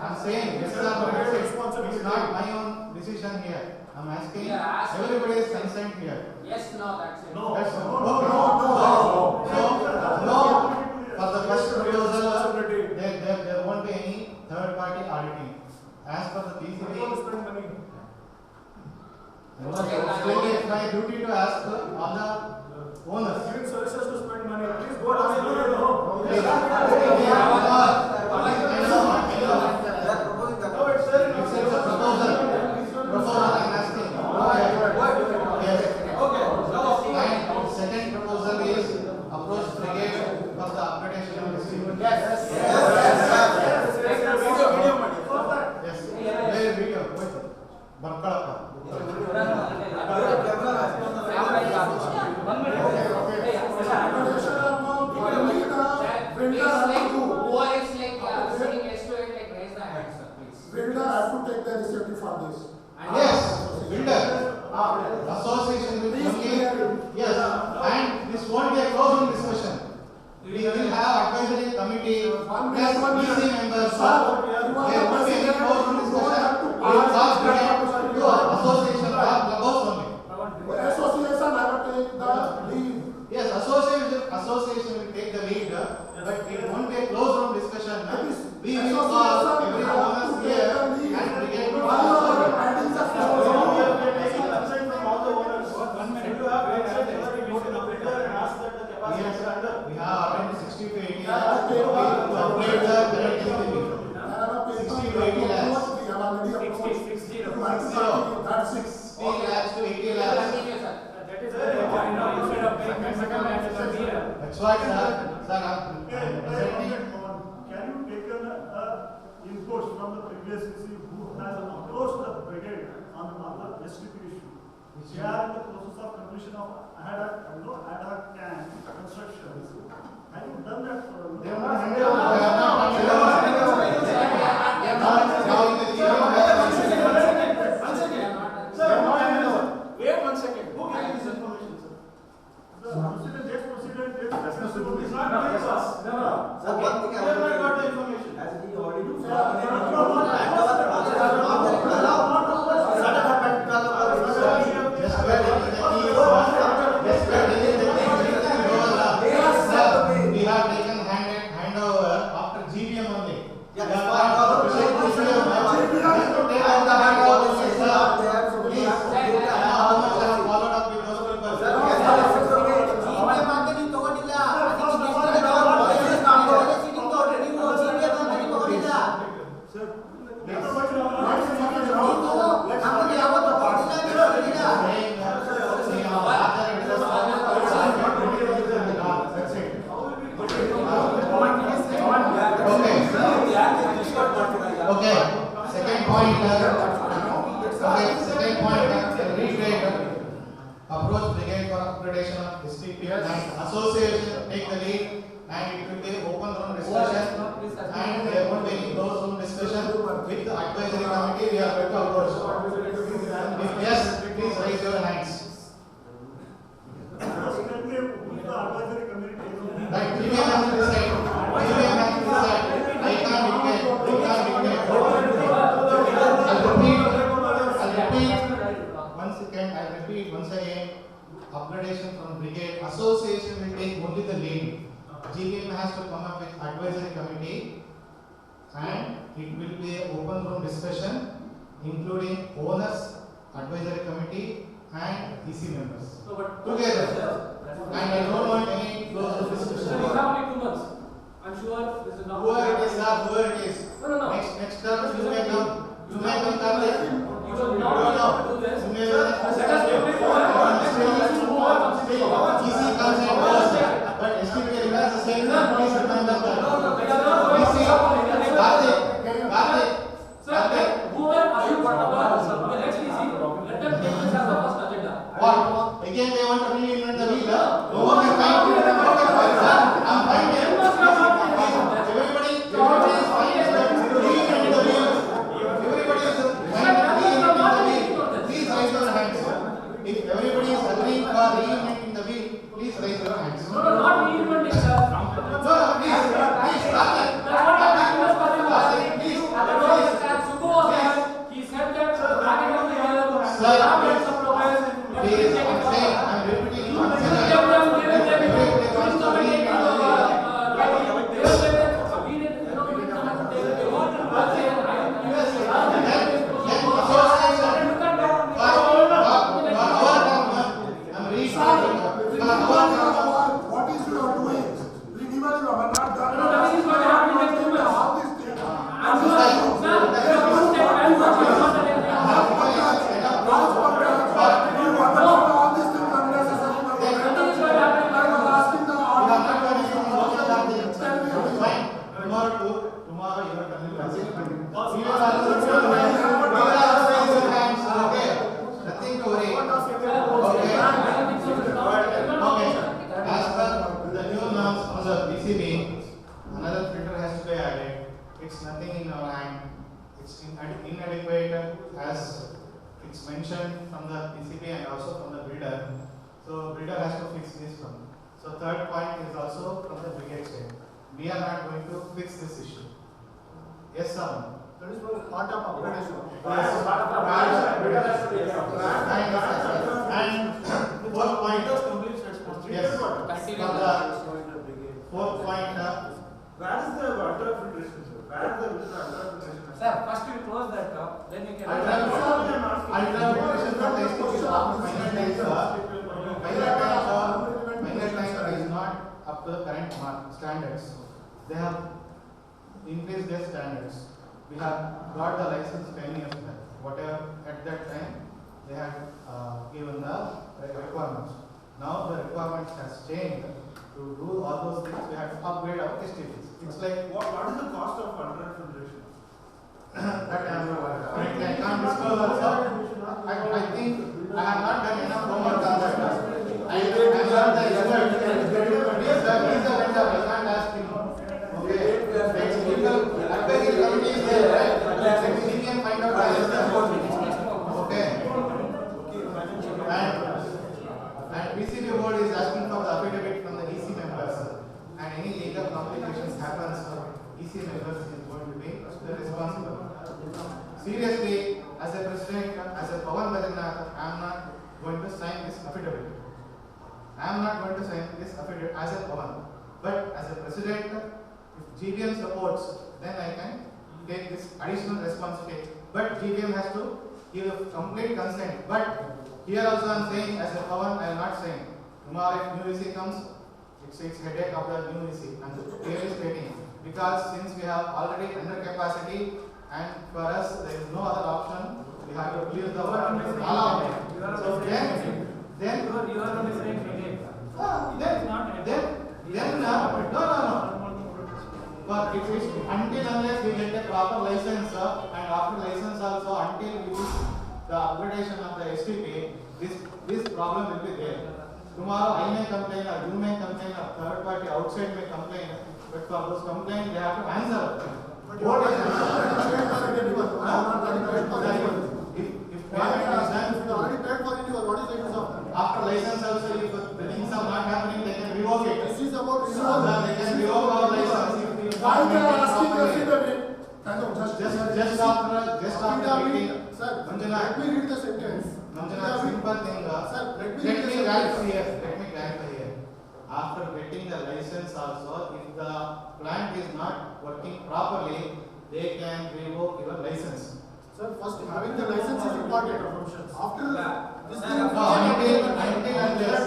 I'm saying yes or no. It's not my own decision here. I'm asking everybody's consent here. Yes, no, that's it. No. That's no. No. For the first proposal, there won't be any third party auditing. As per the PCB. It's my duty to ask all the owners. Giving services to spend money. Please go ask Second proposal is approach brigade for the upgradation of the system. Yes. Builder have to take the initiative for this. Yes, builder. Association will only, yes, and this won't be a closed discussion. We will have advisory committee, plus BC members, there won't be any closed discussion. We will talk to association clubhouse only. Association have to take the lead. Yes, association will take the lead, but it won't be a closed room discussion. We will call every owner here and we get we have around 60 to 80 lakhs to upgrade the current STP. 60 to 80 lakhs. 60 lakhs to 80 lakhs. That's why, sir, I'm presenting. Can you take an input from the previous PC who has approached the brigade on the STP issue? We are in the process of completion of ad hoc tank construction. Have you done that for? They have not handed over. They have not handed over. Now in the approach brigade for upgradation of STP and association take the lead, and it will be open room discussion, and there won't be any closed room discussion with the advisory committee. We are going to approach. If yes, please raise your hands. Right, GBM has to decide. GBM has to decide. I can't dictate. I'll repeat once again. Upgradation from brigade. Association will take only the lead. GBM has to come up with advisory committee, and it will be an open room discussion, including owners, advisory committee, and EC members. No, but together. And I don't want any closed room discussion. We have only 2 months. I'm sure this is not. Whoever it is, sir, whoever it is. No. Next term, you may come. You may come, Karthik. You will not do this. You may EC comes and goes, but STP remains the same. Please remember that. Karthik. Whoever assumes the next EC, let them take this as the first agenda. What? Again they want to reinvent the wheel? Okay, fine. I'm fine here. Everybody is fine to reinvent the wheel. Everybody is fine to reinvent the wheel. Please raise your hands. If everybody is agreeing for reinventing the wheel, please raise your hands. No, not reinventing, sir. No, please, Karthik. Please. Subbu was there. He said that back end of the year, Sir, please, I'm repeating once What is you are doing? Renewal you are not done. this is going to happen in next 2 months. All these things. Tomorrow you are coming nothing to worry. Okay. As per the new norms on the PCB, another filter has to be added. It's nothing in our hand. It's inadequate as it's mentioned from the PCB and also from the builder. So builder has to fix this one. So third point is also from the brigade side. We are not going to fix this issue. Yes, sir. That is part of upgradation. And fourth point. Yes. Fourth point. Where is the water filtration, sir? Where is the filtration? Sir, first you close that up, then you can. Ultra-filtration from the STP is after minor line is not up to the current standards. They have increased their standards. We have got the license 10 years back. Whatever at that time they had given the requirements. Now the requirements has changed. To do all those things, we have to upgrade our STPs. It's like What is the cost of ultra-filtration? that I can't disclose also. I think I have not done enough homework on that. I learned the result. He's the vendor. I can't ask him. Okay. Advisory committee is there, right? He can find out the answer. Okay. And PCB board is asking for the affidavit from the EC members. And any legal complications happens, EC members is going to be responsible. Seriously, as a president, as a Pawan Badrinath, I am not going to sign this affidavit. I am not going to sign this affidavit as a Pawan. But as a president, if GBM supports, then I can take this additional responsibility. But GBM has to give a complete consent. But here also I am saying, as a Pawan, I am not saying. Tomorrow if new EC comes, it's headache of the new EC. And clearly stating, because since we have already under capacity, and for us there is no other option, we have to clear the work. So then you are only saying headache. No. But it is until unless we get a proper license, and after license also until we do the upgradation of the STP, this problem will be there. Tomorrow I may complain, or you may complain, or third party outside may complain, but for those complaints they have to answer. What is if payment is done, already paid for it, what is the use of that? after license also, if the things are not happening, they can revoke it. This is about They can revoke our license if we why they are asking us properly. in the kind of just Just after meeting, sir, Manjuna, let me read the sentence. Manjuna, simple thing. Sir, let me Let read me the clarify sentence. here. Let me clarify here. After getting the license also, if the plant is not working properly, they can revoke your license. Sir, first having the license is important. After this Until unless,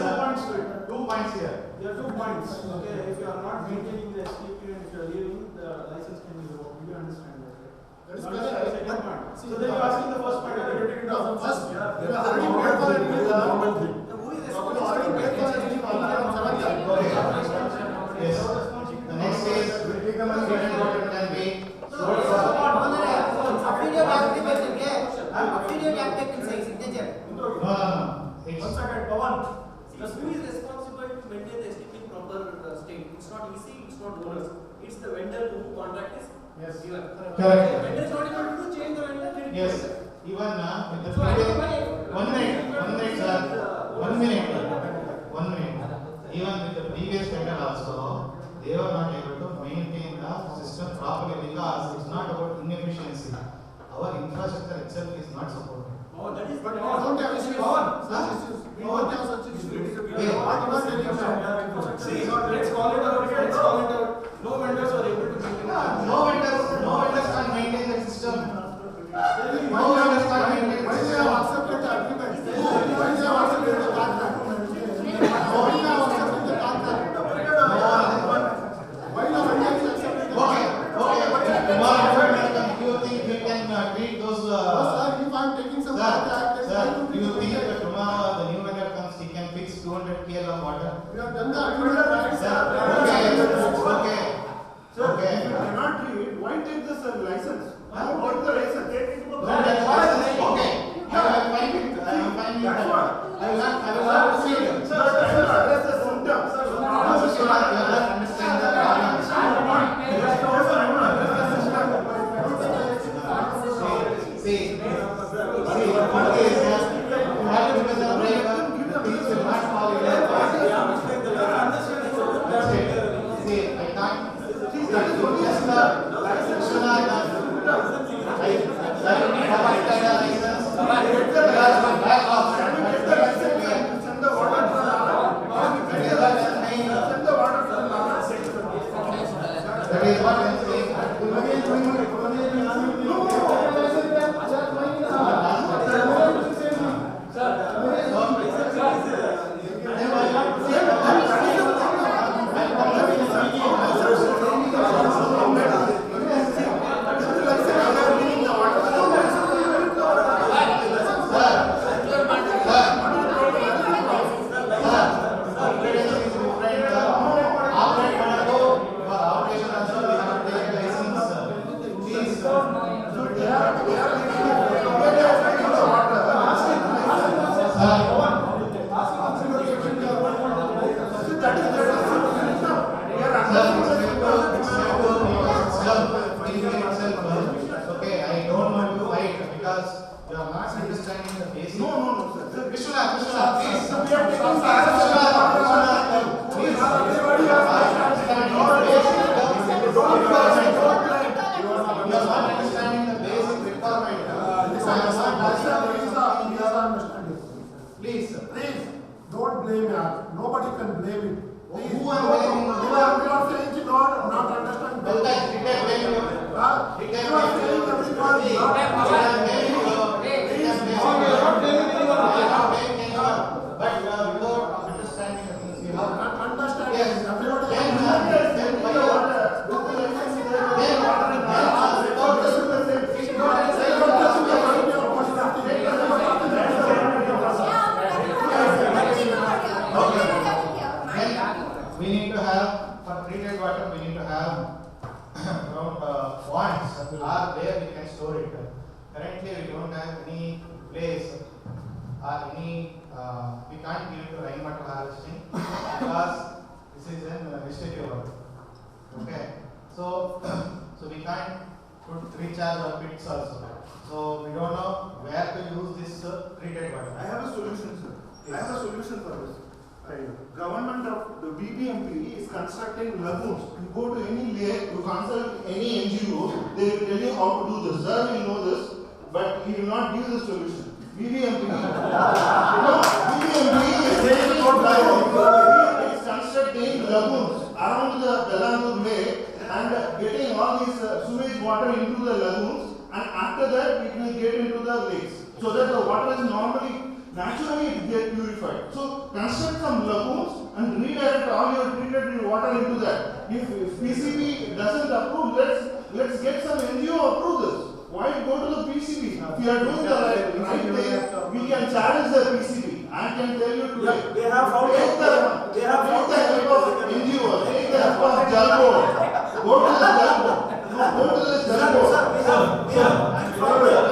2 points here. There are 2 points. Okay, if you are not maintaining the STP and if you are leaving, the license can be revoked. You understand that, right? That is Not correct. the second point. So then you are asking the first point. First, you have already paid for it. Normal thing. Who is responsible? Already paid for it. Yes. The next is treatment water can be. One second, Pawan. Who is responsible to maintain the STP in proper state? It's not EC, it's not owners. It's the vendor who contract is given. Correct. The vendor is not able to change the vendor. Yes. Even with the previous, 1 minute, sir. 1 minute. 1 minute. Even with the previous vendor also, they were not able to maintain the system properly because it's not about inefficiency. Our infrastructure itself is not supported. Oh, that is, but we don't have issues. We don't have such issues. See, let's call it out. No vendors are able to maintain. No vendors can maintain the system. No vendors can maintain the Why they system. have accepted the agreement? Why they have accepted the contract? Why they have accepted the contract? Why the vendors accepted the contract? Tomorrow, do you think we can treat those? Sir, if I am taking some contract, Sir, do you think that tomorrow the new vendor comes, he can fix 200 kL of water? we have done the agreement, right? Sir, okay. Sir, if you cannot treat, why take this license? What is the license? Okay. I am fine with that. I will not proceed. Sir, address the symptoms. You not understand the problem. See, what is you have to become a driver, things will not fall in your path. See, I can't. Just that is what I am saying. Okay, I don't want to fight because you are not understanding the basic. No, sir. Krishna, please. You are not understanding the basic requirement. Please, don't blame me. Nobody can blame it. Please. Who am blaming? You are saying you not understand. Well, that did I blame you? Did I blame you? But without understanding the things you have. Understand. Yes. We need to have, for treated water, we need to have around ponds or where we can store it. Currently, we can't give it to rainwater harvesting because this is an STP work. Okay, so we can't put recharge or pits also. So we don't know where to use this treated water. I have a solution, sir. Yes. I have a solution for this. Government of the BBMP is constructing lagoons. You go to any lake, you consult any NGO, they will tell you how to do this. Sir will know this, but he will not give the solution. BBMP, BBMP is constructing lagoons around the Bellanur lake and getting all these sewage water into the lagoons, and after that it will get into the lakes, so that the water is naturally it gets purified. So construct some lagoons and redirect all your treated water into that. If PCB doesn't approve, let's get some NGO approve this. Why go to the PCB? If you are doing the right thing, we can challenge the PCB. I can tell you today. They have found take the help of NGO, take the help of Jalbo. Go to the Jalbo. No, go to the Jalbo.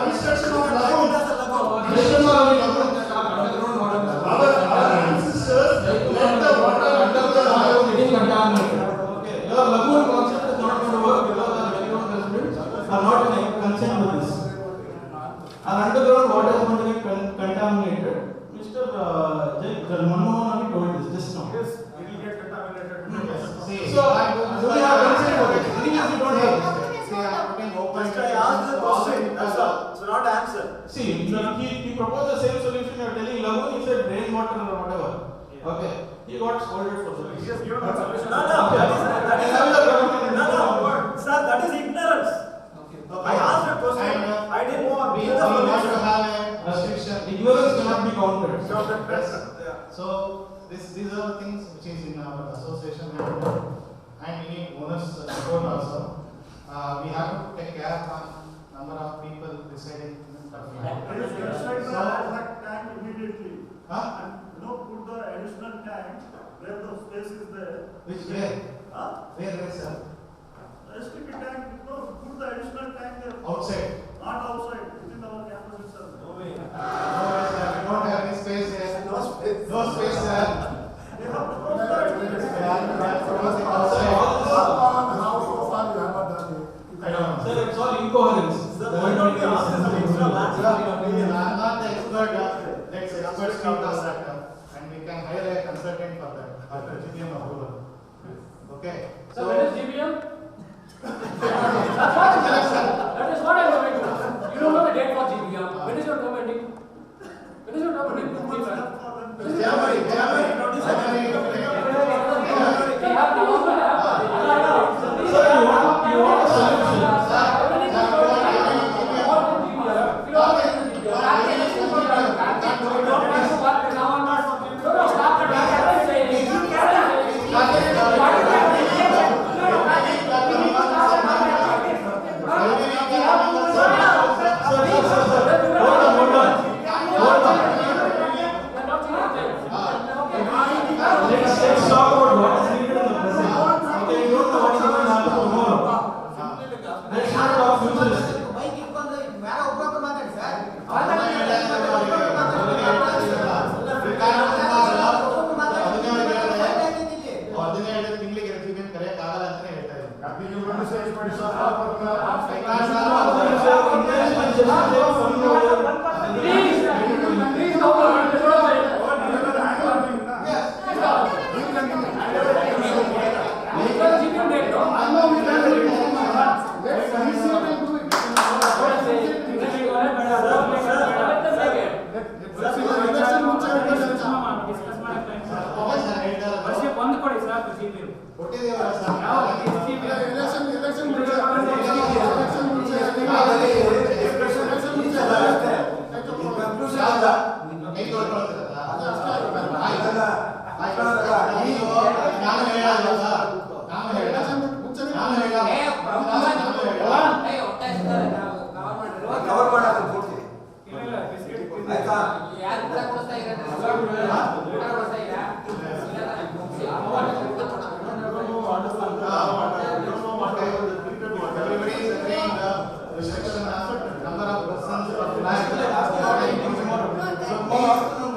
Construction of lagoons. Our ancestors let the water under the lagoon getting contaminated. Okay, your lagoon concept is not going to work because the background residents are not concerned with this. Our underground water is going to get contaminated. Mr. Manmohan told this just now. Yes, it will get contaminated. Yes. See, So, do we have consent for it? The thing is, we don't have. See, I am putting open. Just I asked the question, that's all. So not answer. See, he proposed the same solution. You are telling lagoon, he said rainwater or whatever. Okay, he got scolded for that. He has given a solution. No, sir, that is ignorance. I asked a question. I didn't know. We want to have a restriction. Ignorance cannot be counted. So these are the things which is in our association, and we need bonus support also. We have to take care of number of people residing in the Construct the tank immediately. And put the additional tank where the space is there. Which where? Where, sir? STP tank, put the additional tank there. Outside? Not outside, within our campus itself. No way, sir. We don't have any space here. No space, sir. They have to close that. I don't know. Sir, it's all incoherence. Sir, why don't we ask some extra lads? I'm not the expert. Let's experts come to that, and we can hire a consultant for that after GBM approval. Okay. So when is GBM? That is what I was going to. You don't know the date for GBM. When is your term ending? When is your term ending? January. Sir, you want a solution. Let's talk about what is needed in the present. Okay, you don't know what is going to happen tomorrow. Let's not talk futuristic.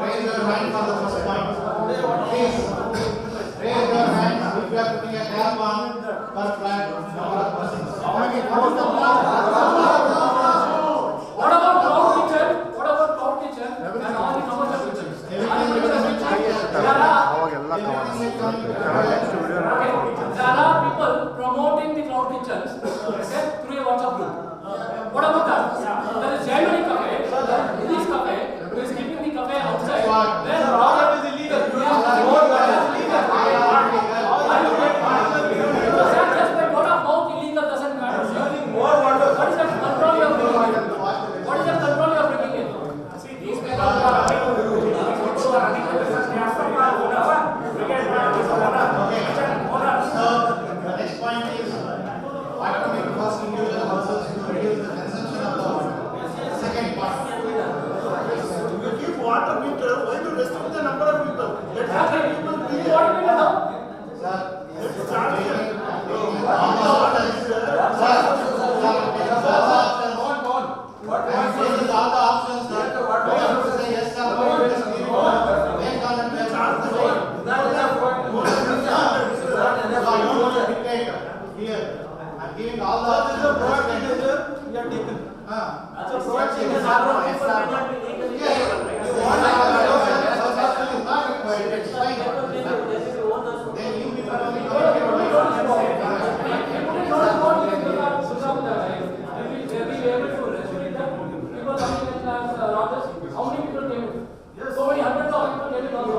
Raise your hand for the first point. There are people promoting the cloud kitchens through a WhatsApp group. What about that? There is Germany cafe, English cafe, who is keeping the cafe outside. Where product is illegal. Just by word of mouth, illegal doesn't matter. What is that control you are bringing in? What is that control you are bringing in? See, these guys are the next point is what to make first individual households to reduce the consumption of the water. Second point. You keep water meter, why to restrict the number of people? Let people be Sir, I'm giving all the options. You are taken. That's a proactive measure. Then you people only how many people came in? So many hundreds of people came in also.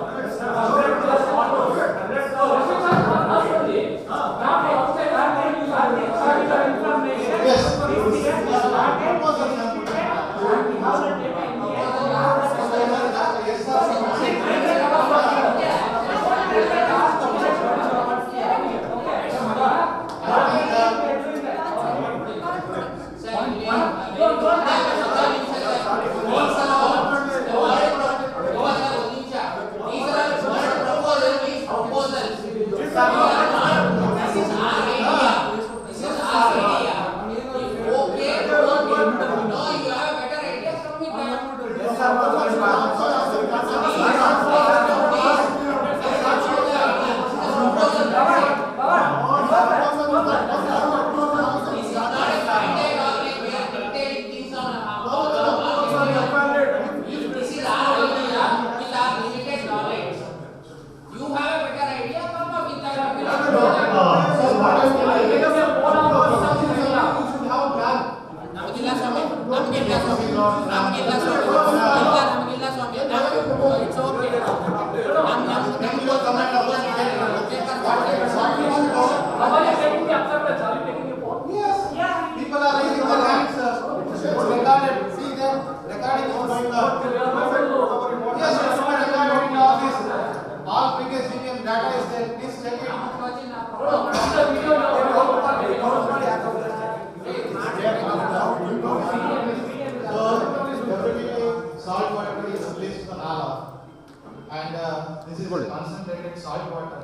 This is concentrated salt water.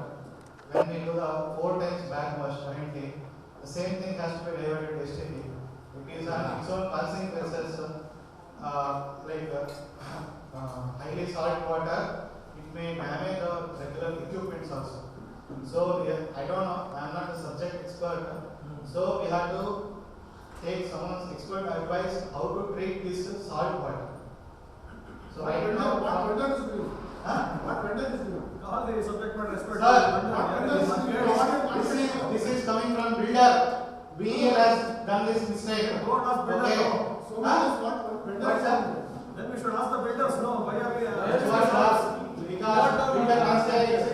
When we do the 4 times backwash currently, the same thing has to be diverted to STP. It is on its own consequences, highly salt water, it may damage our regular equipments also. So I don't know, I am not a subject expert. So we have to take someone's expert advice how to treat this salt water. So I don't know what vendor is doing. What vendor is doing? All the subject matter experts. This is coming from builder. BL has done this mistake. Okay. So what vendor? Then we should ask the builders. No, why are we? Because builder can say as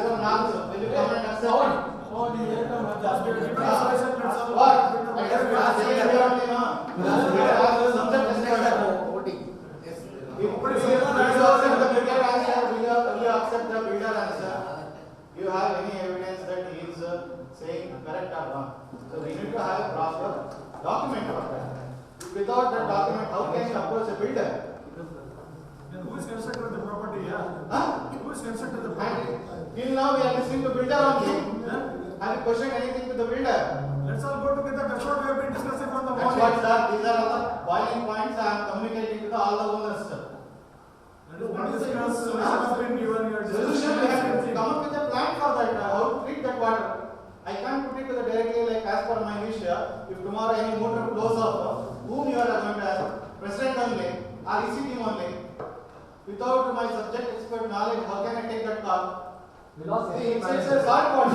per norms. Will you come and accept it? What? I just ask you only now. Subject expert. If you accept the builder answer, will you accept the builder answer? Do you have any evidence that he is saying correct or wrong? So we need to have a proper document for that. Without that document, how can you approach a builder? Then who is constructed the property? Who is constructed the property? Till now we are listening to builder only. Have you questioned anything to the builder? Let's all go together. That's what we have been discussing from the morning. That's what, sir. These are all the boiling points I am communicating to all the owners, sir. What is the solution has been given? Solution we have to come up with a plan for that. How to treat that water. I can't put it to the directly like as per my wish. If tomorrow any motor blows up, whom you are going to ask? President only or EC team only. Without my subject expert knowledge, how can I take that call? We lost It's a short one.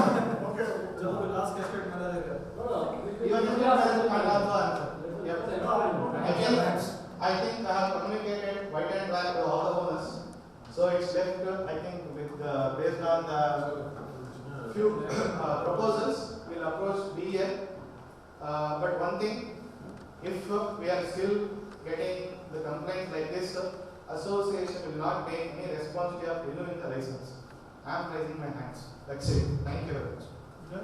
So we lost cascade manager. Even if you can also answer. I think I have communicated white and black to all the owners. So it's left, I think, with based on the few proposals, we'll approach BL. But one thing, if we are still getting the complaints like this, association will not take any responsibility of renewing the license. I am raising my hands. That's it. Thank you very much.